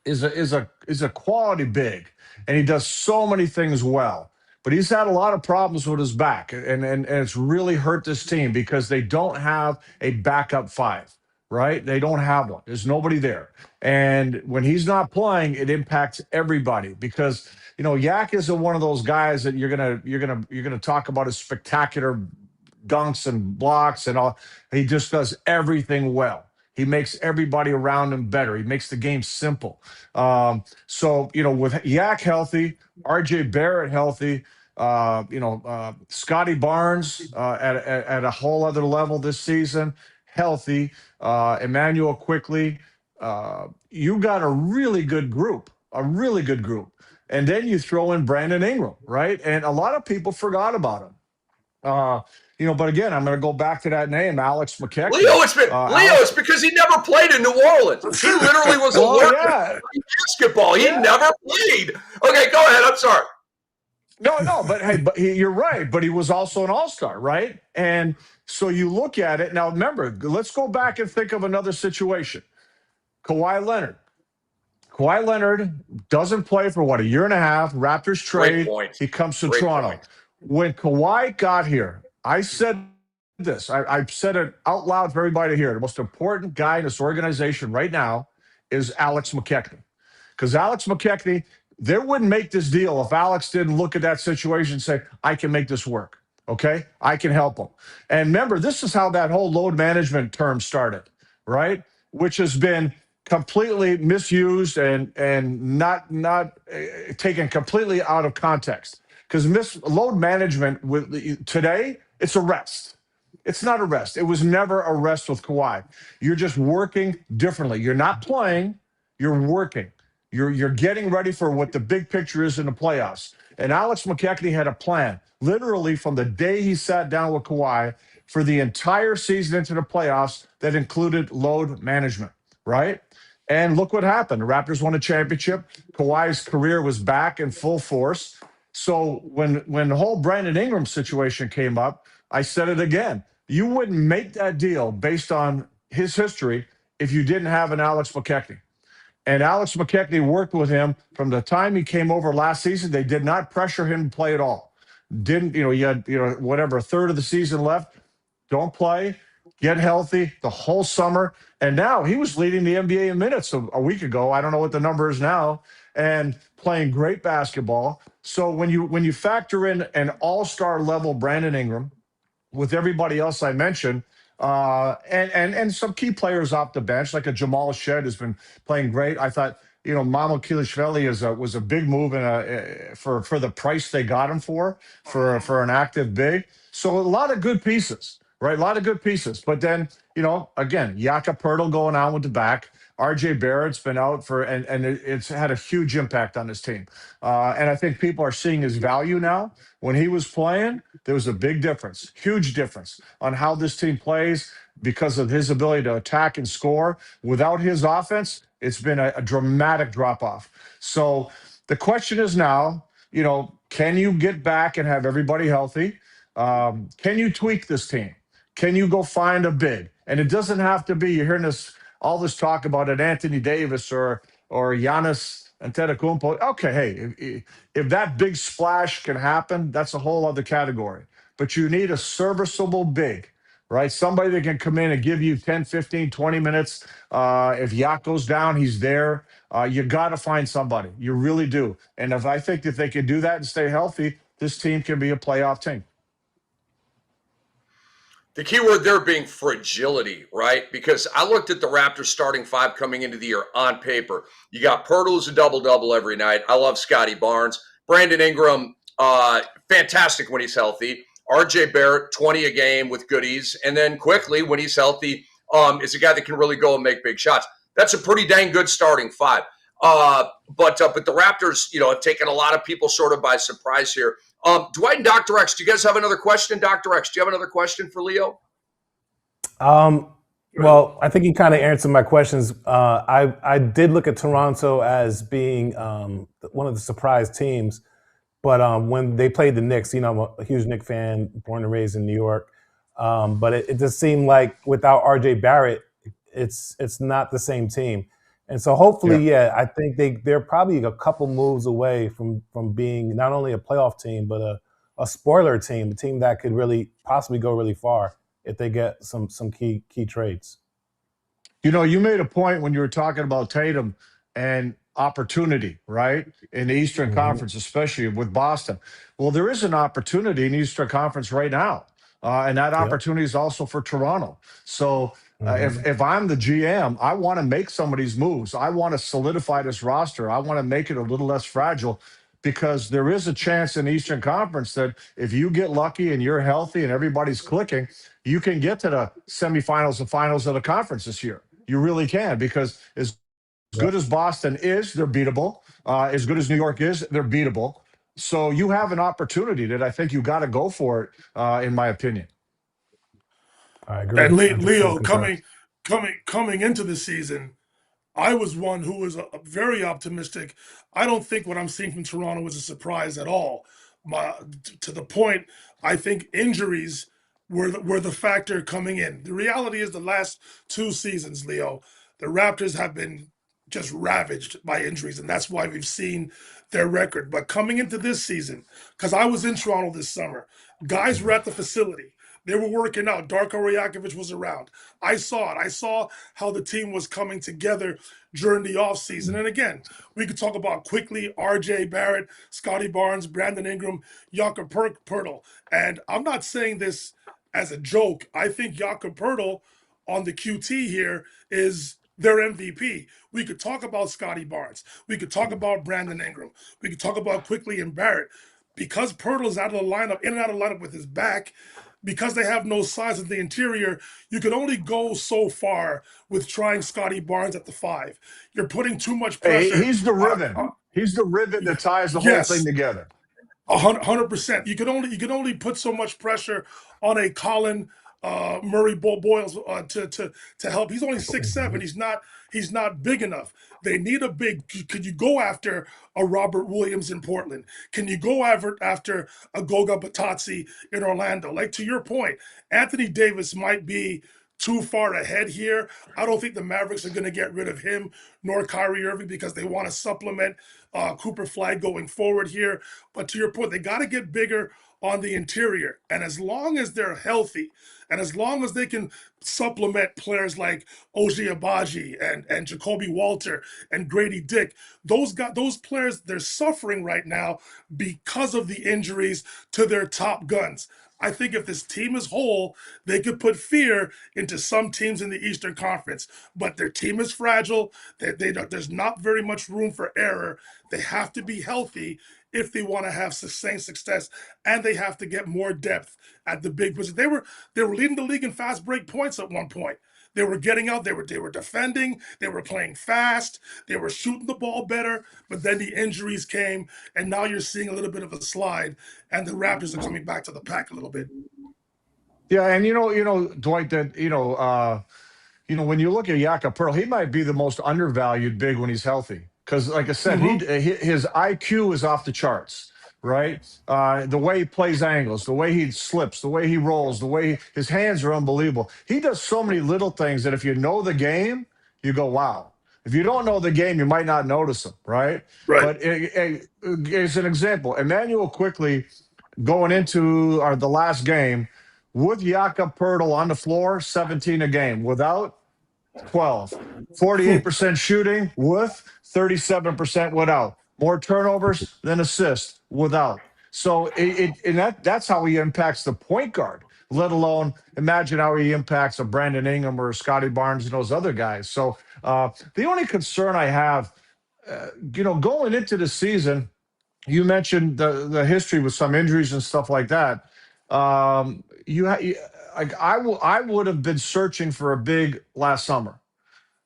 Speaker 9: is a quality big, and he does so many things well. But he's had a lot of problems with his back, and it's really hurt this team because they don't have a backup 5, right? They don't have one. There's nobody there. And when he's not playing, it impacts everybody because, Yak isn't one of those guys that you're gonna talk about as spectacular dunks and blocks and all. He just does everything well. He makes everybody around him better. He makes the game simple. So, with Yak healthy, RJ Barrett healthy, Scotty Barnes at a whole other level this season, healthy, Emmanuel quickly. You got a really good group. And then you throw in Brandon Ingram, right? And a lot of people forgot about him. But again, I'm going to go back to that name, Alex McKechnie.
Speaker 3: It's because he never played in New Orleans. He literally was a worker in basketball. He never played. Okay, go ahead. I'm sorry.
Speaker 9: No, but you're right. But he was also an all-star, right? And so you look at it. Now, remember, let's go back and think of another situation. Kawhi Leonard doesn't play for, a year and a half. Raptors trade. He comes to Toronto. When Kawhi got here, I said this. I've said it out loud for everybody to hear. The most important guy in this organization right now is Alex McKechnie. Because Alex McKechnie, they wouldn't make this deal if Alex didn't look at that situation and say, I can make this work. Okay? I can help him. And remember, this is how that whole load management term started, right? Which has been completely misused and not taken completely out of context. Because load management today, it's a rest. It's not a rest. It was never a rest with Kawhi. You're just working differently. You're not playing. You're working. You're getting ready for what the big picture is in the playoffs. And Alex McKechnie had a plan, literally from the day he sat down with Kawhi for the entire season into the playoffs that included load management, right? And look what happened. The Raptors won a championship. Kawhi's career was back in full force. So when the whole Brandon Ingram situation came up, I said it again. You wouldn't make that deal based on his history if you didn't have an Alex McKechnie. And Alex McKechnie worked with him from the time he came over last season. They did not pressure him to play at all. You had a third of the season left. Don't play. Get healthy the whole summer. And now he was leading the NBA in minutes a week ago. I don't know what the number is now. And playing great basketball. So when you factor in an all-star level Brandon Ingram with everybody else I mentioned, and some key players off the bench, like a Jamal Shed has been playing great. I thought, Mamo Kilishvili was a big move for the price they got him for an active big. So a lot of good pieces, right? A lot of good pieces. But then, again, Jakob Poeltl going on with the back. RJ Barrett's been out and it's had a huge impact on his team. And I think people are seeing his value now. When he was playing, there was a big difference, huge difference on how this team plays because of his ability to attack and score. Without his offense, it's been a dramatic drop-off. So the question is now, can you get back and have everybody healthy? Can you tweak this team? Can you go find a big? And it doesn't have to be, you're hearing all this talk about it, Anthony Davis or Giannis Antetokounmpo. Okay, hey, if that big splash can happen, that's a whole other category. But you need a serviceable big right? Somebody that can come in and give you 10, 15, 20 minutes. If Yak goes down, he's there. You got to find somebody. You really do. And I think if they can do that and stay healthy, this team can be a playoff team.
Speaker 3: The key word there being fragility, right? Because I looked at the Raptors starting five coming into the year on paper. You got Poeltl, who's a double-double every night. I love Scotty Barnes. Brandon Ingram, fantastic when he's healthy. RJ Barrett, 20 a game with goodies. And then quickly, when he's healthy, is a guy that can really go and make big shots. That's a pretty dang good starting five. But the Raptors, have taken a lot of people sort of by surprise here. Dwight and Dr. X, do you guys have another question? Dr. X, do you have another question for Leo?
Speaker 1: Well, I think you kind of answered my questions. I did look at Toronto as being one of the surprise teams, but when they played the Knicks, I'm a huge Knicks fan, born and raised in New York. But it just seemed like without RJ Barrett, it's not the same team. And so hopefully, I think they're probably a couple moves away from being not only a playoff team, but a spoiler team, a team that could really possibly go really far if they get some key trades.
Speaker 9: You made a point when you were talking about Tatum and opportunity, right? In the Eastern Conference, especially with Boston. Well, there is an opportunity in the Eastern Conference right now. And that opportunity is also for Toronto. So if I'm the GM, I want to make some of these moves. I want to solidify this roster. I want to make it a little less fragile, because there is a chance in the Eastern Conference that if you get lucky and you're healthy and everybody's clicking, you can get to the semifinals and finals of the conference this year. You really can, because as good as Boston is, they're beatable. As good as New York is, they're beatable. So you have an opportunity that I think you got to go for it, in my opinion.
Speaker 1: I agree.
Speaker 2: And Leo, coming into the season, I was one who was very optimistic. I don't think what I'm seeing from Toronto was a surprise at all. To the point, I think injuries were the factor coming in. The reality is the last two seasons, Leo, the Raptors have been just ravaged by injuries, and that's why we've seen their record. But coming into this season, because I was in Toronto this summer, guys were at the facility. They were working out. Darko Rajakovic was around. I saw it. I saw how the team was coming together during the offseason. And again, we could talk about quickly RJ Barrett, Scotty Barnes, Brandon Ingram, Jakob Poeltl. And I'm not saying this as a joke. I think Jakob Poeltl on the QT here is their MVP. We could talk about Scotty Barnes. We could talk about Brandon Ingram. We could talk about Quickly and Barrett. Because Poeltl is out of the lineup, in and out of the lineup with his back, because they have no size in the interior, you can only go so far with trying Scotty Barnes at the five. You're putting too much pressure.
Speaker 9: Hey, he's the ribbon. He's the ribbon that ties the whole thing together.
Speaker 2: 100%. You can only put so much pressure on a Colin Murray Boyles to help. He's only 6'7". He's not big enough. They need a big. Could you go after a Robert Williams in Portland? Can you go after a Goga Batazzi in Orlando? Like, to your point, Anthony Davis might be too far ahead here. I don't think the Mavericks are going to get rid of him nor Kyrie Irving, because they want to supplement Cooper Flag going forward here. But to your point, they got to get bigger on the interior. And as long as they're healthy, and as long as they can supplement players like Oji Abaji and Jacoby Walter and Grady Dick, those players, they're suffering right now because of the injuries to their top guns. I think if this team is whole, they could put fear into some teams in the Eastern Conference. But their team is fragile. There's not very much room for error. They have to be healthy if they want to have sustained success, and they have to get more depth at the big position. They were leading the league in fast break points at one point. They were getting out. They were defending. They were playing fast. They were shooting the ball better. But then the injuries came, and now you're seeing a little bit of a slide. And the Raptors are coming back to the pack a little bit.
Speaker 9: Yeah, and Dwight, that when you look at Jakob Poeltl, he might be the most undervalued big when he's healthy. Because, like I said, his IQ is off the charts, right? The way he plays angles, the way he slips, the way he rolls, the way his hands are unbelievable. He does so many little things that if you know the game, you go, wow. If you don't know the game, you might not notice him, right? But as an example, Emmanuel Quickly going into the last game With Jakob Poeltl on the floor, 17 a game. Without, 12. 48% shooting with, 37% without. More turnovers than assists without. So that's how he impacts the point guard, let alone imagine how he impacts a Brandon Ingram or Scotty Barnes and those other guys. So the only concern I have, going into the season, you mentioned the history with some injuries and stuff like that. I would have been searching for a big last summer.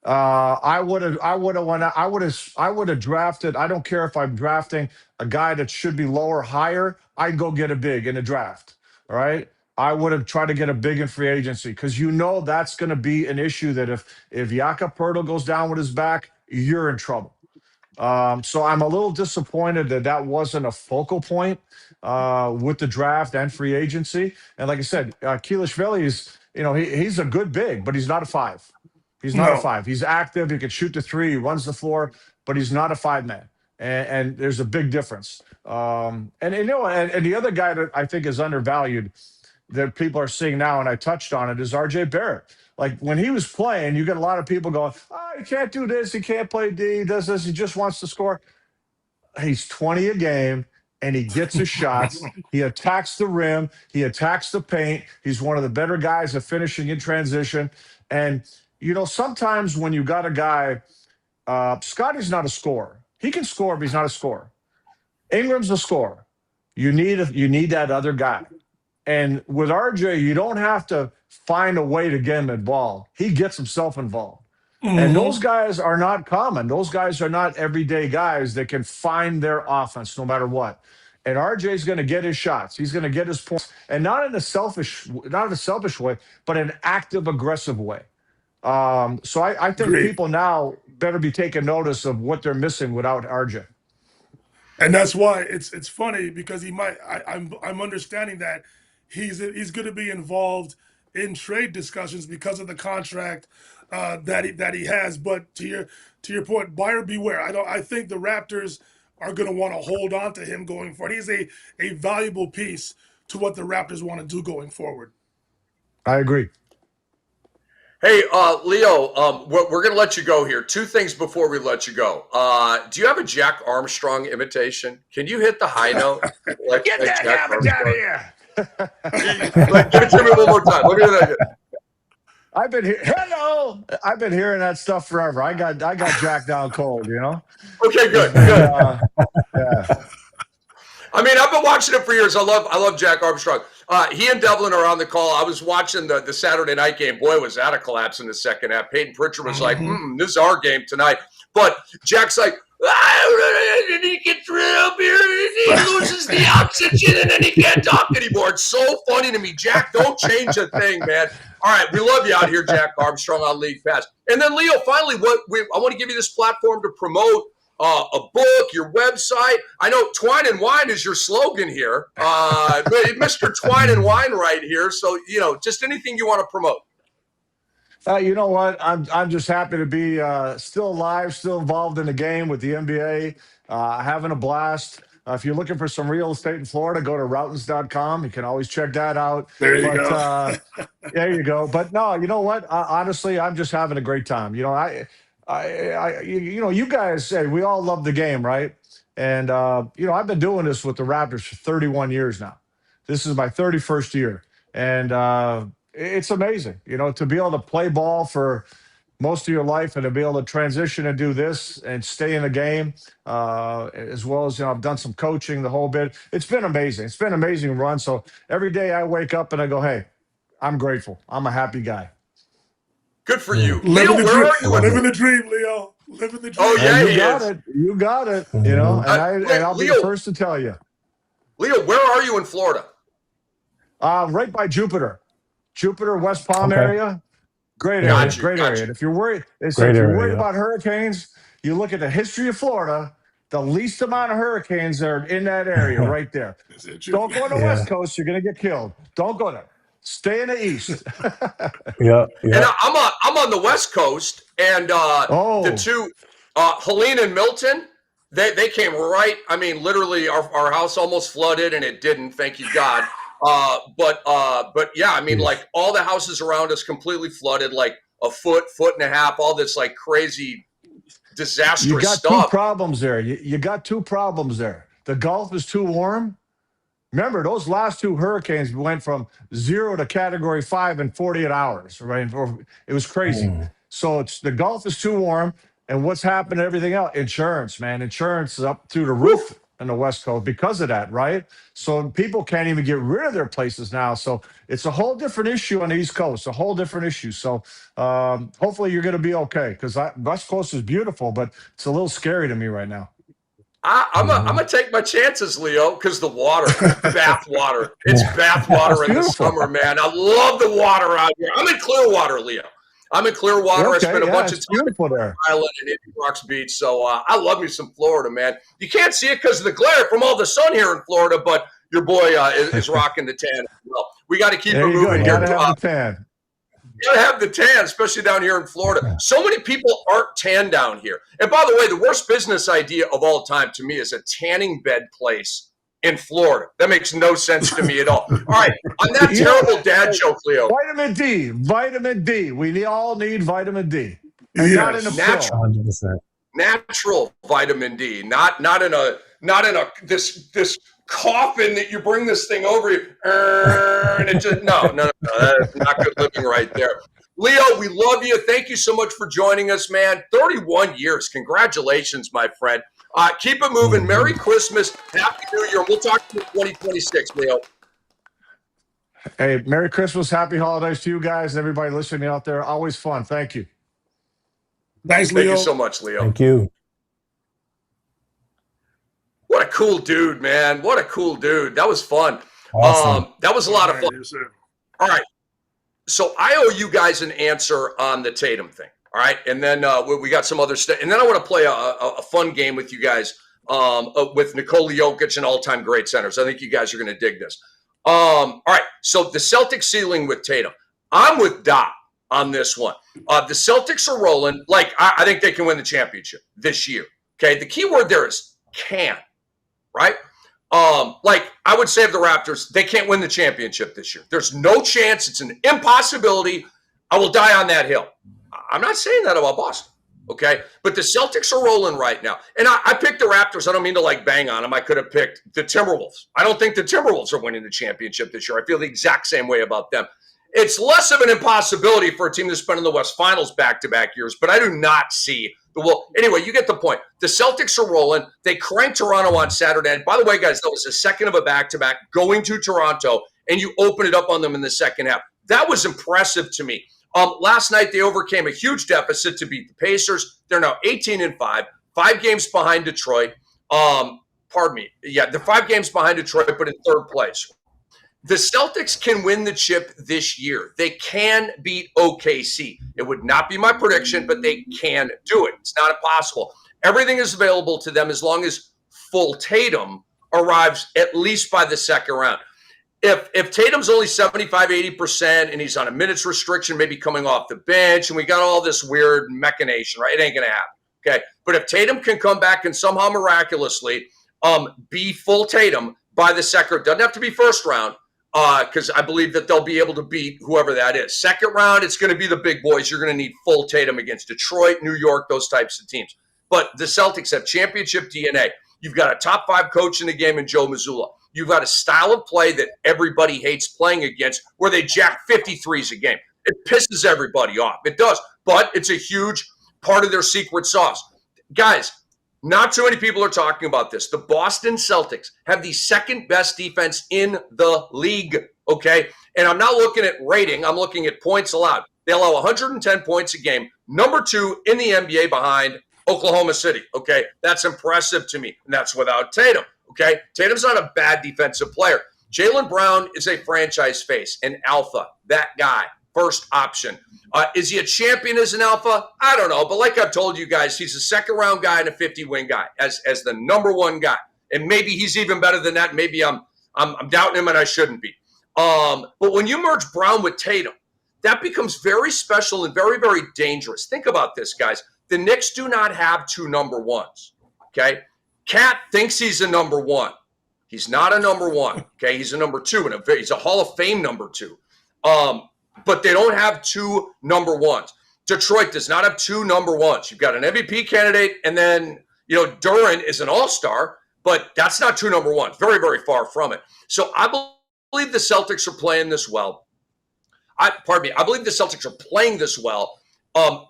Speaker 9: I would have drafted. I don't care if I'm drafting a guy that should be lower, higher. I'd go get a big in a draft. All right. I would have tried to get a big in free agency because that's going to be an issue that if Jakob Poeltl goes down with his back, you're in trouble. So I'm a little disappointed that wasn't a focal point with the draft and free agency. And like I said, Kilishvili is, he's a good big, but he's not a 5. He's not a 5. He's active. He can shoot the 3. He runs the floor, but he's not a 5-man. And there's a big difference. And the other guy that I think is undervalued that people are seeing now, and I touched on it, is RJ Barrett. Like when he was playing, you get a lot of people going, he can't do this. He can't play D. He does this. He just wants to score. He's 20 a game, and he gets his shots. He attacks the rim. He attacks the paint. He's one of the better guys at finishing in transition. And, sometimes when you got a guy, Scotty's not a scorer. He can score, but he's not a scorer. Ingram's a scorer. You need that other guy. And with RJ, you don't have to find a way to get him involved. He gets himself involved. Mm-hmm. And those guys are not common. Those guys are not everyday guys that can find their offense no matter what. And RJ's going to get his shots. He's going to get his points. And not in a selfish way, but an active, aggressive way. So I think people now better be taking notice of what they're missing without RJ.
Speaker 2: And that's why it's funny because I'm understanding that he's going to be involved in trade discussions because of the contract that he has. But to your point, buyer beware. I think the Raptors are going to want to hold on to him going forward. He's a valuable piece to what the Raptors want to do going forward.
Speaker 9: I agree.
Speaker 3: Hey, Leo, we're going to let you go here. 2 things before we let you go. Do you have a Jack Armstrong imitation? Can you hit the high note?
Speaker 9: Get that habit out of here.
Speaker 3: Give it to me one more time. Let me hear that again.
Speaker 9: I've been hearing that stuff forever. I got Jack down cold,
Speaker 3: Okay, good.
Speaker 9: Yeah.
Speaker 3: I mean, I've been watching it for years. I love Jack Armstrong. He and Devlin are on the call. I was watching the Saturday night game. Boy, was that a collapse in the second half. Peyton Pritchard was like, this is our game tonight. But Jack's like, and he gets right up here and he loses the oxygen and then he can't talk anymore. It's so funny to me. Jack, don't change a thing, man. All right, we love you out here, Jack Armstrong on League Pass. And then, Leo, finally, I want to give you this platform to promote a book, your website. I know Twine and Wine is your slogan here. Mr. Twine and Wine right here. So, just anything you want to promote.
Speaker 9: You know what? I'm just happy to be still alive, still involved in the game with the NBA, having a blast. If you're looking for some real estate in Florida, go to Rautins.com. You can always check that out.
Speaker 2: There you go.
Speaker 9: There you go. But no, you know what? Honestly, I'm just having a great time. You guys say we all love the game, right? And I've been doing this with the Raptors for 31 years now. This is my 31st year, and it's amazing, to be able to play ball for most of your life and to be able to transition and do this and stay in the game, as well as, I've done some coaching, the whole bit. It's been amazing. It's been an amazing run. So every day I wake up and I go, hey, I'm grateful. I'm a happy guy.
Speaker 3: Good for you.
Speaker 2: Living
Speaker 3: Leo, where are you?
Speaker 2: Living the dream, Leo. Living the dream.
Speaker 3: Oh, yeah,
Speaker 9: you got it. You got it. And I'll be the first to tell you.
Speaker 3: Leo, where are you in Florida?
Speaker 9: Right by Jupiter, West Palm area. Great area. Great area. And if you're worried, about hurricanes, you look at the history of Florida, the least amount of hurricanes are in that area right there. Don't go to the West Coast. You're going to get killed. Don't go there. Stay in the East.
Speaker 1: Yeah.
Speaker 3: And I'm on the West Coast, and the two, Helene and Milton, they came right. I mean, literally, our house almost flooded, and it didn't. Thank you, God. But yeah, I mean, like all the houses around us completely flooded, like a foot and a half, all this like crazy disastrous
Speaker 9: You got
Speaker 3: stuff.
Speaker 9: two problems there. You got two problems there. The Gulf is too warm. Remember, those last two hurricanes went from 0 to Category 5 in 48 hours, right? It was crazy. So the Gulf is too warm. And what's happened to everything else? Insurance, man. Insurance is up through the roof in the West Coast because of that, right? So people can't even get rid of their places now. So it's a whole different issue on the East Coast, a whole different issue. So hopefully you're going to be okay, because West Coast is beautiful, but it's a little scary to me right now.
Speaker 3: I'm gonna take my chances, Leo, because the water, bath water. It's bath water in the summer, man. I love the water out here. I'm in Clearwater, Leo. I'm in Clearwater.
Speaker 9: Okay,
Speaker 3: I spent a bunch of time
Speaker 9: beautiful there.
Speaker 3: Island and Indian Rocks Beach, so I love me some Florida, man. You can't see it because of the glare from all the sun here in Florida, but your boy is rocking the tan as well. We got to keep it moving here.
Speaker 9: You gotta have the tan.
Speaker 3: You gotta have the tan, especially down here in Florida. So many people aren't tan down here. And by the way, the worst business idea of all time to me is a tanning bed place in Florida. That makes no sense to me at all. All right, on that terrible dad joke, Leo.
Speaker 9: Vitamin D. We all need vitamin D. And not in a
Speaker 3: natural,
Speaker 1: 100%.
Speaker 3: Natural vitamin D, not in a this coffin that you bring this thing over you, and it just no, that's not good living right there. Leo, we love you. Thank you so much for joining us, man. 31 years. Congratulations, my friend. Keep it moving. Merry Christmas. Happy New Year. We'll talk to you in 2026, Leo.
Speaker 9: Hey, Merry Christmas. Happy holidays to you guys and everybody listening out there. Always fun. Thank you.
Speaker 2: Thanks, Leo.
Speaker 3: Thank you so much, Leo.
Speaker 1: Thank you.
Speaker 3: What a cool dude, man. What a cool dude. That was fun.
Speaker 1: Awesome.
Speaker 3: That was a lot of fun.
Speaker 2: Yes, sir.
Speaker 3: All right. So I owe you guys an answer on the Tatum thing. All right. And then we got some other stuff. And then I want to play a fun game with you guys with Nikola Jokic and all-time great centers. I think you guys are going to dig this. All right. So the Celtics ceiling with Tatum. I'm with Doc on this one. The Celtics are rolling. Like, I think they can win the championship this year. Okay. The key word there is can. Right? Like I would say of the Raptors, they can't win the championship this year. There's no chance. It's an impossibility. I will die on that hill. I'm not saying that about Boston, okay? But the Celtics are rolling right now. And I picked the Raptors. I don't mean to like bang on them. I could have picked the Timberwolves. I don't think the Timberwolves are winning the championship this year. I feel the exact same way about them. It's less of an impossibility for a team that's been in the West Finals back-to-back years, but I do not see well, anyway, you get the point. The Celtics are rolling. They cranked Toronto on Saturday. And by the way, guys, that was the second of a back-to-back going to Toronto, and you open it up on them in the second half. That was impressive to me. Last night, they overcame a huge deficit to beat the Pacers. They're now 18-5, 5 games behind Detroit. Pardon me. Yeah, they're 5 games behind Detroit, but in third place. The Celtics can win the chip this year. They can beat OKC. It would not be my prediction, but they can do it. It's not impossible. Everything is available to them as long as full Tatum arrives at least by the second round. If Tatum's only 75, 80% and he's on a minutes restriction, maybe coming off the bench, and we got all this weird machination, right? It ain't going to happen, okay? But if Tatum can come back and somehow miraculously be full Tatum by the second, doesn't have to be first round, because I believe that they'll be able to beat whoever that is. Second round, it's going to be the big boys. You're going to need full Tatum against Detroit, New York, those types of teams. But the Celtics have championship DNA. You've got a top 5 coach in the game in Joe Mazzulla. You've got a style of play that everybody hates playing against where they jack 53s a game. It pisses everybody off. It does. But it's a huge part of their secret sauce. Guys, not too many people are talking about this. The Boston Celtics have the second best defense in the league, okay? And I'm not looking at rating. I'm looking at points allowed. They allow 110 points a game. Number 2 in the NBA behind Oklahoma City, okay? That's impressive to me, and that's without Tatum, okay? Tatum's not a bad defensive player. Jaylen Brown is a franchise face, an alpha, that guy. First option. Is he a champion as an alpha? I don't know. But like I've told you guys, he's a second-round guy and a 50-win guy as the number 1 guy. And maybe he's even better than that. Maybe I'm doubting him and I shouldn't be. But when you merge Brown with Tatum, that becomes very special and very, very dangerous. Think about this, guys. The Knicks do not have 2 number 1s, okay? Cat thinks he's a number 1. He's not a number one. Okay, he's a number two, and he's a Hall of Fame number two. But they don't have two number ones. Detroit does not have two number ones. You've got an MVP candidate, and then Duran is an all-star, but that's not two number ones. Very, very far from it. So I believe the Celtics are playing this well. I believe the Celtics are playing this well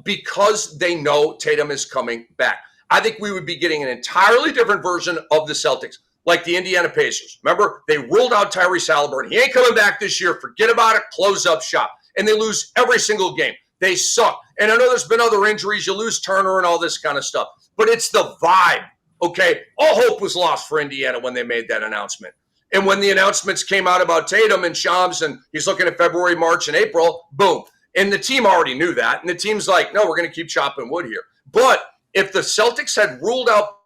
Speaker 3: because they know Tatum is coming back. I think we would be getting an entirely different version of the Celtics, like the Indiana Pacers. Remember, they ruled out Tyrese Halliburton. He ain't coming back this year. Forget about it. Close up shop. And they lose every single game. They suck. And I know there's been other injuries. You lose Turner and all this kind of stuff. But it's the vibe, okay? All hope was lost for Indiana when they made that announcement. And when the announcements came out about Tatum and Shams, and he's looking at February, March, and April, boom. And the team already knew that. And the team's like, no, we're going to keep chopping wood here. But if the Celtics had ruled out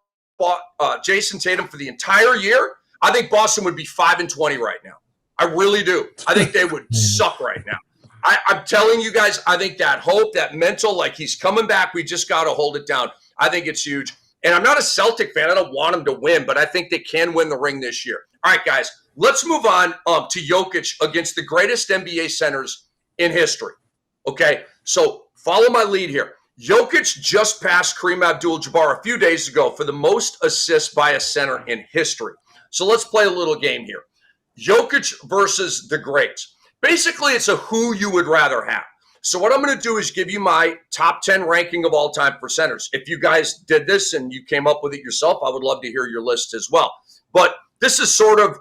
Speaker 3: Jayson Tatum for the entire year, I think Boston would be 5-20 right now. I really do. I think they would suck right now. I'm telling you guys, I think that hope, that mental, like he's coming back, we just got to hold it down. I think it's huge. And I'm not a Celtic fan. I don't want them to win, but I think they can win the ring this year. All right, guys, let's move on to Jokic against the greatest NBA centers in history. Okay, so follow my lead here. Jokic just passed Kareem Abdul-Jabbar a few days ago for the most assists by a center in history. So let's play a little game here. Jokic versus the greats. Basically, it's a who you would rather have. So what I'm going to do is give you my top 10 ranking of all time for centers. If you guys did this and you came up with it yourself, I would love to hear your list as well. But this is sort of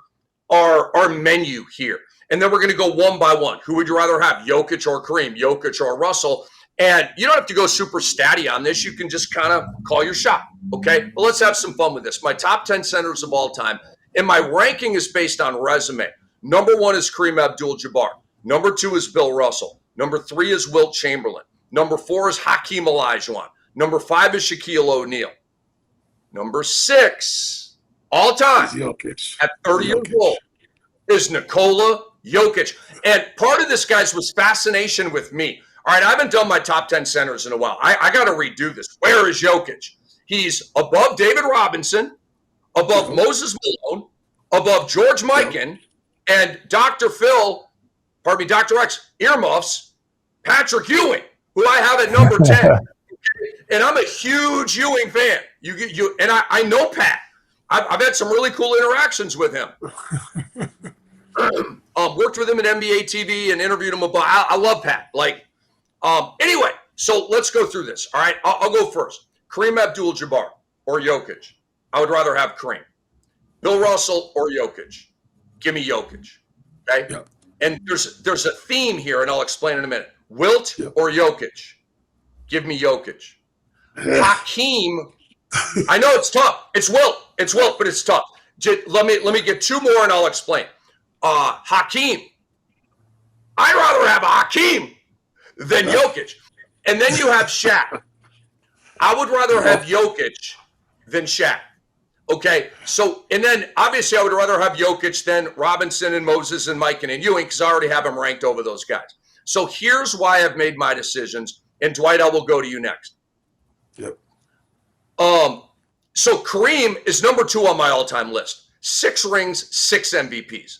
Speaker 3: our menu here. And then we're going to go one by one. Who would you rather have, Jokic or Kareem, Jokic or Russell? And you don't have to go super statty on this. You can just kind of call your shot, okay? But let's have some fun with this. My top 10 centers of all time. And my ranking is based on resume. Number 1 is Kareem Abdul-Jabbar. Number 2 is Bill Russell. Number 3 is Wilt Chamberlain. Number 4 is Hakeem Olajuwon. Number 5 is Shaquille O'Neal. Number 6, all time,
Speaker 2: Jokic.
Speaker 3: at 30 years old, is Nikola Jokic. And part of this, guys, was fascination with me. All right, I haven't done my top 10 centers in a while. I got to redo this. Where is Jokic? He's above David Robinson, above Moses Malone, above George Mikan, and Dr. X, earmuffs, Patrick Ewing, who I have at number 10. And I'm a huge Ewing fan. And I know Pat. I've had some really cool interactions with him. Worked with him at NBA TV and interviewed him about. I love Pat. Anyway, so let's go through this. All right, I'll go first. Kareem Abdul-Jabbar or Jokic. I would rather have Kareem. Bill Russell or Jokic. Give me Jokic. Okay. Yep. And there's a theme here, and I'll explain in a minute. Wilt or Jokic? Give me Jokic. Hakeem. I know it's tough. It's Wilt, but it's tough. Let me get 2 more, and I'll explain. Hakeem. I'd rather have Hakeem than Jokic. And then you have Shaq. I would rather have Jokic than Shaq. Okay, so, and then obviously I would rather have Jokic than Robinson and Moses and Mikan and Ewing because I already have them ranked over those guys. So here's why I've made my decisions. And Dwight, I will go to you next.
Speaker 2: Yep.
Speaker 3: So Kareem is number 2 on my all-time list. 6 rings, 6 MVPs.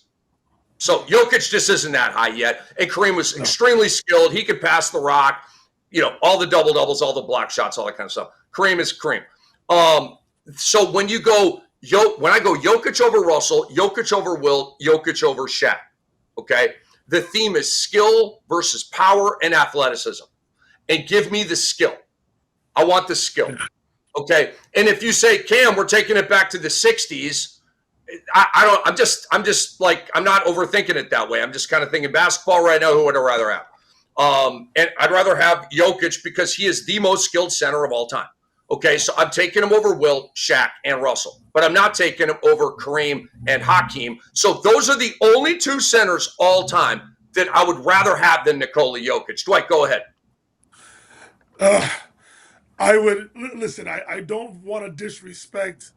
Speaker 3: So Jokic just isn't that high yet. And Kareem was extremely skilled. He could pass the rock, all the double-doubles, all the block shots, all that kind of stuff. Kareem is Kareem. So when I go Jokic over Russell, Jokic over Wilt, Jokic over Shaq, okay? The theme is skill versus power and athleticism. And give me the skill. I want the skill, okay? And if you say, Cam, we're taking it back to the 60s, I'm not overthinking it that way. I'm just kind of thinking basketball right now, who would I rather have? And I'd rather have Jokic because he is the most skilled center of all time. Okay, so I'm taking him over Wilt, Shaq, and Russell. But I'm not taking him over Kareem and Hakeem. So those are the only 2 centers all time that I would rather have than Nikola Jokic. Dwight, go ahead.
Speaker 2: I would listen. I don't want to disrespect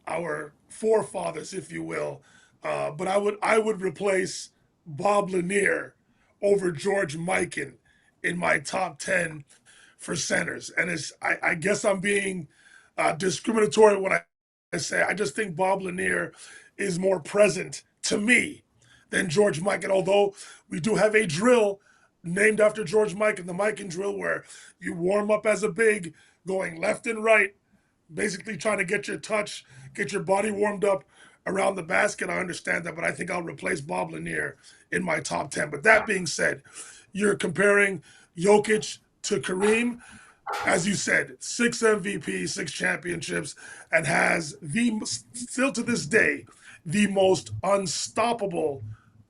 Speaker 2: our forefathers, if you will, but I would replace Bob Lanier over George Mikan in my top 10 for centers. And I guess I'm being discriminatory when I say I just think Bob Lanier is more present to me than George Mikan. Although we do have a drill named after George Mikan, the Mikan drill, where you warm up as a big, going left and right, basically trying to get your touch, get your body warmed up around the basket. I understand that, but I think I'll replace Bob Lanier in my top 10. But that being said, you're comparing Jokic to Kareem. As you said, 6 MVPs, 6 championships, and has still to this day, the most unstoppable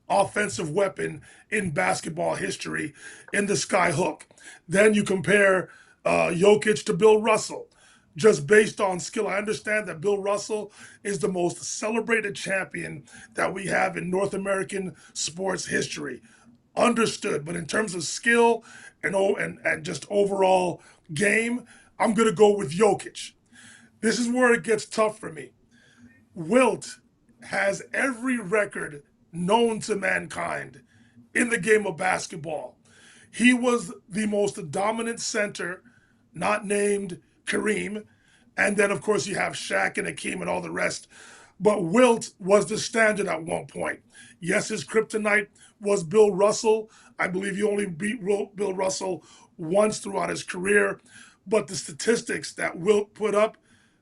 Speaker 2: offensive weapon in basketball history in the sky hook. Then you compare Jokic to Bill Russell, just based on skill. I understand that Bill Russell is the most celebrated champion that we have in North American sports history. Understood. But in terms of skill and just overall game, I'm going to go with Jokic. This is where it gets tough for me. Wilt has every record known to mankind in the game of basketball. He was the most dominant center, not named Kareem. And then, of course, you have Shaq and Hakeem and all the rest. But Wilt was the standard at one point. Yes, his kryptonite was Bill Russell. I believe he only beat Bill Russell once throughout his career. But the statistics that Wilt put up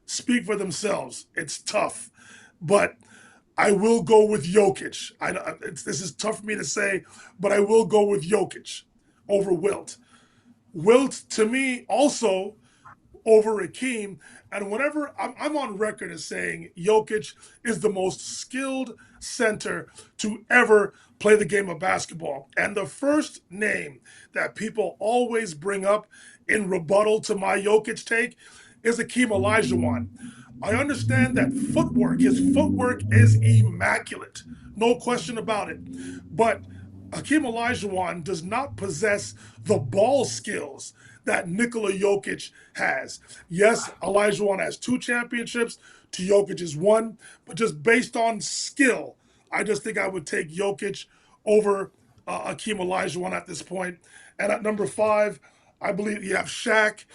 Speaker 2: speak for themselves. It's tough. But I will go with Jokic. This is tough for me to say, but I will go with Jokic over Wilt. Wilt, to me, also over Hakeem. And whenever I'm on record as saying Jokic is the most skilled center to ever play the game of basketball. And the first name that people always bring up in rebuttal to my Jokic take is Hakeem Olajuwon. I understand that his footwork is immaculate. No question about it. But Hakeem Olajuwon does not possess the ball skills that Nikola Jokic has. Yes, Olajuwon has 2 championships to Jokic's 1, but just based on skill, I just think I would take Jokic over Hakeem Olajuwon at this point. And at number 5, I believe you have Shaq.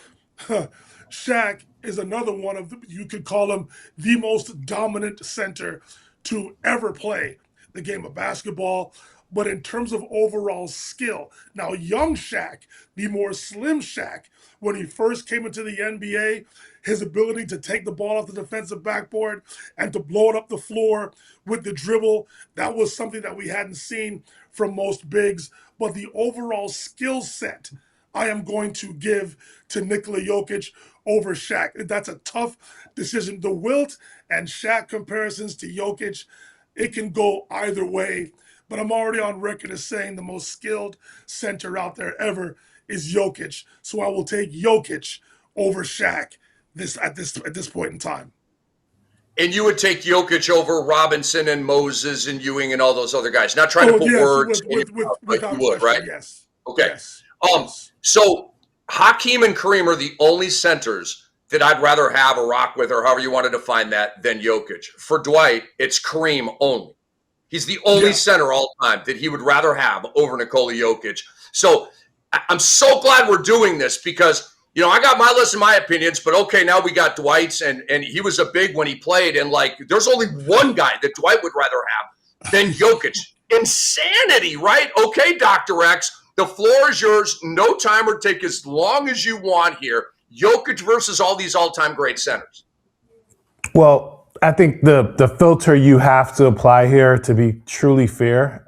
Speaker 2: Shaq is another one of you could call him the most dominant center to ever play the game of basketball. But in terms of overall skill, now young Shaq, the more slim Shaq, when he first came into the NBA, his ability to take the ball off the defensive backboard and to blow it up the floor with the dribble, that was something that we hadn't seen from most bigs. But the overall skill set, I am going to give to Nikola Jokic over Shaq. That's a tough decision. The Wilt and Shaq comparisons to Jokic, it can go either way. But I'm already on record as saying the most skilled center out there ever is Jokic. So I will take Jokic over Shaq at this point in time.
Speaker 3: And you would take Jokic over Robinson and Moses and Ewing and all those other guys. Not trying to put words in your mouth, but you would, right?
Speaker 2: Yes.
Speaker 3: Okay.
Speaker 2: Yes.
Speaker 3: So Hakeem and Kareem are the only centers that I'd rather have a rock with, or however you want to define that, than Jokic. For Dwight, it's Kareem only. He's the only center all time that he would rather have over Nikola Jokic. So I'm so glad we're doing this because, you know, I got my list and my opinions, but okay, now we got Dwight's, and he was a big when he played, and like there's only one guy that Dwight would rather have than Jokic. Insanity, right? Okay, Dr. X, the floor is yours. No timer. Take as long as you want here. Jokic versus all these all-time great centers.
Speaker 1: Well, I think the filter you have to apply here to be truly fair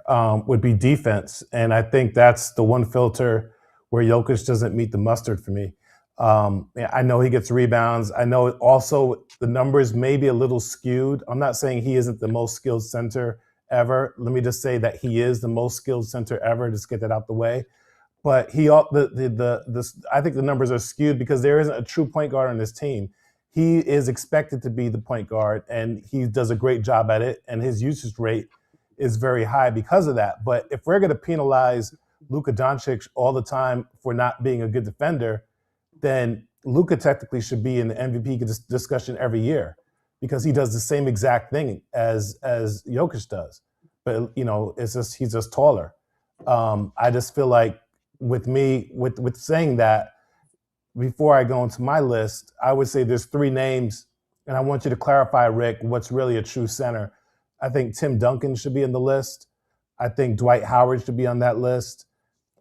Speaker 1: would be defense. And I think that's the one filter where Jokic doesn't meet the mustard for me. I know he gets rebounds. I know also the numbers may be a little skewed. I'm not saying he isn't the most skilled center ever. Let me just say that he is the most skilled center ever. Just get that out the way. But I think the numbers are skewed because there isn't a true point guard on this team. He is expected to be the point guard, and he does a great job at it, and his usage rate is very high because of that. But if we're going to penalize Luka Doncic all the time for not being a good defender, then Luka technically should be in the MVP discussion every year because he does the same exact thing as Jokic does. But, you know, it's just he's just taller. I just feel like with saying that, before I go into my list, I would say there's 3 names, and I want you to clarify, Rick, what's really a true center. I think Tim Duncan should be in the list. I think Dwight Howard should be on that list.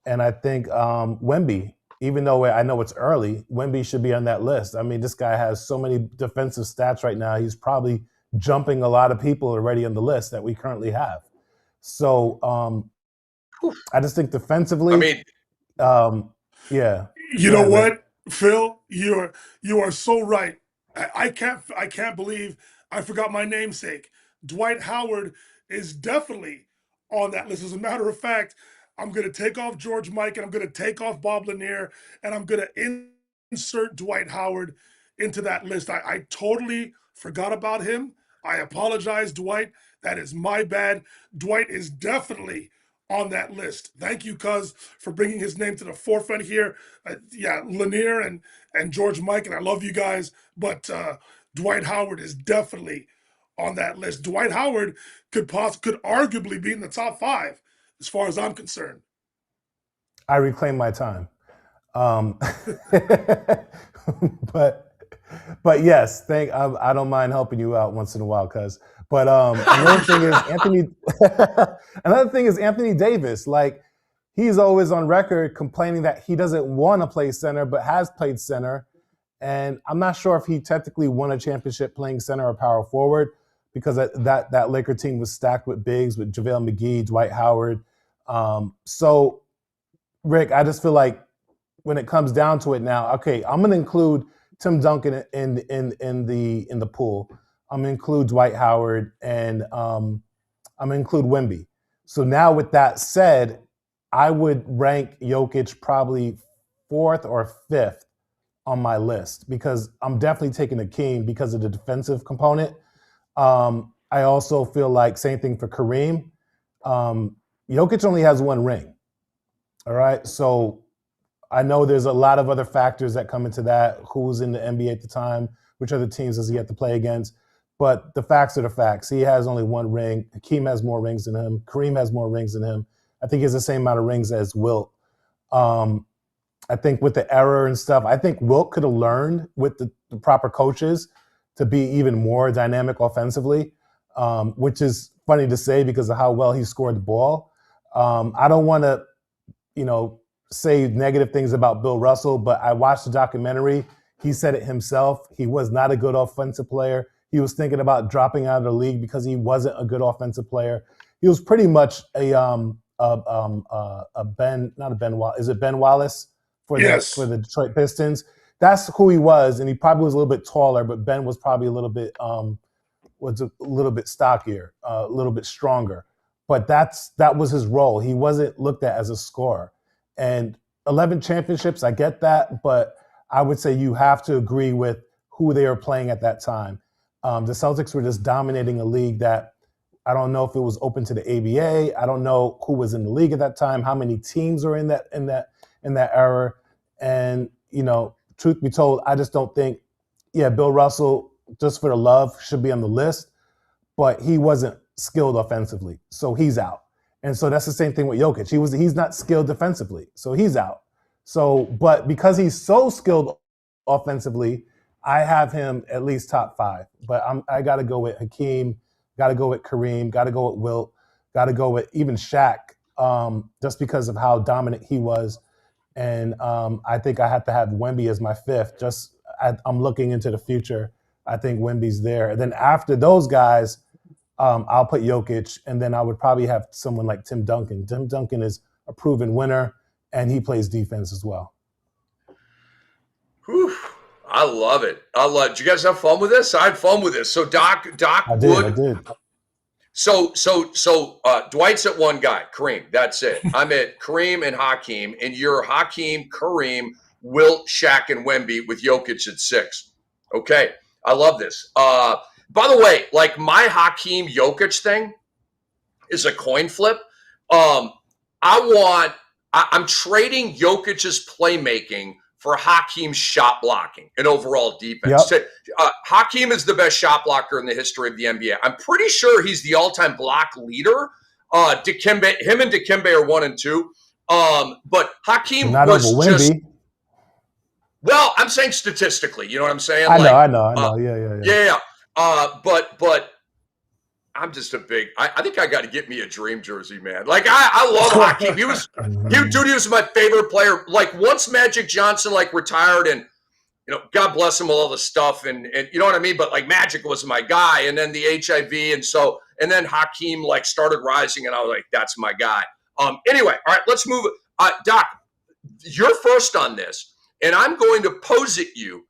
Speaker 1: And I think Wemby, even though I know it's early, Wemby should be on that list. I mean, this guy has so many defensive stats right now. He's probably jumping a lot of people already on the list that we currently have. So I just think defensively, yeah.
Speaker 2: You know what, Phil? You are so right. I can't believe I forgot my namesake. Dwight Howard is definitely on that list. As a matter of fact, I'm going to take off George Mike and I'm going to take off Bob Lanier and I'm going to insert Dwight Howard into that list. I totally forgot about him. I apologize, Dwight. That is my bad. Dwight is definitely on that list. Thank you, Cuz, for bringing his name to the forefront here. Lanier and George Mike, and I love you guys, but Dwight Howard is definitely on that list. Dwight Howard could arguably be in the top 5 as far as I'm concerned.
Speaker 1: I reclaim my time. But yes, I don't mind helping you out once in a while, Cuz. But another thing is Anthony Davis. Like, he's always on record complaining that he doesn't want to play center, but has played center. And I'm not sure if he technically won a championship playing center or power forward, because that Laker team was stacked with bigs, with JaVale McGee, Dwight Howard. So, Rick, I just feel like when it comes down to it now, okay, I'm going to include Tim Duncan in the pool. I'm going to include Dwight Howard, and I'm going to include Wemby. So now with that said, I would rank Jokic probably 4th or 5th on my list, because I'm definitely taking Hakeem because of the defensive component. I also feel like same thing for Kareem. Jokic only has 1 ring. All right. So I know there's a lot of other factors that come into that. Who's in the NBA at the time? Which other teams does he have to play against? But the facts are the facts. He has only 1 ring. Hakeem has more rings than him. Kareem has more rings than him. I think he has the same amount of rings as Wilt. I think with the error and stuff, I think Wilt could have learned with the proper coaches to be even more dynamic offensively, which is funny to say because of how well he scored the ball. I don't want to, say negative things about Bill Russell, but I watched the documentary. He said it himself. He was not a good offensive player. He was thinking about dropping out of the league because he wasn't a good offensive player. He was pretty much Ben Wallace for the Detroit Pistons. That's who he was, and he probably was a little bit taller, but Ben was probably a little bit stockier, a little bit stronger. But that was his role. He wasn't looked at as a scorer. And 11 championships, I get that, but I would say you have to agree with who they were playing at that time. The Celtics were just dominating a league that I don't know if it was open to the ABA. I don't know who was in the league at that time, how many teams were in that era. And, truth be told, I just don't think, Bill Russell, just for the love, should be on the list, but he wasn't skilled offensively, so he's out. And so that's the same thing with Jokic. He's not skilled defensively, so he's out. So, but because he's so skilled offensively, I have him at least top 5. But I got to go with Hakeem, got to go with Kareem, got to go with Wilt, got to go with even Shaq, just because of how dominant he was. And I think I have to have Wemby as my 5th. I'm looking into the future. I think Wemby's there. And then after those guys, I'll put Jokic, and then I would probably have someone like Tim Duncan. Tim Duncan is a proven winner, and he plays defense as well.
Speaker 3: Whew. I love it. Did you guys have fun with this? I had fun with this. So Doc
Speaker 1: I did.
Speaker 3: So Dwight's at 1 guy, Kareem. That's it. I'm at Kareem and Hakeem, and you're Hakeem, Kareem, Wilt, Shaq, and Wemby with Jokic at 6. Okay, I love this. By the way, like my Hakeem Jokic thing is a coin flip. I'm trading Jokic's playmaking for Hakeem's shot blocking and overall defense.
Speaker 1: Yep.
Speaker 3: Hakeem is the best shot blocker in the history of the NBA. I'm pretty sure he's the all-time block leader. Him and Dikembe are 1 and 2. But Hakeem was just. Well, I'm saying statistically, you know what I'm saying?
Speaker 1: I know. Yeah.
Speaker 3: Yeah. But I'm just a big. I think I got to get me a dream jersey, man. Like I love Hakeem. He was my favorite player. Like once Magic Johnson like retired, and God bless him with all the stuff, and you know what I mean. But like Magic was my guy, and then the HIV, and then Hakeem like started rising, and I was like, that's my guy. Anyway, all right, let's move. Doc, you're first on this, and I'm going to pose at you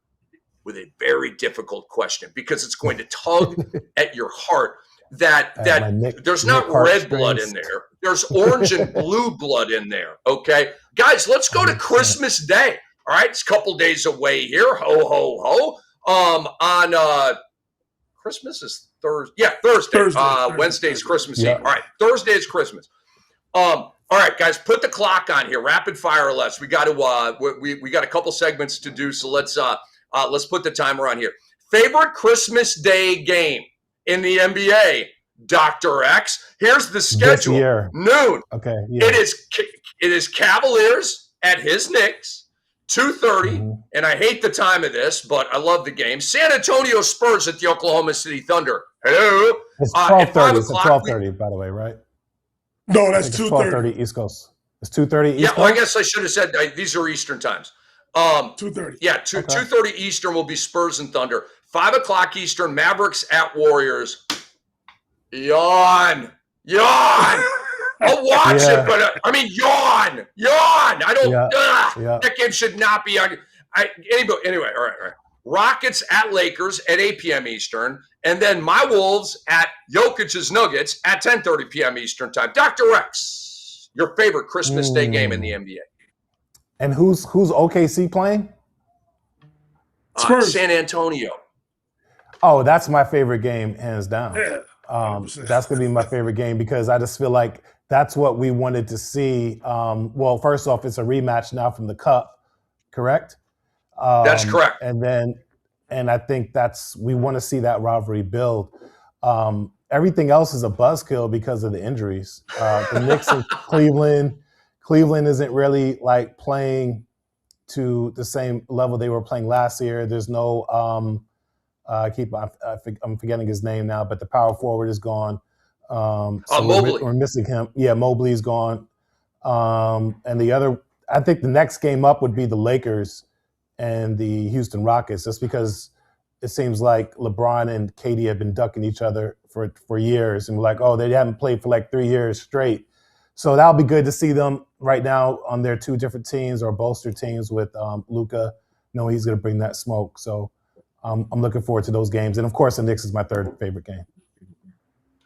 Speaker 3: with a very difficult question because it's going to tug at your heart. That there's not red blood in there. There's orange and blue blood in there. Okay, guys, let's go to Christmas Day. All right, it's a couple days away here. Ho ho ho. On Christmas is Thursday. Yeah, Thursday. Wednesday's Christmas Eve. All right, Thursday is Christmas. All right, guys, put the clock on here. Rapid fire less. We got to we got a couple segments to do, so let's put the timer on here. Favorite Christmas Day game in the NBA, Dr. X. Here's the schedule. Noon.
Speaker 1: Okay. Yeah.
Speaker 3: It is Cavaliers at his Knicks, 2:30. And I hate the time of this, but I love the game. San Antonio Spurs at the Oklahoma City Thunder. Hello.
Speaker 1: It's 12:30. It's 12:30, by the way, right?
Speaker 2: No, that's 2:30.
Speaker 1: 12:30 East Coast. It's 2:30 East Coast?
Speaker 3: Yeah, well, I guess I should have said these are Eastern times.
Speaker 2: 2:30.
Speaker 3: Yeah, 2:30 Eastern will be Spurs and Thunder. 5 o'clock Eastern, Mavericks at Warriors. Yawn. I'll watch it, but yawn. I don't. That game should not be on. Anyway, all right. Rockets at Lakers at 8 p.m. Eastern, and then my Wolves at Jokic's Nuggets at 10:30 p.m. Eastern time. Dr. X, your favorite Christmas Day game in the NBA?
Speaker 1: And who's OKC playing?
Speaker 3: San Antonio.
Speaker 1: Oh, that's my favorite game, hands down.
Speaker 2: Yeah,
Speaker 1: that's going to be my favorite game because I just feel like that's what we wanted to see. Well, first off, it's a rematch now from the Cup, correct?
Speaker 3: That's correct.
Speaker 1: And I think we want to see that rivalry build. Everything else is a buzzkill because of the injuries. The Knicks and Cleveland isn't really like playing to the same level they were playing last year. There's no I'm forgetting his name now, but the power forward is gone.
Speaker 3: Mobley.
Speaker 1: We're missing him. Yeah, Mobley's gone. And the other, I think the next game up would be the Lakers and the Houston Rockets, just because it seems like LeBron and KD have been ducking each other for years. And we're like, oh, they haven't played for like 3 years straight. So that'll be good to see them right now on their two different teams or bolster teams with Luka. He's going to bring that smoke. So I'm looking forward to those games. And, of course, the Knicks is my third favorite game.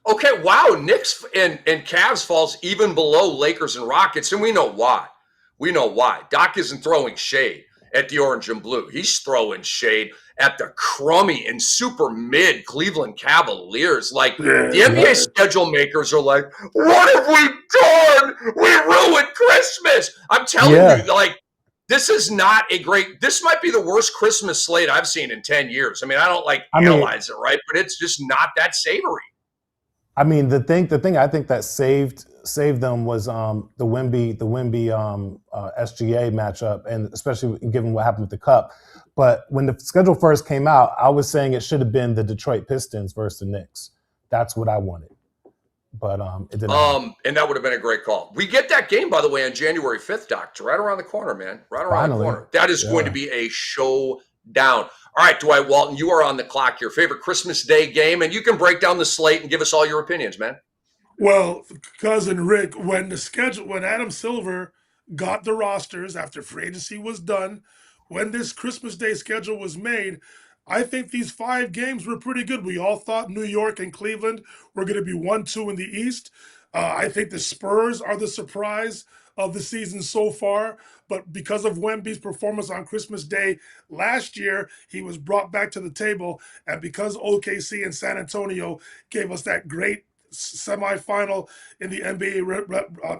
Speaker 3: Okay, wow. Knicks and Cavs falls even below Lakers and Rockets, and we know why. Doc isn't throwing shade at the orange and blue. He's throwing shade at the crummy and super mid Cleveland Cavaliers. Like, the NBA schedule makers are like, what have we done? We ruined Christmas. I'm telling you, like, this is not this might be the worst Christmas slate I've seen in 10 years. I don't analyze it, right? But it's just not that savory.
Speaker 1: The thing I think that saved them was the Wemby SGA matchup, and especially given what happened with the Cup. But when the schedule first came out, I was saying it should have been the Detroit Pistons versus the Knicks. That's what I wanted. But it didn't happen. And
Speaker 3: that would have been a great call. We get that game, by the way, on January 5th, Doc. Right around the corner, man. Right around the corner. That is going to be a showdown. All right, Dwight Walton, you are on the clock here. Favorite Christmas Day game, and you can break down the slate and give us all your opinions, man.
Speaker 2: Well, cousin Rick, when Adam Silver got the rosters after free agency was done, when this Christmas Day schedule was made, I think these 5 games were pretty good. We all thought New York and Cleveland were going to be 1-2 in the East. I think the Spurs are the surprise of the season so far, but because of Wemby's performance on Christmas Day last year, he was brought back to the table, and because OKC and San Antonio gave us that great semifinal in the NBA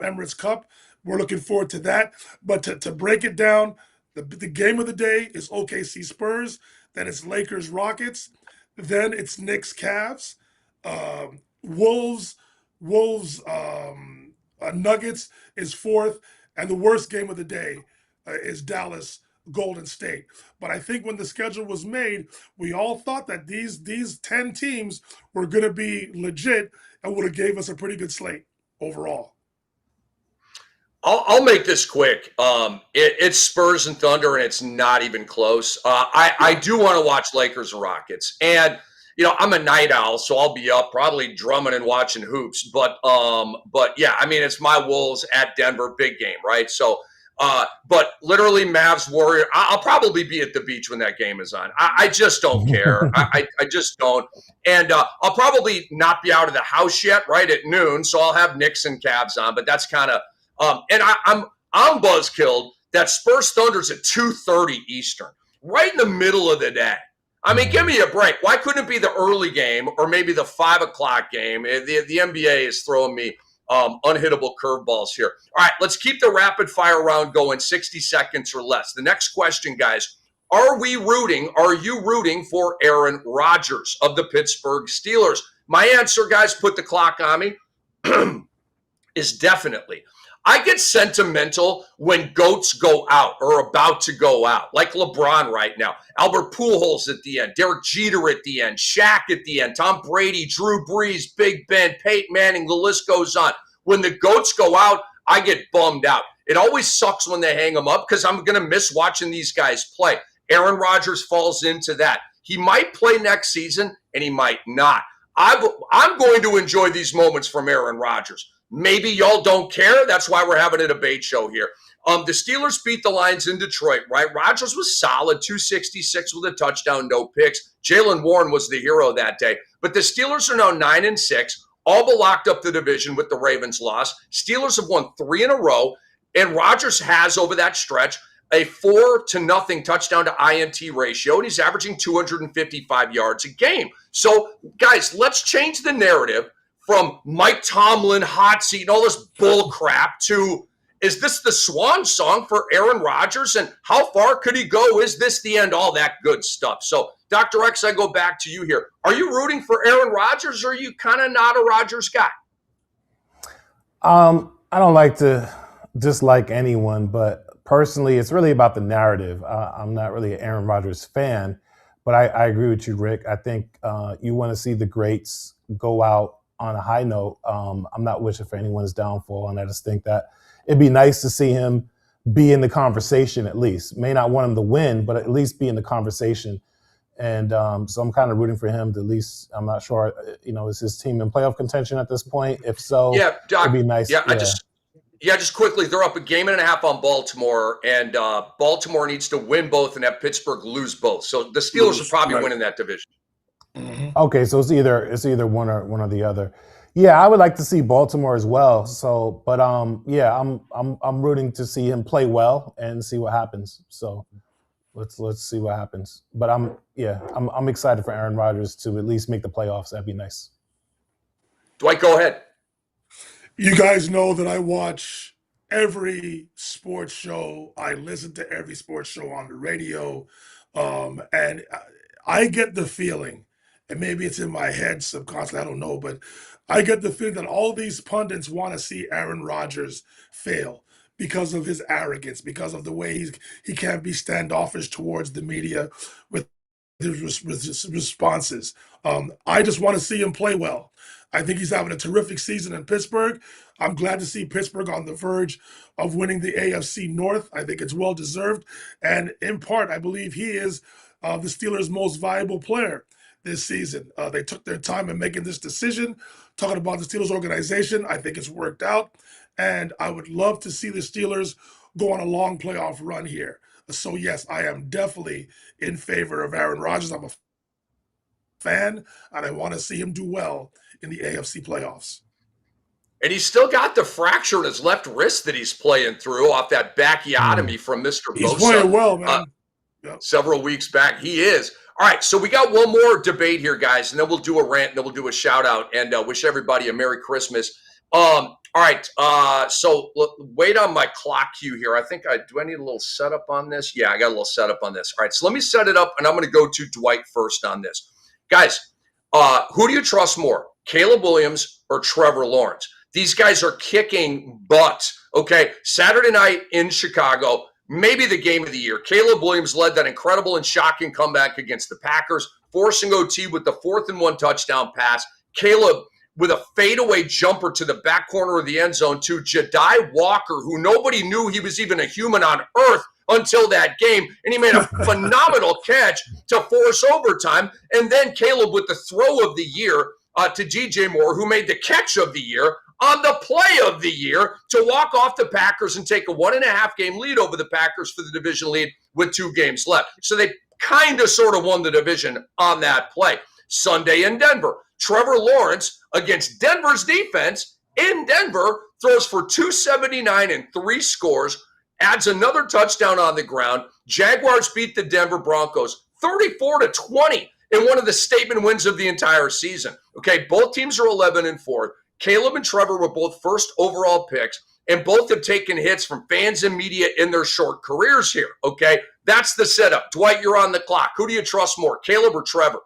Speaker 2: Emirates Cup, we're looking forward to that. But to break it down, the game of the day is OKC Spurs, then it's Lakers Rockets, then it's Knicks Cavs, Wolves Nuggets is 4th, and the worst game of the day is Dallas Golden State. But I think when the schedule was made, we all thought that these 10 teams were going to be legit and would have gave us a pretty good slate overall.
Speaker 3: I'll make this quick. It's Spurs and Thunder, and it's not even close. I do want to watch Lakers and Rockets, and I'm a night owl, so I'll be up probably drumming and watching hoops. But yeah, I mean, it's my Wolves at Denver, big game, right? So, but literally Mavs Warrior. I'll probably be at the beach when that game is on. I just don't care. I just don't. And I'll probably not be out of the house yet, right at noon. So I'll have Knicks and Cavs on, but that's kind of. And I'm buzzkilled that Spurs Thunder's at 2:30 Eastern, right in the middle of the day. I mean, give me a break. Why couldn't it be the early game or maybe the 5 o'clock game? The NBA is throwing me unhittable curveballs here. All right, let's keep the rapid fire round going, 60 seconds or less. The next question, guys, are you rooting for Aaron Rodgers of the Pittsburgh Steelers? My answer, guys, put the clock on me, is definitely. I get sentimental when GOATs go out or about to go out, like LeBron right now, Albert Pujols at the end, Derek Jeter at the end, Shaq at the end, Tom Brady, Drew Brees, Big Ben, Peyton Manning, the list goes on. When the GOATs go out, I get bummed out. It always sucks when they hang them up because I'm going to miss watching these guys play. Aaron Rodgers falls into that. He might play next season and he might not. I'm going to enjoy these moments from Aaron Rodgers. Maybe y'all don't care. That's why we're having a debate show here. The Steelers beat the Lions in Detroit, right? Rodgers was solid, 266 with a touchdown, no picks. Jaylen Warren was the hero that day. But the Steelers are now 9-6, all but locked up the division with the Ravens loss. Steelers have won 3 in a row, and Rodgers has, over that stretch, a 4-0 touchdown to INT ratio, and he's averaging 255 yards a game. So, guys, let's change the narrative from Mike Tomlin, hot seat, and all this bull crap to, is this the swan song for Aaron Rodgers? And how far could he go? Is this the end? All that good stuff. So, Dr. X, I go back to you here. Are you rooting for Aaron Rodgers, or are you kind of not a Rodgers guy?
Speaker 1: I don't like to dislike anyone, but personally, it's really about the narrative. I'm not really an Aaron Rodgers fan, but I agree with you, Rick. I think you want to see the greats go out on a high note. I'm not wishing for anyone's downfall, and I just think that it'd be nice to see him be in the conversation at least. May not want him to win, but at least be in the conversation. And so I'm kind of rooting for him to at least, I'm not sure, is his team in playoff contention at this point? If so,
Speaker 3: yeah, Doc,
Speaker 1: it'd be nice.
Speaker 3: Yeah, just quickly, they're up a game and a half on Baltimore, and Baltimore needs to win both and have Pittsburgh lose both. So the Steelers are probably winning that division.
Speaker 1: Mm-hmm. Okay, so it's either one or the other. Yeah, I would like to see Baltimore as well. So, but yeah, I'm rooting to see him play well and see what happens. So let's see what happens. But I'm excited for Aaron Rodgers to at least make the playoffs. That'd be nice.
Speaker 3: Dwight, go ahead.
Speaker 2: You guys know that I watch every sports show. I listen to every sports show on the radio, and I get the feeling, and maybe it's in my head subconsciously, I don't know, but I get the feeling that all these pundits want to see Aaron Rodgers fail because of his arrogance, because of the way he can't be standoffish towards the media with his responses. I just want to see him play well. I think he's having a terrific season in Pittsburgh. I'm glad to see Pittsburgh on the verge of winning the AFC North. I think it's well deserved. And in part, I believe he is the Steelers' most valuable player this season. They took their time in making this decision. Talking about the Steelers organization, I think it's worked out. And I would love to see the Steelers go on a long playoff run here. So, yes, I am definitely in favor of Aaron Rodgers. I'm a fan, and I want to see him do well in the AFC playoffs.
Speaker 3: And he's still got the fracture in his left wrist that he's playing through off that bacchiotomy from Mr. Bosa.
Speaker 2: He's playing well, man.
Speaker 3: Several weeks back. He is. All right, so we got one more debate here, guys, and then we'll do a rant, and then we'll do a shout-out, and wish everybody a Merry Christmas. All right, so wait on my clock cue here. Do I need a little setup on this? Yeah, I got a little setup on this. All right, so let me set it up, and I'm going to go to Dwight first on this. Guys, who do you trust more, Caleb Williams or Trevor Lawrence? These guys are kicking butt, okay? Saturday night in Chicago, maybe the game of the year. Caleb Williams led that incredible and shocking comeback against the Packers, forcing OT with the 4th and 1 touchdown pass. Caleb with a fadeaway jumper to the back corner of the end zone to Jedi Walker, who nobody knew he was even a human on earth until that game, and he made a phenomenal catch to force overtime. And then Caleb with the throw of the year to DJ Moore, who made the catch of the year on the play of the year to walk off the Packers and take a 1.5 game lead over the Packers for the division lead with 2 games left. So they kind of sort of won the division on that play. Sunday in Denver, Trevor Lawrence against Denver's defense in Denver throws for 279 and 3 scores, adds another touchdown on the ground. Jaguars beat the Denver Broncos 34-20 in one of the statement wins of the entire season. Okay, both teams are 11-4. Caleb and Trevor were both first overall picks, and both have taken hits from fans and media in their short careers here. Okay, that's the setup. Dwight, you're on the clock. Who do you trust more, Caleb or Trevor?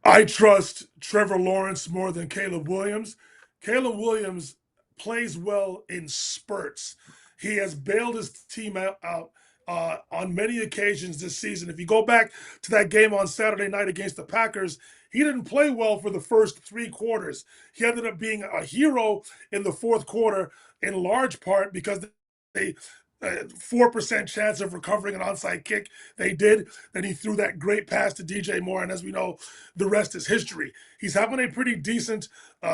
Speaker 2: I trust Trevor Lawrence more than Caleb Williams. Caleb Williams plays well in spurts. He has bailed his team out on many occasions this season. If you go back to that game on Saturday night against the Packers, he didn't play well for the first 3 quarters. He ended up being a hero in the 4th quarter, in large part because they 4% chance of recovering an onside kick. They did. Then he threw that great pass to DJ Moore, and as we know, the rest is history. He's having a pretty decent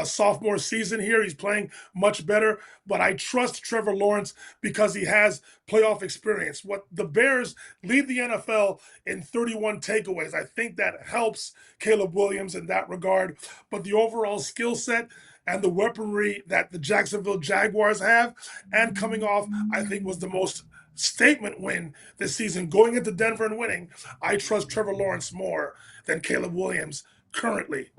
Speaker 2: sophomore season here. He's playing much better, but I trust Trevor Lawrence because he has playoff experience. What the Bears lead the NFL in 31 takeaways. I think that helps Caleb Williams in that regard, but the overall skill set and the weaponry that the Jacksonville Jaguars have, and coming off, I think, was the most statement win this season. Going into Denver and winning, I trust Trevor Lawrence more than Caleb Williams currently.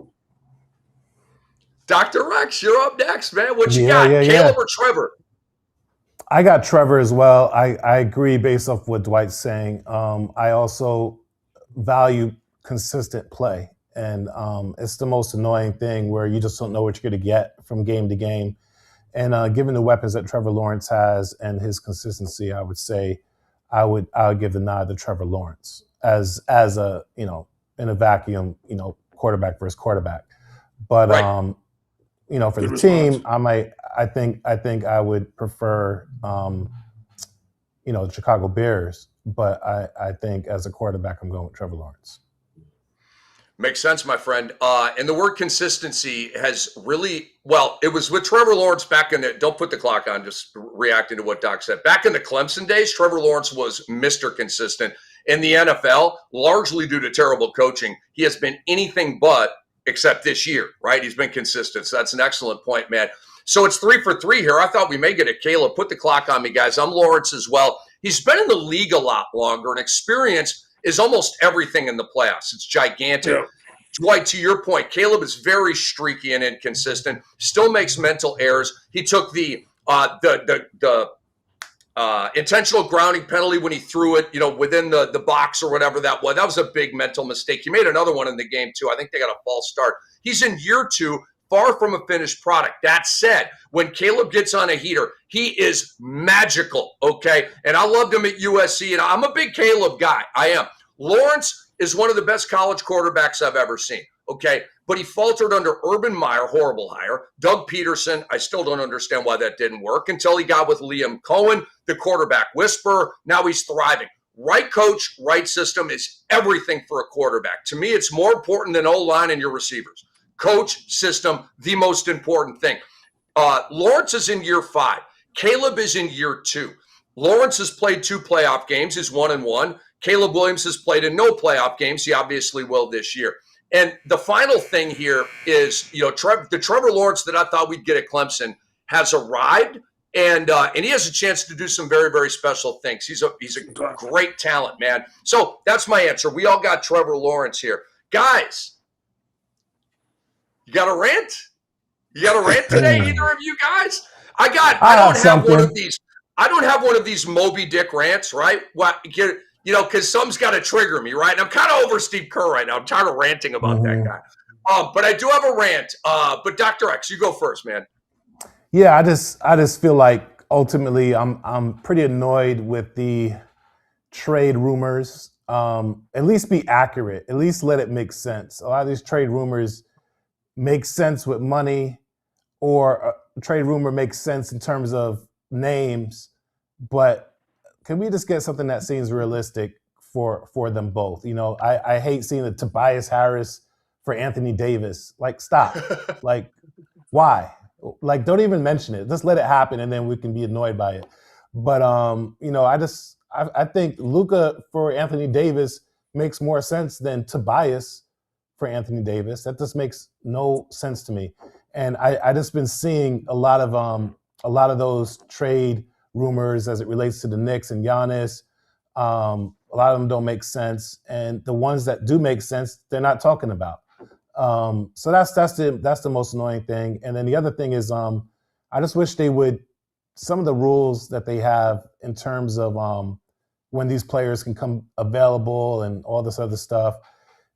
Speaker 3: Dr. Rex, you're up next, man. What you got, Caleb or Trevor?
Speaker 1: I got Trevor as well. I agree based off what Dwight's saying. I also value consistent play. And it's the most annoying thing where you just don't know what you're going to get from game to game. And given the weapons that Trevor Lawrence has and his consistency, I would say I would give the nod to Trevor Lawrence as a, in a vacuum, quarterback versus quarterback. But
Speaker 3: right.
Speaker 1: For the team, I think I would prefer the Chicago Bears. But I think as a quarterback, I'm going with Trevor Lawrence.
Speaker 3: Makes sense, my friend. And the word consistency has really, it was with Trevor Lawrence back in the, don't put the clock on, just reacting to what Doc said. Back in the Clemson days, Trevor Lawrence was Mr. Consistent. In the NFL, largely due to terrible coaching, he has been anything but, except this year, right? He's been consistent. So that's an excellent point, man. So it's 3 for 3 here. I thought we may get it. Caleb, put the clock on me, guys. I'm Lawrence as well. He's been in the league a lot longer, and experience is almost everything in the playoffs. It's gigantic. Yeah. Dwight, to your point, Caleb is very streaky and inconsistent, still makes mental errors. He took the intentional grounding penalty when he threw it, within the box or whatever that was. That was a big mental mistake. He made another one in the game, too. I think they got a false start. He's in year 2, far from a finished product. That said, when Caleb gets on a heater, he is magical, okay? And I loved him at USC, and I'm a big Caleb guy. I am. Lawrence is one of the best college quarterbacks I've ever seen, okay? But he faltered under Urban Meyer, horrible hire. Doug Peterson, I still don't understand why that didn't work until he got with Liam Cohen, the quarterback whisperer. Now he's thriving. Right coach, right system is everything for a quarterback. To me, it's more important than O-line and your receivers. Coach, system, the most important thing. Lawrence is in year 5. Caleb is in year 2. Lawrence has played 2 playoff games. He's 1-1. Caleb Williams has played in no playoff games. He obviously will this year. And the final thing here is, the Trevor Lawrence that I thought we'd get at Clemson has arrived, and he has a chance to do some very, very special things. He's a great talent, man. So that's my answer. We all got Trevor Lawrence here. Guys, you got a rant? You got a rant today, either of you guys? I don't have one of these Moby Dick rants, right? Because some's got to trigger me, right? And I'm kind of over Steve Kerr right now. I'm tired of ranting about that guy. But I do have a rant. But Dr. X, you go first, man.
Speaker 1: Yeah, I just feel like ultimately, I'm pretty annoyed with the trade rumors. At least be accurate. At least let it make sense. A lot of these trade rumors make sense with money, or a trade rumor makes sense in terms of names, but can we just get something that seems realistic for them both? I hate seeing the Tobias Harris for Anthony Davis. Like, stop. Like, why? Like, don't even mention it. Just let it happen, and then we can be annoyed by it. But I think Luka for Anthony Davis makes more sense than Tobias for Anthony Davis. That just makes no sense to me. And I just been seeing a lot of those trade rumors as it relates to the Knicks and Giannis. A lot of them don't make sense, and the ones that do make sense, they're not talking about. So that's the most annoying thing. And then the other thing is, I just wish they would, some of the rules that they have in terms of when these players can come available and all this other stuff,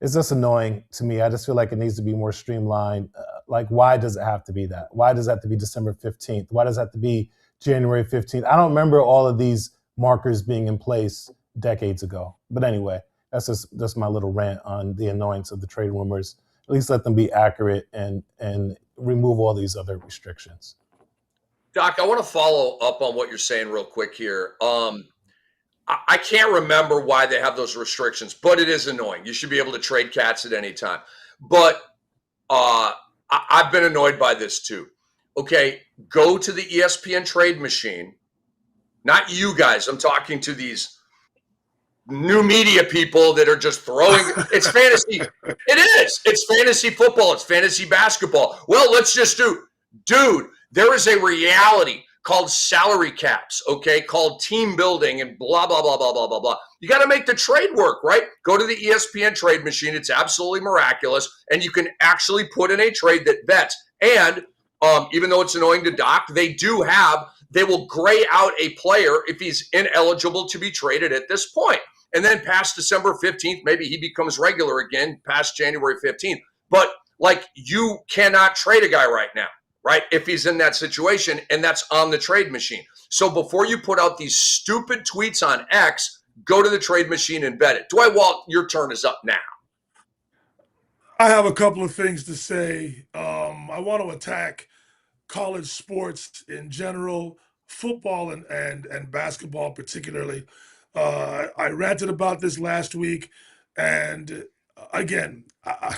Speaker 1: it's just annoying to me. I just feel like it needs to be more streamlined. Like, why does it have to be that? Why does it have to be December 15th? Why does it have to be January 15th? I don't remember all of these markers being in place decades ago. But anyway, that's just my little rant on the annoyance of the trade rumors. At least let them be accurate and remove all these other restrictions.
Speaker 3: Doc, I want to follow up on what you're saying real quick here. I can't remember why they have those restrictions, but it is annoying. You should be able to trade cats at any time. But I've been annoyed by this too. Okay, go to the ESPN trade machine. Not you guys. I'm talking to these new media people that are just throwing. It's fantasy. It is. It's fantasy football. It's fantasy basketball. Well, let's just dude, there is a reality called salary caps, okay, called team building and blah, blah, blah, blah, blah, blah, blah. You got to make the trade work, right? Go to the ESPN trade machine. It's absolutely miraculous. And you can actually put in a trade that vets. And even though it's annoying to Doc, they will gray out a player if he's ineligible to be traded at this point. And then past December 15th, maybe he becomes regular again past January 15th. But like, you cannot trade a guy right now, right? If he's in that situation, and that's on the trade machine. So before you put out these stupid tweets on X, go to the trade machine and bet it. Dwight, your turn is up now.
Speaker 2: I have a couple of things to say. I want to attack college sports in general, football and basketball particularly. I ranted about this last week, and again, I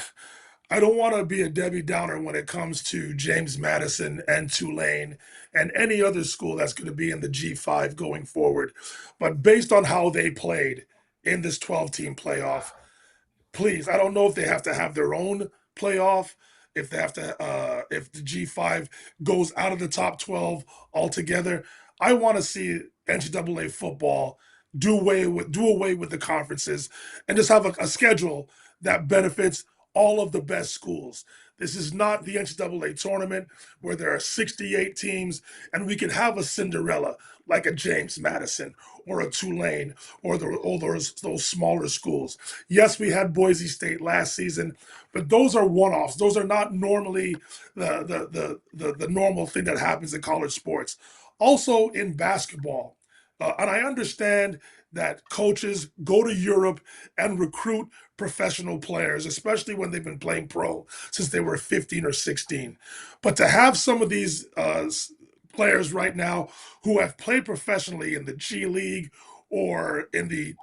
Speaker 2: don't want to be a Debbie Downer when it comes to James Madison and Tulane and any other school that's going to be in the G5 going forward. But based on how they played in this 12-team playoff, please, I don't know if they have to have their own playoff, if they have to, if the G5 goes out of the top 12 altogether. I want to see NCAA football do away with the conferences and just have a schedule that benefits all of the best schools. This is not the NCAA tournament where there are 68 teams and we can have a Cinderella like a James Madison or a Tulane or those smaller schools. Yes, we had Boise State last season, but those are one-offs. Those are not normally the normal thing that happens in college sports. Also in basketball, and I understand that coaches go to Europe and recruit professional players, especially when they've been playing pro since they were 15 or 16. But to have some of these players right now who have played professionally in the G League or in the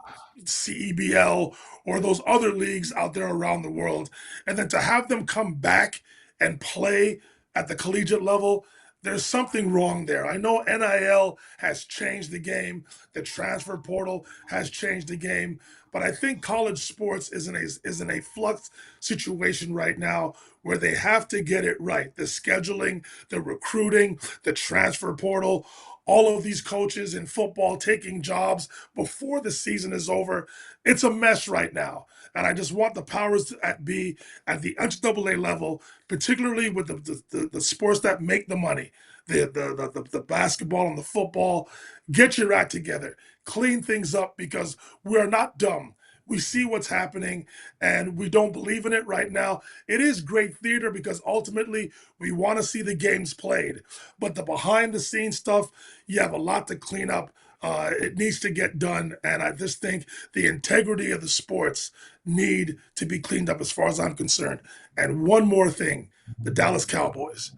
Speaker 2: CEBL or those other leagues out there around the world, and then to have them come back and play at the collegiate level, there's something wrong there. I know NIL has changed the game. The transfer portal has changed the game. But I think college sports is in a flux situation right now where they have to get it right. The scheduling, the recruiting, the transfer portal, all of these coaches in football taking jobs before the season is over. It's a mess right now. And I just want the powers to be at the NCAA level, particularly with the sports that make the money, the basketball and the football. Get your act together. Clean things up because we're not dumb. we see what's happening and we don't believe in it right now. It is great theater because ultimately we want to see the games played. But the behind the scenes stuff, you have a lot to clean up. It needs to get done. And I just think the integrity of the sports need to be cleaned up as far as I'm concerned. And one more thing, the Dallas Cowboys,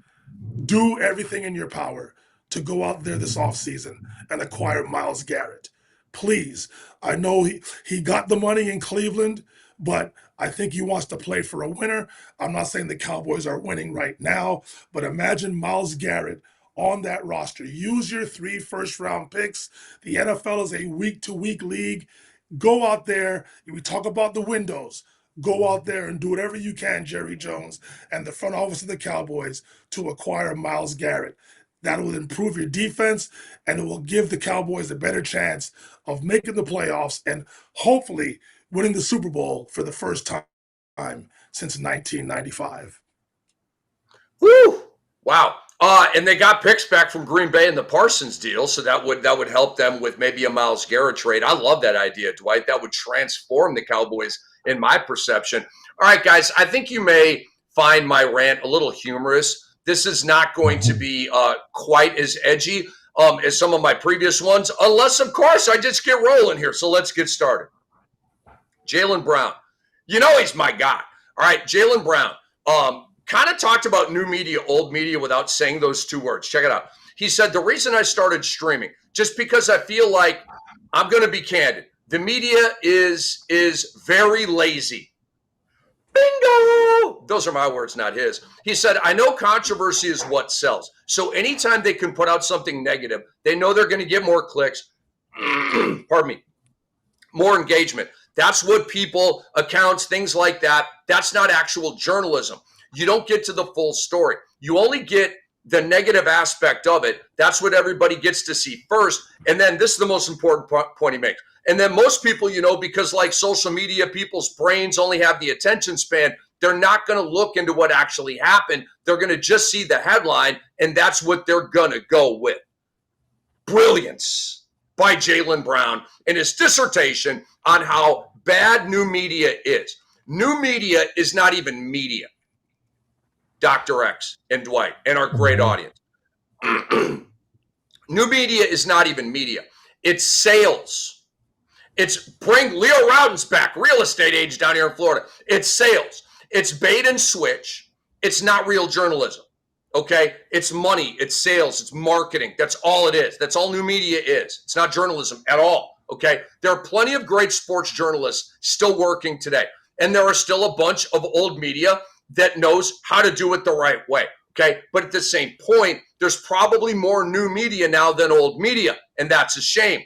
Speaker 2: do everything in your power to go out there this offseason and acquire Myles Garrett. Please. I know he got the money in Cleveland, but I think he wants to play for a winner. I'm not saying the Cowboys are winning right now, but imagine Myles Garrett on that roster. Use your 3 first-round picks. The NFL is a week-to-week league. Go out there. We talk about the windows. Go out there and do whatever you can, Jerry Jones, and the front office of the Cowboys to acquire Myles Garrett. That will improve your defense, and it will give the Cowboys a better chance of making the playoffs and hopefully winning the Super Bowl for the first time since 1995.
Speaker 3: Woo! Wow. And they got picks back from Green Bay in the Parsons deal, so that would help them with maybe a Myles Garrett trade. I love that idea, Dwight. That would transform the Cowboys in my perception. All right, guys, I think you may find my rant a little humorous. This is not going to be quite as edgy as some of my previous ones, unless, of course, I just get rolling here. So let's get started. Jaylen Brown. You know he's my guy. All right, Jaylen Brown. Kind of talked about new media, old media without saying those 2 words. Check it out. He said, the reason I started streaming, just because I feel like, I'm going to be candid, the media is very lazy. Bingo! Those are my words, not his. He said, I know controversy is what sells. So anytime they can put out something negative, they know they're going to get more clicks, pardon me, more engagement. That's what people, accounts, things like that. That's not actual journalism. You don't get to the full story. You only get the negative aspect of it. That's what everybody gets to see first. And then this is the most important point he makes. And then most people, because like social media, people's brains only have the attention span. They're not going to look into what actually happened. They're going to just see the headline, and that's what they're going to go with. Brilliance by Jaylen Brown in his dissertation on how bad new media is. New media is not even media. Dr. X and Dwight and our great audience. New media is not even media. It's sales. It's bring Leo Rautins back, real estate agent down here in Florida. It's sales. It's bait and switch. It's not real journalism. Okay? It's money. It's sales. It's marketing. That's all it is. That's all new media is. It's not journalism at all. Okay? There are plenty of great sports journalists still working today. And there are still a bunch of old media that knows how to do it the right way. Okay. But at the same point, there's probably more new media now than old media. And that's a shame.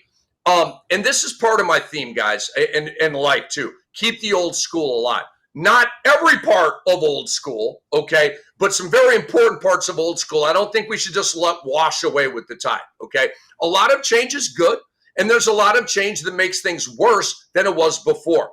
Speaker 3: And this is part of my theme, guys, and like too. Keep the old school alive. Not every part of old school, okay, but some very important parts of old school I don't think we should just let wash away with the tide, okay? A lot of change is good, and there's a lot of change that makes things worse than it was before.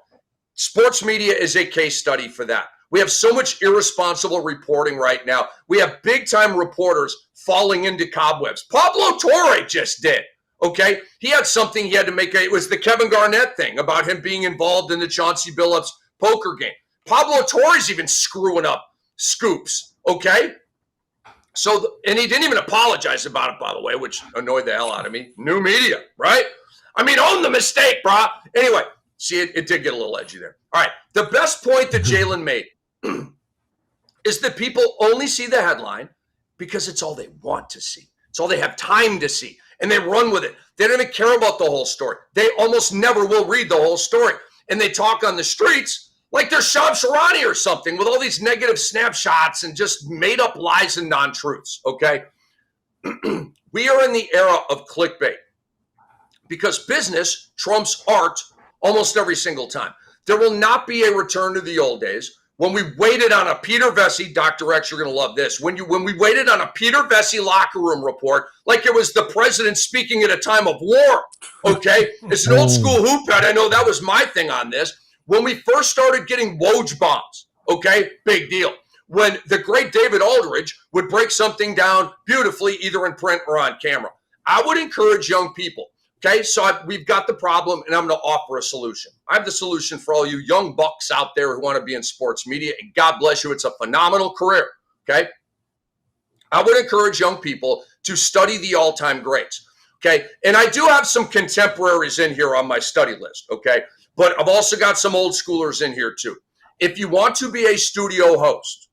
Speaker 3: Sports media is a case study for that. We have so much irresponsible reporting right now. We have big-time reporters falling into cobwebs. Pablo Torre just did, okay? He had something he had to make. It was the Kevin Garnett thing about him being involved in the Chauncey Billups poker game. Pablo Torre's even screwing up scoops, okay? So, and he didn't even apologize about it, by the way, which annoyed the hell out of me. New media, right? I mean, own the mistake, brah. Anyway, see, it did get a little edgy there. All right, the best point that Jaylen made is that people only see the headline because it's all they want to see. It's all they have time to see, and they run with it. They don't even care about the whole story. They almost never will read the whole story, and they talk on the streets like they're Shab Sharani or something with all these negative snapshots and just made up lies and non-truths, okay? We are in the era of clickbait because business trumps art almost every single time. There will not be a return to the old days when we waited on a Peter Vesey, Dr. X, you're going to love this, when we waited on a Peter Vesey locker room report like it was the president speaking at a time of war, okay? It's an old school hoop head. I know that was my thing on this. When we first started getting Woj bombs, okay, big deal. When the great David Aldridge would break something down beautifully either in print or on camera. I would encourage young people, Okay, so we've got the problem, and I'm going to offer a solution. I have the solution for all you young bucks out there who want to be in sports media, and God bless you, it's a phenomenal career, okay? I would encourage young people to study the all-time greats, okay? And I do have some contemporaries in here on my study list, okay? But I've also got some old schoolers in here too. If you want to be a studio host,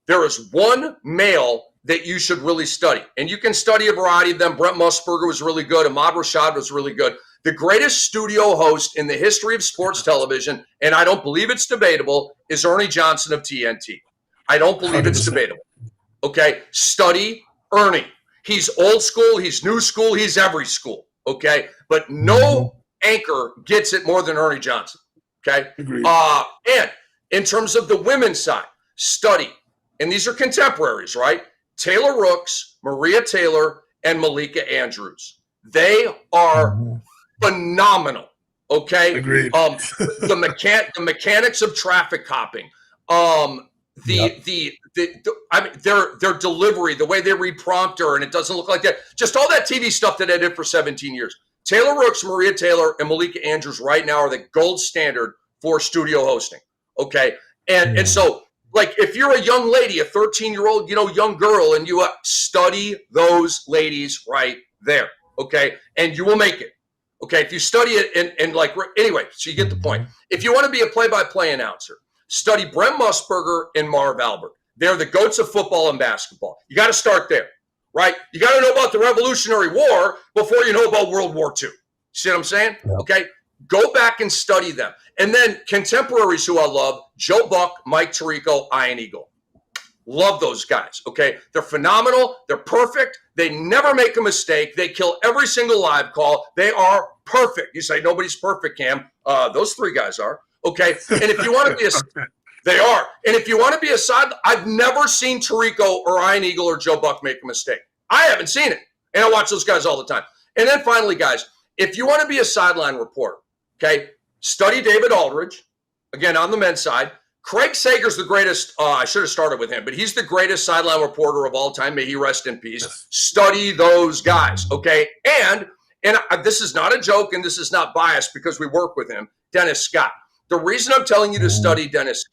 Speaker 3: there is one male that you should really study. And you can study a variety of them. Brent Musburger was really good. Ahmad Rashad was really good. The greatest studio host in the history of sports television, and I don't believe it's debatable, is Ernie Johnson of TNT. I don't believe 100%. It's debatable. Okay? Study Ernie. He's old school. He's new school. He's every school. Okay? But no anchor gets it more than Ernie Johnson. Okay?
Speaker 2: Agreed.
Speaker 3: And in terms of the women's side, study. And these are contemporaries, right? Taylor Rooks, Maria Taylor, and Malika Andrews. They are phenomenal. Okay.
Speaker 2: Agreed.
Speaker 3: The mechanics of traffic hopping. I mean, their delivery, the way they read prompter, and it doesn't look like that. Just all that TV stuff that I did for 17 years. Taylor Rooks, Maria Taylor, and Malika Andrews right now are the gold standard for studio hosting. Okay. And so, like, if you're a young lady, a 13-year-old, young girl, and you study those ladies right there, okay? And you will make it, okay? If you study it anyway, so you get the point. If you want to be a play-by-play announcer, study Brent Musburger and Marv Albert. They're the goats of football and basketball. You got to start there, right? You got to know about the Revolutionary War before you know about World War II. See what I'm saying? Yeah. Okay? Go back and study them. And then contemporaries who I love, Joe Buck, Mike Tirico, Ian Eagle. Love those guys, okay? They're phenomenal. They're perfect. They never make a mistake. They kill every single live call. They are perfect. You say, nobody's perfect, Cam. Those three guys are, okay? And if you want to be they are. And if you want to be a side, I've never seen Tirico or Ian Eagle or Joe Buck make a mistake. I haven't seen it. And I watch those guys all the time. And then finally, guys, if you want to be a sideline reporter, okay, study David Aldridge, again, on the men's side. Craig Sager's the greatest. I should have started with him, but he's the greatest sideline reporter of all time. May he rest in peace. Study those guys, okay? And this is not a joke, and this is not biased because we work with him, Dennis Scott. The reason I'm telling you to study Dennis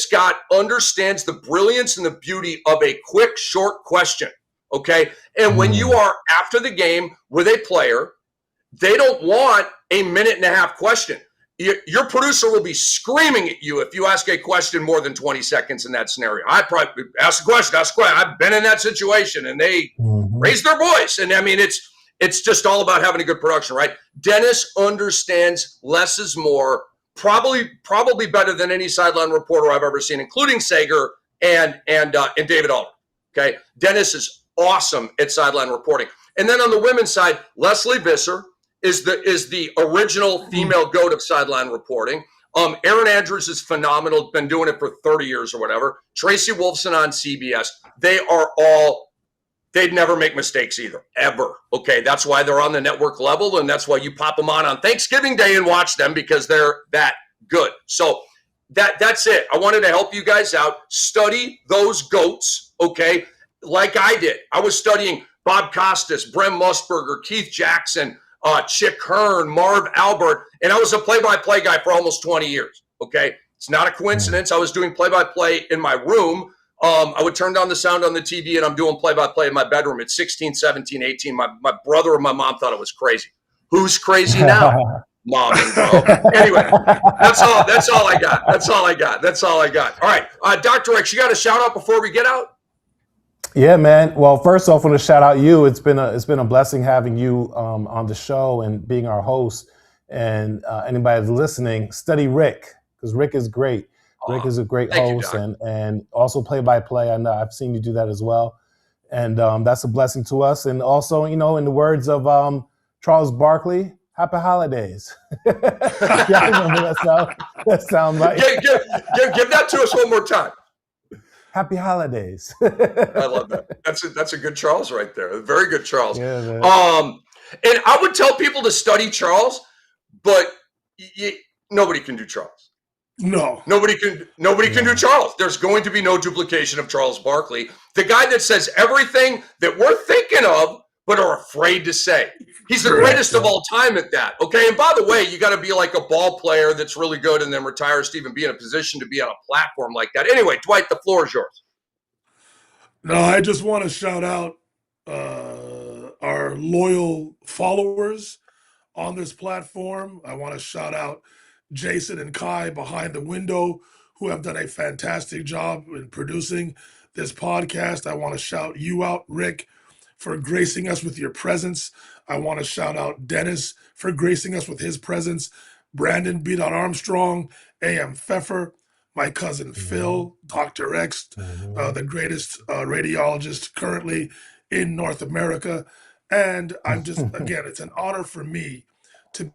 Speaker 3: Scott understands the brilliance and the beauty of a quick, short question, okay? And when you are after the game with a player, they don't want a minute-and-a-half question. Your producer will be screaming at you if you ask a question more than 20 seconds in that scenario. I probably ask a question. I've been in that situation, and they raise their voice. And, I mean, it's just all about having a good production, right? Dennis understands less is more, probably better than any sideline reporter I've ever seen, including Sager and David Aldridge, okay? Dennis is awesome at sideline reporting. And then on the women's side, Leslie Visser is the original female goat of sideline reporting. Erin Andrews is phenomenal, been doing it for 30 years or whatever. Tracy Wolfson on CBS. They'd never make mistakes either, ever. Okay, that's why they're on the network level, and that's why you pop them on Thanksgiving Day and watch them, because they're that good. So that's it. I wanted to help you guys out. Study those goats, okay, like I did. I was studying Bob Costas, Brent Musburger, Keith Jackson, Chick Hearn, Marv Albert, and I was a play-by-play guy for almost 20 years, okay? It's not a coincidence. I was doing play-by-play in my room. I would turn down the sound on the TV, and I'm doing play-by-play in my bedroom at 16, 17, 18. My brother and my mom thought it was crazy. Who's crazy now? Mom and bro. Anyway, that's all I got. All right, Dr. X, you got a shout-out before we get out?
Speaker 1: Yeah, man. Well, first off, I want to shout out you. It's been a blessing having you on the show and being our host. And anybody that's listening, study Rick, because Rick is great. Rick is a great host and also play-by-play. I know I've seen you do that as well. And that's a blessing to us. And also, in the words of Charles Barkley, happy holidays. Yeah, I remember that sound right.
Speaker 3: Give that to us one more time.
Speaker 1: Happy holidays.
Speaker 3: I love that. That's a good Charles right there. A very good Charles.
Speaker 1: Yeah, man.
Speaker 3: And I would tell people to study Charles, but nobody can do Charles.
Speaker 2: No.
Speaker 3: Nobody can do Charles. There's going to be no duplication of Charles Barkley. The guy that says everything that we're thinking of but are afraid to say. He's the
Speaker 2: Correct.
Speaker 3: greatest of all time at that. Okay. And by the way, you got to be like a ball player that's really good and then retires to even be in a position to be on a platform like that. Anyway, Dwight, the floor is yours.
Speaker 2: No, I just want to shout out our loyal followers on this platform. I want to shout out Jayson and Kai behind the window who have done a fantastic job in producing this podcast. I want to shout you out, Rick, for gracing us with your presence. I want to shout out Dennis for gracing us with his presence. Brandon Beat on Armstrong, A.M. Pfeffer, my cousin Phil, Dr. X, the greatest radiologist currently in North America. And I'm just, again, it's an honor for me to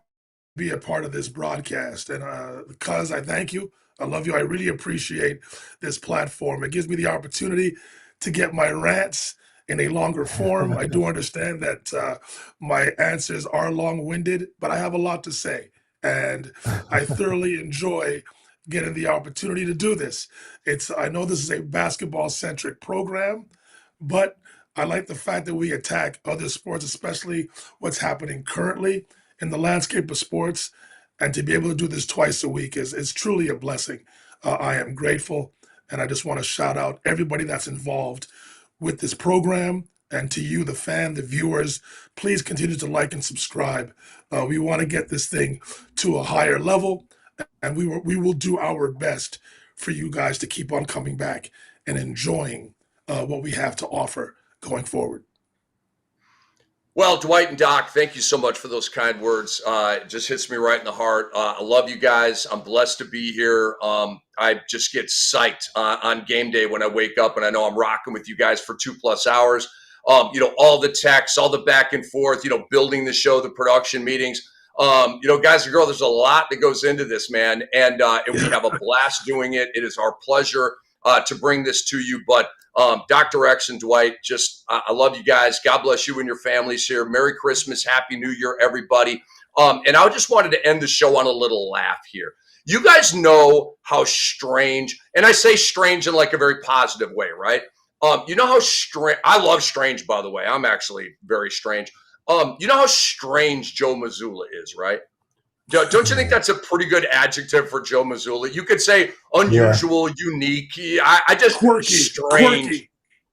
Speaker 2: be a part of this broadcast. And because I thank you, I love you, I really appreciate this platform. It gives me the opportunity to get my rants in a longer form. I do understand that my answers are long-winded, but I have a lot to say. And I thoroughly enjoy getting the opportunity to do this. I know this is a basketball-centric program, but I like the fact that we attack other sports, especially what's happening currently in the landscape of sports. And to be able to do this twice a week is truly a blessing. I am grateful, and I just want to shout out everybody that's involved with this program. And to you, the fan, the viewers, please continue to like and subscribe. We want to get this thing to a higher level, and we will do our best for you guys to keep on coming back and enjoying what we have to offer going forward.
Speaker 3: Well, Dwight and Doc, thank you so much for those kind words. It just hits me right in the heart. I love you guys. I'm blessed to be here. I just get psyched on game day when I wake up and I know I'm rocking with you guys for 2+ hours. All the texts, all the back and forth, building the show, the production meetings. Guys and girls, there's a lot that goes into this, man. And we have a blast doing it. It is our pleasure to bring this to you. But Dr. X and Dwight, I love you guys. God bless you and your families here. Merry Christmas. Happy New Year, everybody. And I just wanted to end the show on a little laugh here. You guys know how strange, and I say strange in like a very positive way, right? You know how strange, I love strange, by the way. I'm actually very strange. You know how strange Joe Mazzulla is, right? Don't you think that's a pretty good adjective for Joe Mazzulla? You could say unusual, unique. I just
Speaker 2: Quirky.
Speaker 3: strange.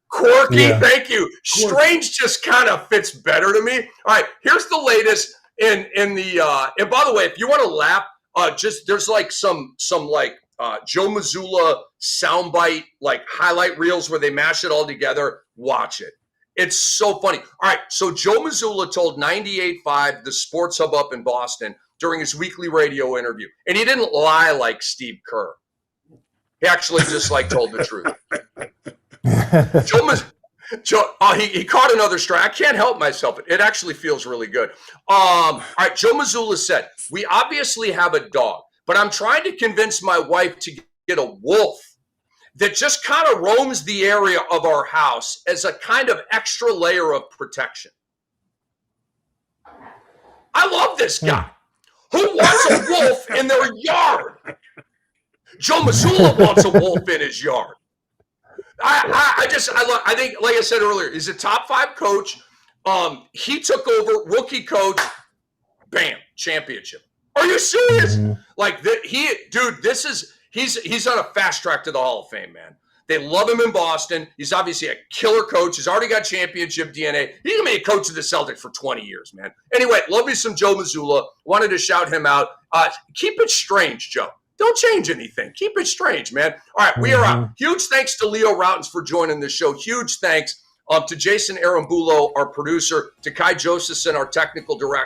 Speaker 3: Quirky, yeah. Thank you. Quirky. Strange just kind of fits better to me. All right, here's the latest in the and by the way, if you want to laugh, there's like some Joe Mazzulla soundbite, like highlight reels where they mash it all together. Watch it. It's so funny. All right, so Joe Mazzulla told 98.5, the Sports Hub up in Boston, during his weekly radio interview. And he didn't lie like Steve Kerr. He actually just told the truth. He caught another strike. I can't help myself. It actually feels really good. All right, Joe Mazzulla said, we obviously have a dog, but I'm trying to convince my wife to get a wolf that just kind of roams the area of our house as a kind of extra layer of protection. I love this guy. Who wants a wolf in their yard? Joe Mazzulla wants a wolf in his yard. I think, like I said earlier, he's a top 5 coach. He took over, rookie coach, bam, championship. Are you serious? He's on a fast track to the Hall of Fame, man. They love him in Boston. He's obviously a killer coach. He's already got championship DNA. He's going to be a coach of the Celtics for 20 years, man. Anyway, love me some Joe Mazzulla. Wanted to shout him out. Keep it strange, Joe. Don't change anything. Keep it strange, man. All right, we are out. Huge thanks to Leo Rautins for joining the show. Huge thanks to Jayson Arambulo, our producer, to Kai Josephson, our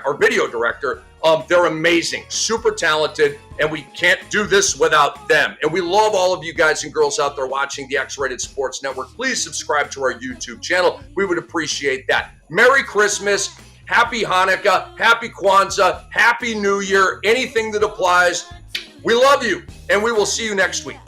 Speaker 3: our video director. They're amazing, super talented, and we can't do this without them. And we love all of you guys and girls out there watching the X-Rated Sports Network. Please subscribe to our YouTube channel. We would appreciate that. Merry Christmas, Happy Hanukkah, Happy Kwanzaa, Happy New Year, anything that applies. We love you, and we will see you next week.